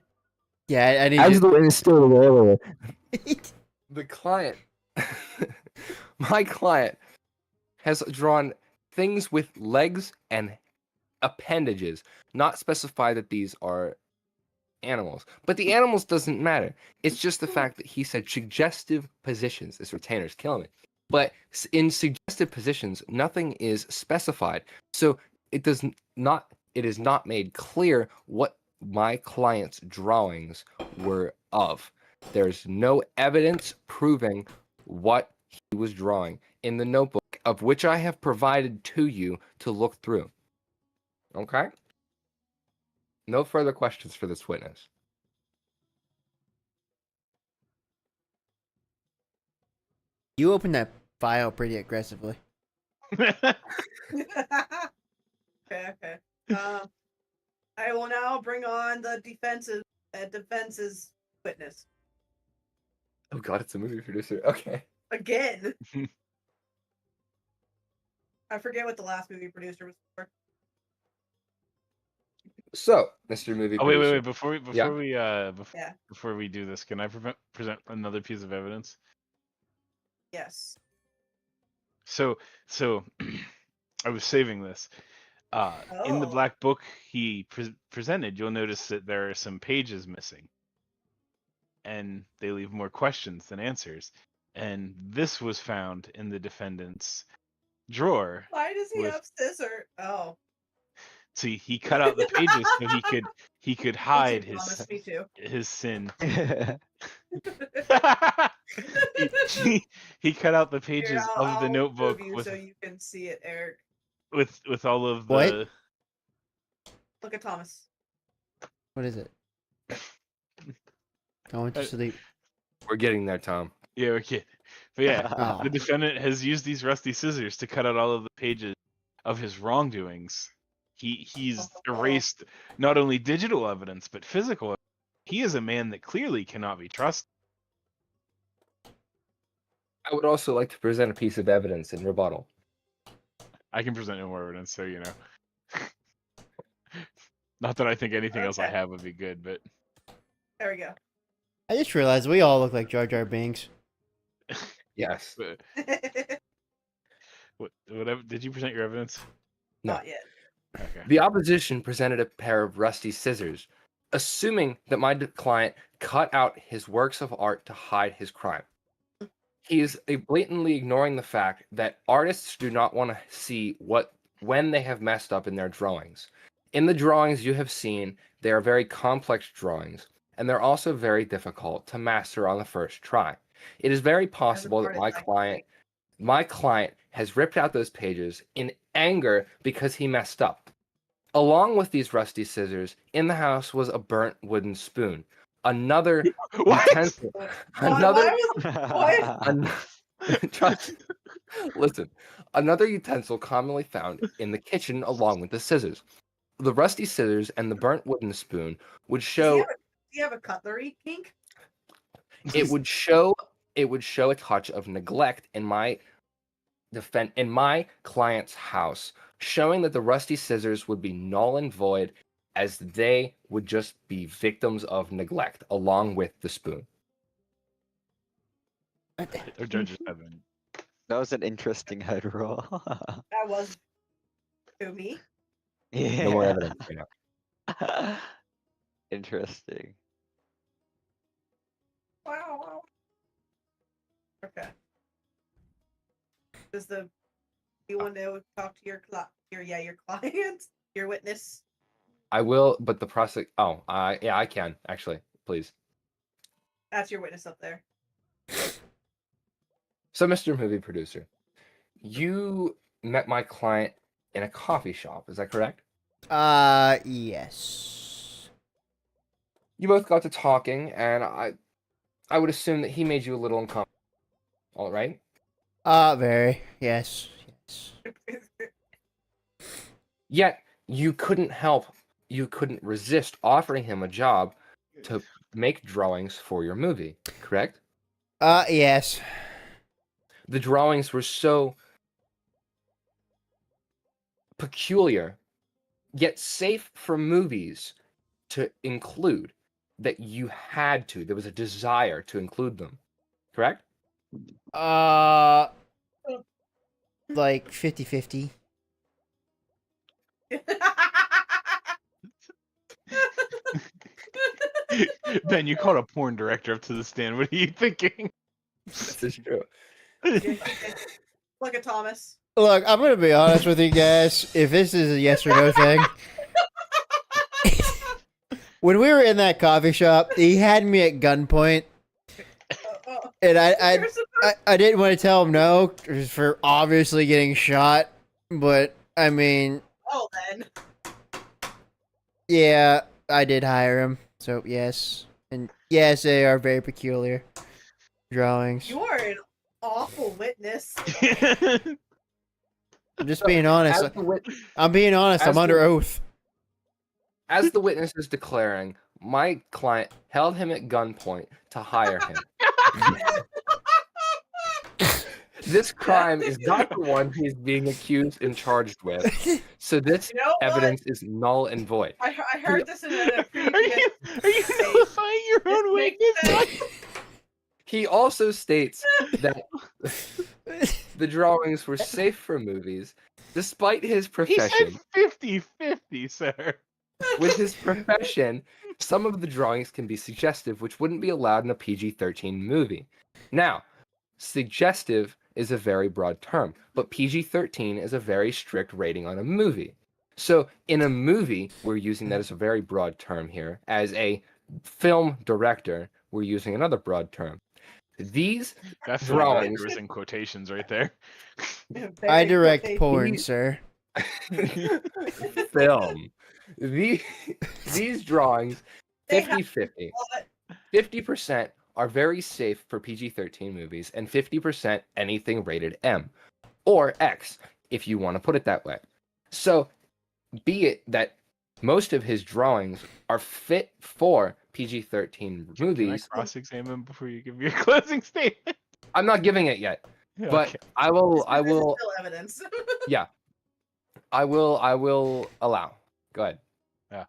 Yeah, I need you. the witness stated earlier. The client, my client, has drawn things with legs and appendages, not specify that these are animals. But the animals doesn't matter. It's just the fact that he said suggestive positions. This retainer's killing me. But in suggestive positions, nothing is specified. So it is not made clear what my client's drawings were of. There's no evidence proving what he was drawing in the notebook, of which I have provided to you to look through. Okay? No further questions for this witness. You opened that file pretty aggressively. Okay. I will now bring on the defense's witness Oh god, it's a movie producer. Okay. again. I forget what the last movie producer was for. So, Mr. Movie Oh producer. wait! Before Yeah. before we do this, can I present another piece of evidence? Yes. So I was saving this. In the Oh. black book he presented, you'll notice that there are some pages missing, and they leave more questions than answers. And this was found in the defendant's drawer. Why does he with- have scissor? Oh. See, he cut out the pages so he could hide Me too, Thomas, me too. his sin. he cut out the pages Here, of the I'll notebook move you with so you can see it, Eric. with all of the What? Look at Thomas. What is it? I went to sleep. We're getting there, Tom. Yeah, okay. But yeah, Oh. the defendant has used these rusty scissors to cut out all of the pages of his wrongdoings. He's erased not only digital evidence but physical evidence. He is a man that clearly cannot be trusted. I would also like to present a piece of evidence in rebuttal. I can present no more evidence, so you know. Not that I think anything else I Okay. have would be good, but There we go. I just realized we all look like Jar Jar Binks. Yes. whatever. Did you present your evidence? No. Not yet. Okay. The opposition presented a pair of rusty scissors, assuming that my client cut out his works of art to hide his crime. He is blatantly ignoring the fact that artists do not want to see when they have messed up in their drawings. In the drawings you have seen, they are very complex drawings, and they're also very difficult to master on the first try. It is very possible that my client has ripped out those pages in anger because he messed up. Along with these rusty scissors, in the house was a burnt wooden spoon. Another utensil. Listen, another utensil commonly found in the kitchen along with the scissors. the rusty scissors and the burnt wooden spoon would Does show he have a cutlery kink? it would show a touch of neglect in my client's house, showing that the rusty scissors would be null and void, as they would just be victims of neglect along with the spoon. Our judges haven't. That was an interesting head roll. That was to me. Yeah. No more evidence right now. Interesting. Wow. Okay. Do you want to talk to your client, your witness? I will, but the prosecute. Oh, yeah, I can actually. Please. That's your witness up there. So, Mr. Movie Producer, you met my client in a coffee shop. Is that correct? Yes. You both got to talking, and I would assume that he made you a little uncomfortable. All right. Very. Yes. Yet you couldn't resist offering him a job to make drawings for your movie, correct? Yes. The drawings were so peculiar, yet safe for movies to include, that you had to. There was a desire to include them, correct? Like 50-50. Ben, you called a porn director up to the stand. What are you thinking? This is true. Look at Thomas. Look, I'm gonna be honest with you guys. If this is a yes or no thing, when we were in that coffee shop, he had me at gunpoint, and I didn't want to tell him no for obviously getting shot. But I mean, Oh, then. yeah, I did hire him. So yes, and yes, they are very peculiar drawings. You are an awful witness. I'm just being honest. I'm being honest. I'm under oath. As the witness is declaring, my client held him at gunpoint to hire him. This crime is not the one he's being accused and charged with, so this evidence is null and void. I heard this in a previous. Are you nullifying your own witness? He also states that the drawings were safe for movies, despite his He profession. said 50-50, sir. With his profession, some of the drawings can be suggestive, which wouldn't be allowed in a PG-13 movie. Now, suggestive is a very broad term, but PG-13 is a very strict rating on a movie. So, in a movie, we're using that as a very broad term here. As a film director, we're using another broad term. These That's drawings was in quotations right there. I direct porn, sir. film. These drawings, 50-50. 50% are very safe for PG-13 movies, and 50% anything rated M. Or X, if you want to put it that way. So, be it that most of his drawings are fit for PG-13 movies. Can I cross-examine before you give your closing statement? I'm not giving it yet, but Okay. I will. Still evidence. Yeah, I will allow. Go ahead. Yeah.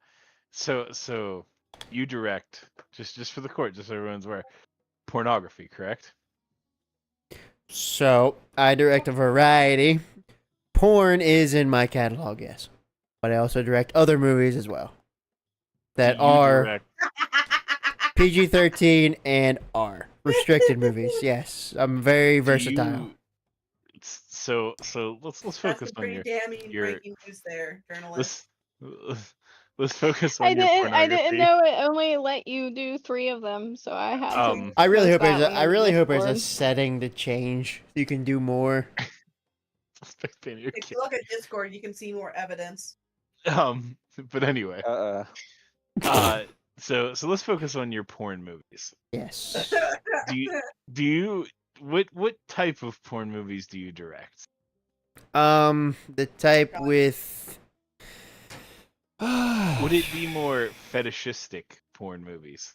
So you direct just for the court, just so everyone's aware, pornography, correct? So I direct a variety. Porn is in my catalog, yes, but I also direct other movies as well that You are direct- PG-13 and R restricted movies. Yes, I'm very versatile. So let's That's focus some on pretty your damning your breaking news there, journalist. let's focus on I your didn't pornography. know it only let you do 3 of them, so I had to. I really hope post there's that a, one I in really hope there's a Discord. setting to change. You can do more. If you look at Discord, you can see more evidence. But anyway. So let's focus on your porn movies. Yes. Do you what type of porn movies do you direct? The type with Would it be more fetishistic porn movies?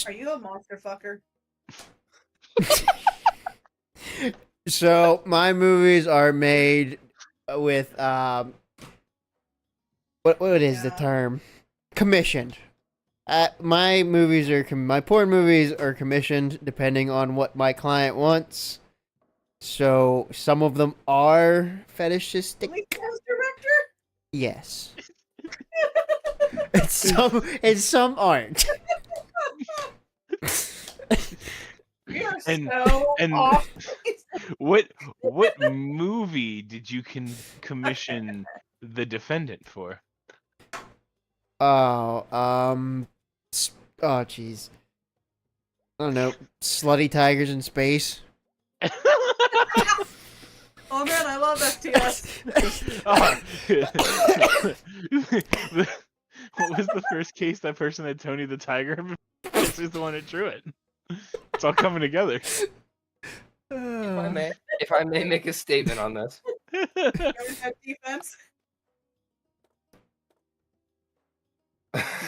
Are you a monster fucker? So my movies are made with what is the term? Commissioned. My movies are my porn movies are commissioned depending on what my client wants. So some of them are fetishistic. Director? Yes. and some aren't. We are And- so and- off. What movie did you commission the defendant for? Oh, jeez. I don't know. Slutty tigers in space. Oh man, I love STS. What was the first case that person had Tony the Tiger? This is the one that drew it. It's all coming together. If I may make a statement on this. Defense.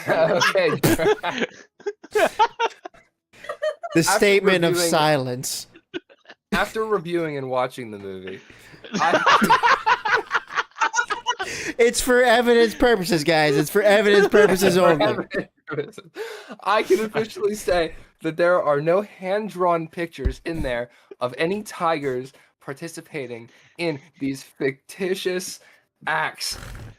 Okay. The statement of reviewing- silence. After reviewing and watching the movie, It's for evidence purposes, guys. It's for evidence purposes only. I can officially say that there are no hand-drawn pictures in there of any tigers participating in these fictitious acts.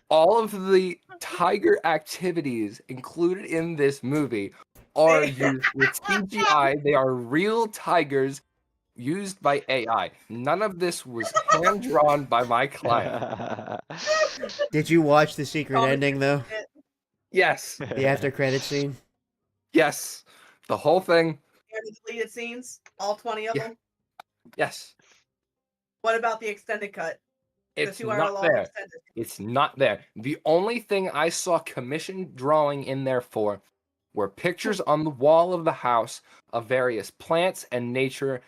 All of the tiger activities included in this movie are used with CGI. They are real tigers used by AI. None of this was hand-drawn by my client. Did you watch the secret ending though? Yes. The after credit scene? Yes. The whole thing. And the deleted scenes, all 20 of them. Yes. What about the extended cut? It's The 2 hour not long there. extended. It's not there. The only thing I saw commissioned drawing in there for were pictures on the wall of the house of various plants and nature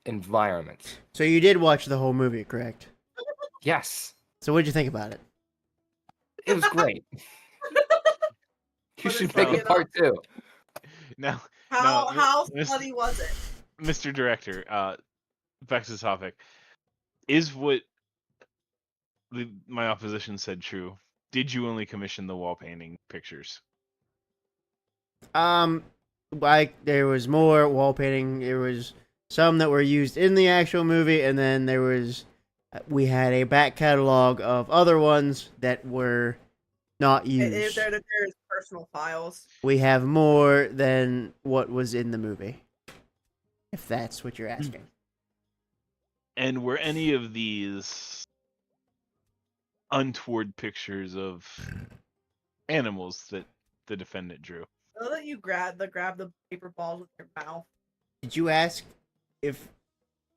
environments. So you did watch the whole movie, correct? Yes. So what'd you think about it? It was great. You should is make it? a part 2. Now, How Miss- slutty was it? Mr. Director, back to the topic. Is what my opposition said true? Did you only commission the wall painting pictures? There was more wall painting. There was some that were used in the actual movie, and then we had a back catalog of other ones that were not used. There's personal files. We have more than what was in the movie, if that's what you're asking. And were any of these untoward pictures of animals that the defendant drew? I love that you grab the paper balls with your mouth. Did you ask if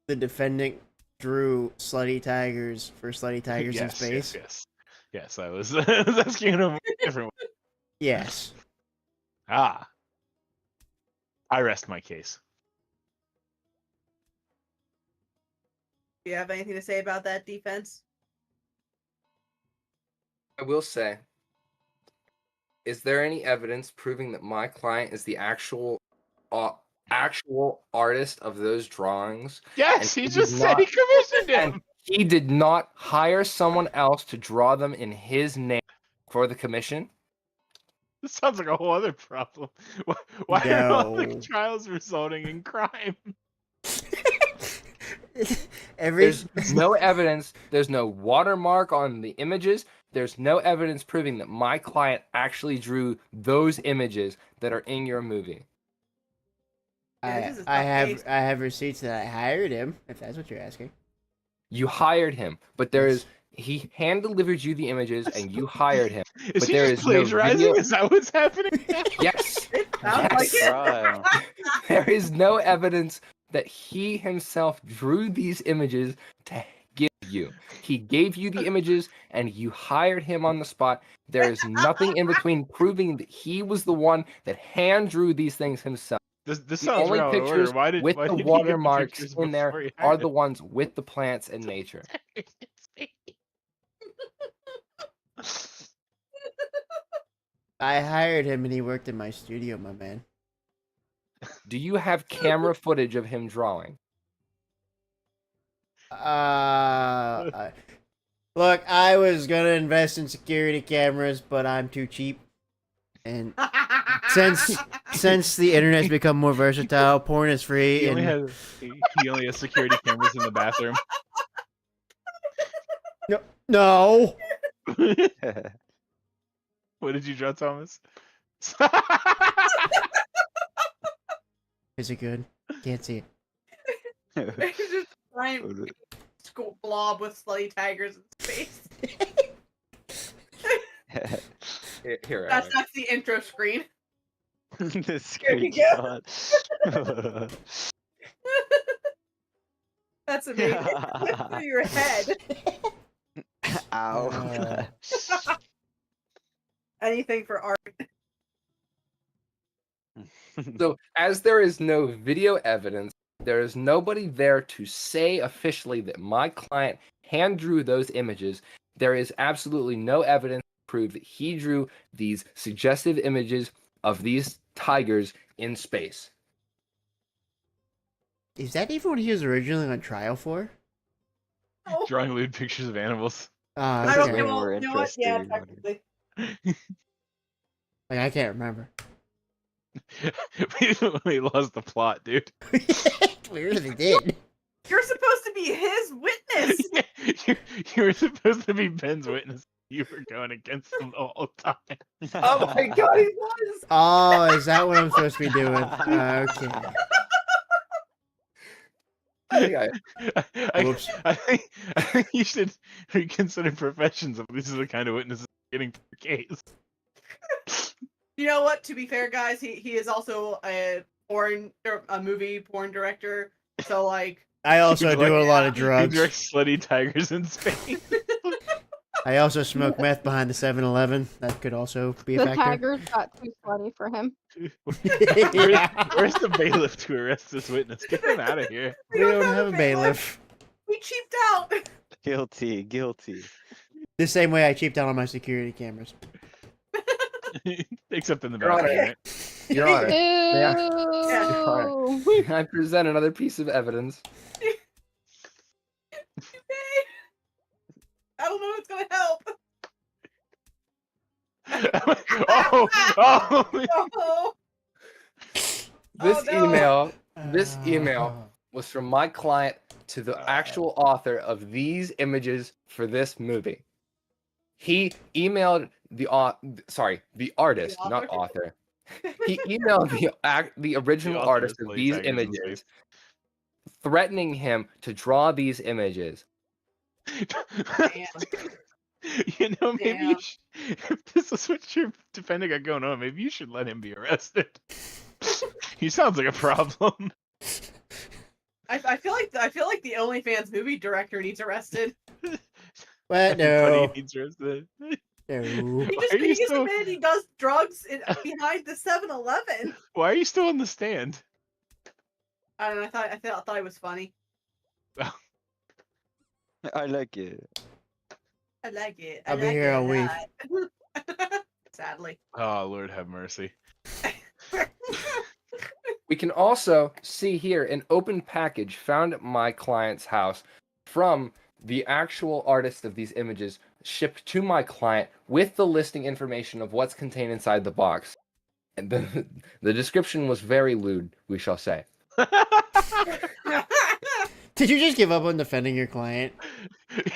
the defendant drew slutty tigers for slutty tigers in space? Yes, I was, I was asking him a different way. Yes. I rest my case. Do you have anything to say about that defense? I will say, is there any evidence proving that my client is the actual artist of those drawings? Yes, And he did just said he commissioned him. And he did not hire someone else to draw them in his name for the commission? This sounds like a whole other problem. Why are all the No. trials resulting in crime? There's no evidence. There's no watermark on the images. There's no evidence proving that my client actually drew those images that are in your movie. Yeah, this is a I tough have case. I have receipts that I hired him, if that's what you're asking. You hired him, but he hand delivered you the images and you hired him. Is But he there just is no plagiarizing? video- Is that what's happening? Yes. Sounds like it. Right. There is no evidence that he himself drew these images to give you. He gave you the images and you hired him on the spot. There is nothing in between proving that he was the one that hand drew these things himself. This The sounds only real out of order. pictures Why did with why the did he get watermarks pictures in there before he are hired the him? ones with the plants and nature. I hired him and he worked in my studio, my man. Do you have camera footage of him drawing? Look, I was gonna invest in security cameras, but I'm too cheap. And since the internet's become more versatile, porn is free. He only And has security cameras in the bathroom. no. What did you draw, Thomas? Is it good? Can't see it. It's just a giant blob with slutty tigers in space. Here, That's the intro screen. The Here you go. screenshot. That's amazing. Through your head. Ow. Anything for art. So, as there is no video evidence, there is nobody there to say officially that my client hand drew those images. There is absolutely no evidence to prove that he drew these suggestive images of these tigers in space. Is that even what he was originally on trial for? Drawing lewd pictures of animals. I don't way know. more You know what? Yeah, interesting. technically. Like, I can't remember. We lost the plot, dude. We really did. You're supposed to be his witness. You were supposed to be Ben's witness. You were going against him the whole time. Oh my god, he was! Oh, is that what I'm supposed to be doing? Okay. Whoops. I think you should reconsider professions if these are the kind of witnesses you're getting for your case. You know what? To be fair, guys, he is also a movie porn director. So like, I also do a lot of He drugs. directs slutty tigers in Spain. I also smoke meth behind the 7-Eleven. That could also be a The factor. tigers got too slutty for him. Where's the bailiff to arrest this witness? Get him out of here. We don't have a bailiff. we cheaped out. Guilty. The same way I cheaped out on my security cameras. Except in the Your Honor. bathroom, right? Your Honor, Ew. may I present another piece of evidence? I don't know if it's gonna help. Oh! Oh, This no. email was from my client to the actual author of these images for this movie. He emailed the artist, not author. He emailed the original author artist is of Slutty these Tigers in images, threatening him to draw these images. You know, maybe you if this is what your defendant got going on, maybe you should let him be arrested. He sounds like a problem. I feel like the OnlyFans movie director needs arrested. What? Everybody No. needs arrested. No. He just admitted he does drugs behind the 7-Eleven. Why are you still on the stand? I don't know. I thought it was funny. I like it. I like it. I'll be here all week. Sadly. Oh, Lord have mercy. We can also see here an open package found at my client's house from the actual artist of these images, shipped to my client with the listing information of what's contained inside the box. And the description was very lewd, we shall say. Did you just give up on defending your client?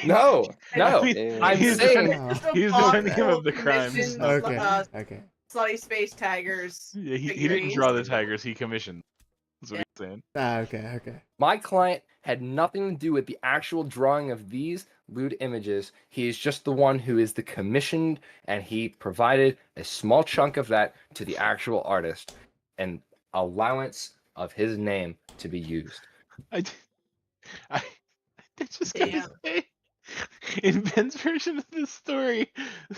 No, no. I'm He's saying he's defending him of the crimes. Okay. Okay. Slutty space tigers. Yeah, he didn't draw the tigers, he commissioned. That's what he's saying. Okay. Okay. my client had nothing to do with the actual drawing of these lewd images. He is just the one who is the commissioned, and he provided a small chunk of that to the actual artist, and allowance of his name to be used. I just gotta say, in Ben's version of this story,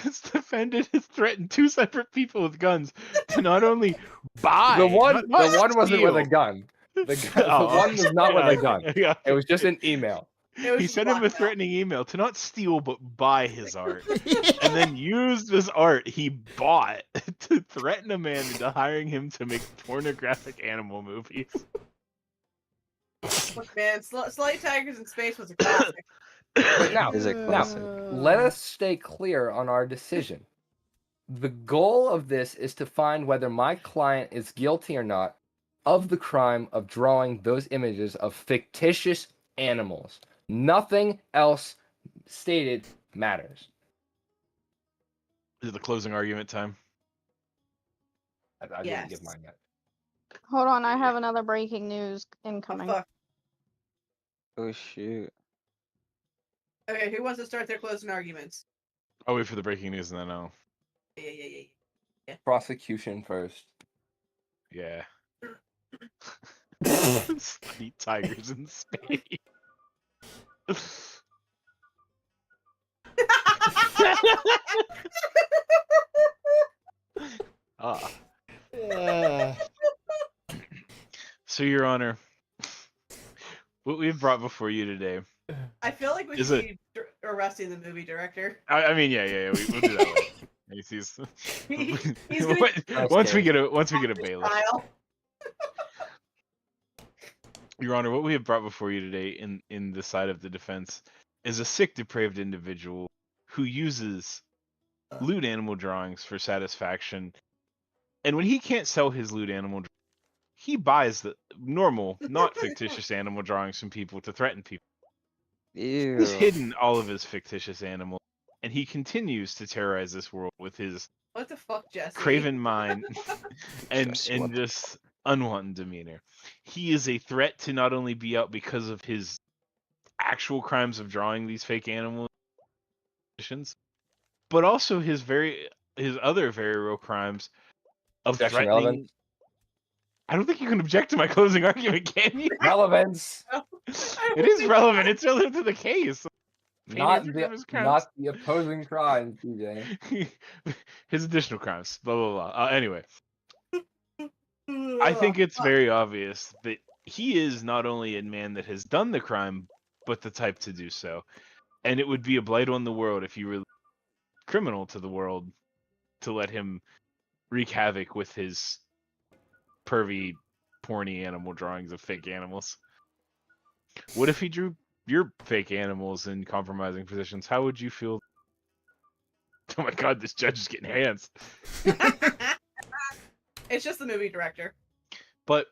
this defendant has threatened two separate people with guns to not only buy The one not wasn't with a steal. gun. The Oh, one was not with a gun. Yeah. It was just an email. was He just sent him a blackmail. threatening email to not steal but buy his art, and then used this art he bought to threaten a man into hiring him to make pornographic animal movies. Look, man, Slay Tigers in Space was a classic. But now, Is a classic. let us stay clear on our decision. The goal of this is to find whether my client is guilty or not of the crime of drawing those images of fictitious animals. Nothing else stated matters. Is it the closing argument time? I didn't Yes. give mine yet. Hold on, I have another breaking news Oh, incoming. fuck. Oh shoot. Okay, who wants to start their closing arguments? I'll wait for the breaking news and then I'll. Yeah. Prosecution first. Yeah. Study tigers in space. Ah. So, Your Honor, what we've brought before you today. I feel like we Is should it- be arresting the movie director. I mean, yeah. We'll do that later. He's He's gonna once we get a bailiff. trial. Your Honor, what we have brought before you today in the side of the defense is a sick, depraved individual who uses lewd animal drawings for satisfaction. And when he can't sell his lewd animal drawings, he buys the normal, not fictitious animal drawings from people to threaten people. Ew. He's hidden all of his fictitious animals, and he continues to terrorize this world with his What the fuck, Jesse? craven mind and Jesse, what the- just unwanted demeanor. He is a threat to not only be out because of his actual crimes of drawing these fake animals, but also his other very real crimes of Objection threatening. relevant. I don't think you can object to my closing argument, can you? Relevance. It is relevant. It's relevant to the case. Not Painting from his the, crimes. not the opposing crime, TJ. His additional crimes. Blah blah blah. Anyway, I think it's very obvious that he is not only a man that has done the crime, but the type to do so. And it would be a blight on the world if you were criminal to the world to let him wreak havoc with his pervy, porny animal drawings of fake animals. What if he drew your fake animals in compromising positions? How would you feel? Oh my god, this judge is getting hands. It's just the movie director. But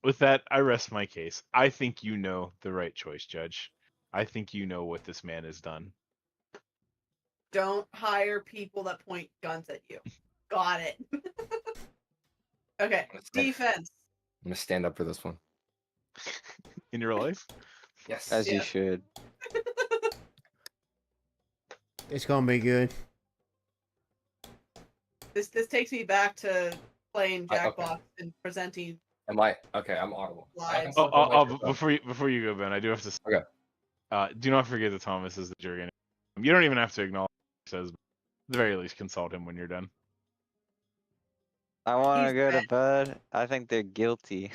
with that, I rest my case. I think you know the right choice, Judge. I think you know what this man has done. Don't hire people that point guns at you. Got it. Okay, defense. I'm gonna stand up for this one. In your life? Yes. As you Yeah. should. It's gonna be good. This takes me back to playing Okay. Jackbox and presenting. Am I okay? I'm audible. I can Slides. Oh, flip the microphone. before you go, Ben, I do have to say, Okay. do not forget that Thomas is the jury. You don't even have to acknowledge what he says, but at the very least, consult him when you're done. I want to He's go to bad. bed. I think they're guilty.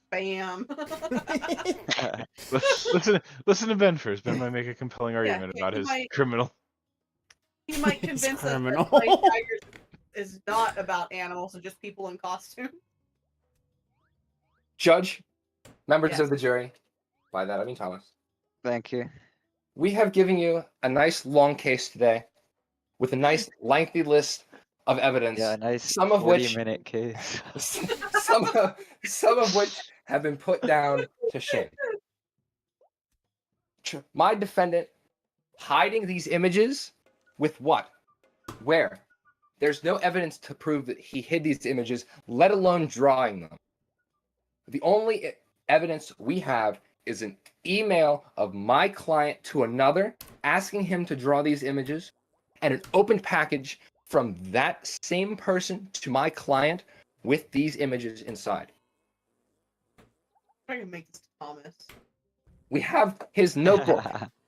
Bam. Listen to Ben first. Ben might make a compelling argument yeah, about he his might- criminal. He might It's convince us that criminal. Slay Tigers is not about animals and just people in costume. Judge, members Yes. of the jury, by that I mean Thomas. Thank you. We have given you a nice long case today, with a nice lengthy list of evidence. Yeah, a nice Some of which 40-minute case. some of which have been put down to shame. My defendant hiding these images with what? Where? There's no evidence to prove that he hid these images, let alone drawing them. The only evidence we have is an email of my client to another asking him to draw these images, and an opened package from that same person to my client with these images inside. I'm trying to make this to Thomas. We have his notebook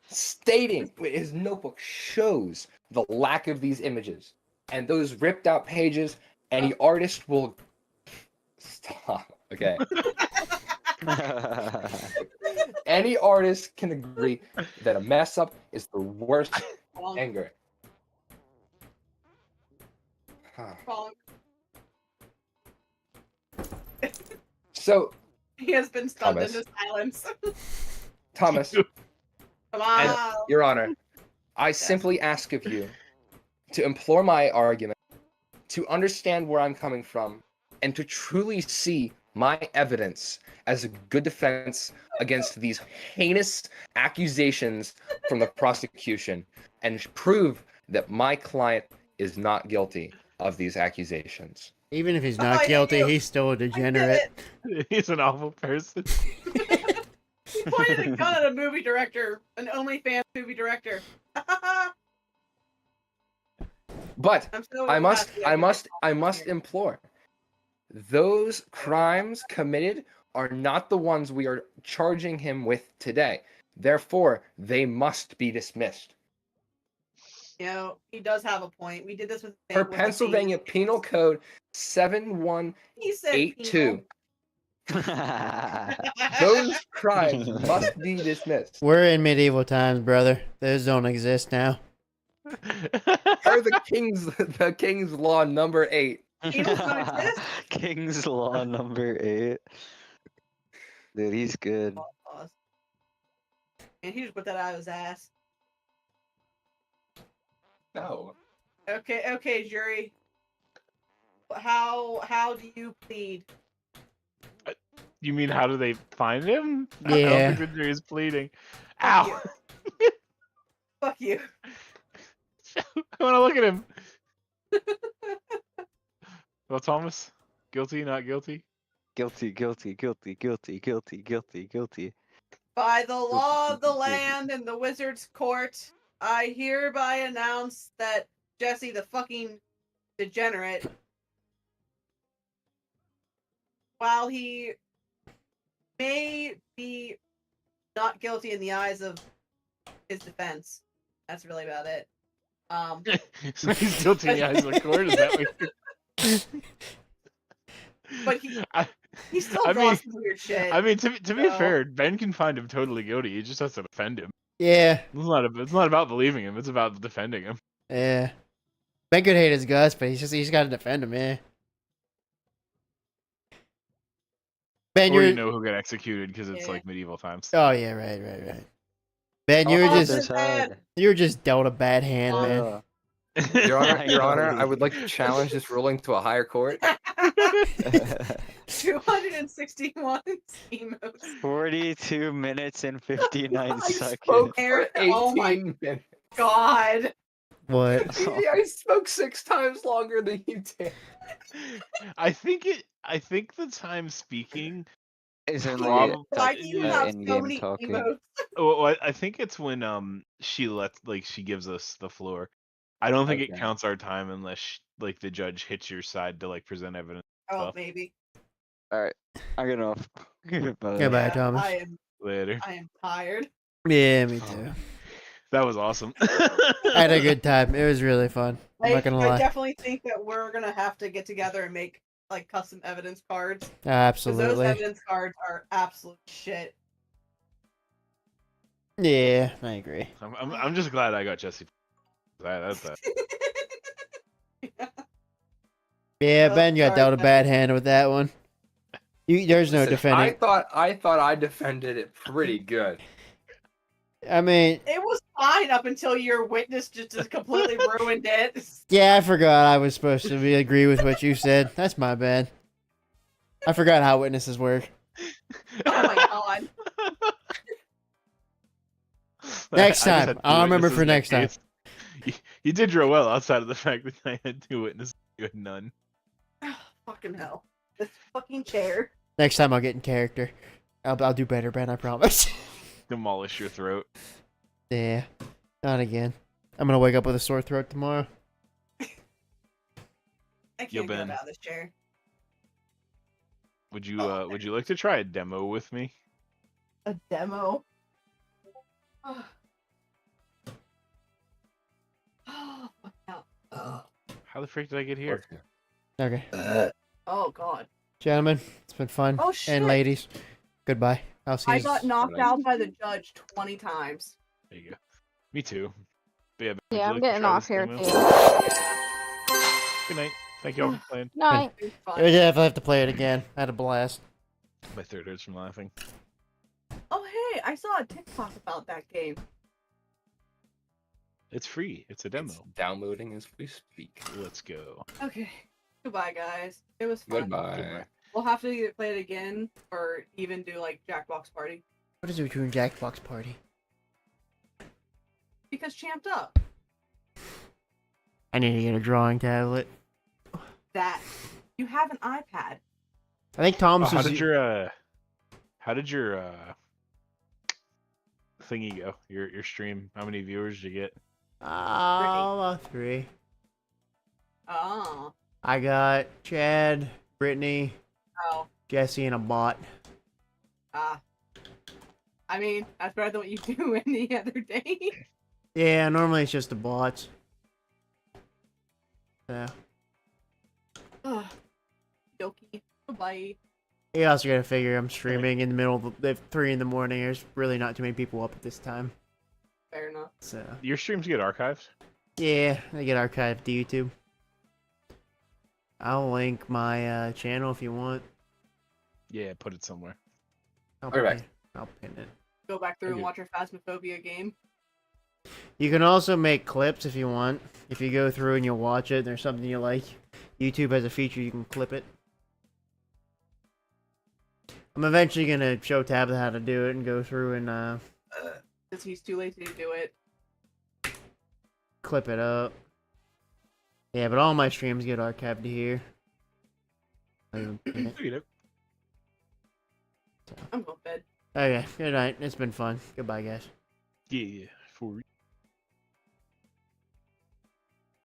stating, his notebook shows the lack of these images. And those ripped out pages, any artist will any artist can agree that a mess up is the worst anger. Huh. Wrong. So, He has been stunned Thomas. into silence. Thomas, Come and on. Your Honor, I simply ask of you to implore my argument, to understand where I'm coming from, and to truly see my evidence as a good defense against these heinous accusations from the prosecution, and prove that my client is not guilty of these accusations. Even if he's not guilty, he's still a degenerate. He's an awful person. He pointed a gun at a movie director, an OnlyFans movie director. But I'm so I happy must implore. Those crimes committed are not the ones we are charging him with today. Therefore, they must be dismissed. You know, he does have a point. We did this with Per with the Pennsylvania Penal Code He said 7182, penal. those crimes must be dismissed. We're in medieval times, brother. Those don't exist now. Per the King's Law number 8. Penals don't exist? King's Law number 8. Dude, he's good. Pause. And he just put that out of his ass. No. Okay, jury. How do you plead? You mean how do they find him? I Yeah. don't think the jury's pleading. Ow! Fuck you. I want to look at him. Well, Thomas, guilty, not guilty? Guilty, guilty, guilty, guilty, guilty, guilty, guilty. By the law of the land and the wizard's court, I hereby announce that Jesse the fucking degenerate, while he may be not guilty in the eyes of his defense, that's really about it. So he's guilty in the eyes of the court? Is that what But he still I draws mean- some weird shit. I mean, to be So- fair, Ben can find him totally guilty. He just has to defend him. Yeah, It's not about believing him. It's about defending him. yeah. Ben could hate his guts, but he's got to defend him, yeah. Ben, Or you're. you know who got executed because it's Yeah. like medieval times. Oh yeah, right. Ben, Oh, you're Oh, just bad. you're just dealt a bad hand, man. Uh, Your Honor, I would like to challenge this ruling to a higher court. 261 emotes. 42 minutes and 59 I seconds. spoke for Aaron, 18 oh my- minutes. God. What? I spoke 6 times longer than you did. I think the time speaking. Is only Prob- Why do you have so in-game many talking. emotes? Well, I think it's when she she gives us the floor. I don't think it Okay. counts our time unless the judge hits your side to present evidence. Oh, Stuff. maybe. Alright, I get off. Goodbye, Yeah, Thomas. I Later. am tired. Yeah, me too. That was awesome. I had a good time. It was really fun. I'm I not gonna lie. definitely think that we're gonna have to get together and make custom evidence cards. 'Cause those Absolutely. evidence cards are absolute shit. Yeah, I agree. I'm just glad I got Jesse. That's that. Yeah, Oh, Ben got sorry, dealt a Ben. bad hand with that one. There's no Listen, defending. I thought I defended it pretty good. I mean, It was fine up until your witness just completely ruined it. yeah, I forgot I was supposed to agree with what you said. That's my bad. I forgot how witnesses work. Oh my god. Next I just time. had two I'll remember witnesses for in that next time. case. You did real well outside of the fact that I had 2 witnesses. You had none. Fucking hell. This fucking chair. Next time I'll get in character. I'll do better, Ben. I promise. Demolish your throat. Yeah, not again. I'm gonna wake up with a sore throat tomorrow. I can't Yo, get Ben. out of this chair. Would you like to try a demo with me? A demo. Oh, fuck hell. How the frick did I get here? Okay, Oh god. gentlemen, it's been fun. Oh, shit. And ladies, goodbye. I'll see. I you- got knocked Nice. out by the judge 20 times. There you go. Me too. But would Yeah, you I'm like to getting try off this here demo? too. Good night. Thank you all for playing. Night. It was fun. I definitely have to play it again. I had a blast. My throat hurts from laughing. Oh, hey, I saw a TikTok about that game. It's free. It's a demo. It's downloading as we speak. Let's go. Okay. Goodbye, guys. It was fun. Goodbye. We'll have to either play it again or even do like Jackbox Party. What is it between Jackbox Party? Because Champed Up. I need to get a drawing tablet. That. You have an iPad. I think Tom's how was. did your thingy go? Your stream? How many viewers did you get? About 3. Oh. I got Chad, Brittany, Oh. Jesse, and a bot. Ah. I mean, that's better than what you do any other day. Yeah, normally it's just the bots. Yeah. Ugh. Dokie. Goodbye. You also gotta figure I'm streaming in the middle of the 3 in the morning. There's really not too many people up at this time. Fair enough. So Your streams get archived? yeah, they get archived to YouTube. I'll link my channel if you want. Yeah, put it somewhere. I'll All right. pin- I'll pin it. Go back through and Okay. watch your Phasmophobia game. You can also make clips if you want. If you go through and you watch it, and there's something you like. YouTube has a feature you can clip it. I'm eventually gonna show Tabitha how to do it and go through and Because he's too lazy to do it. clip it up. Yeah, but all my streams get archived to here. I'll even pin it. Look at it. I'm going to bed. Okay, good night. It's been fun. Goodbye, guys. Yeah, for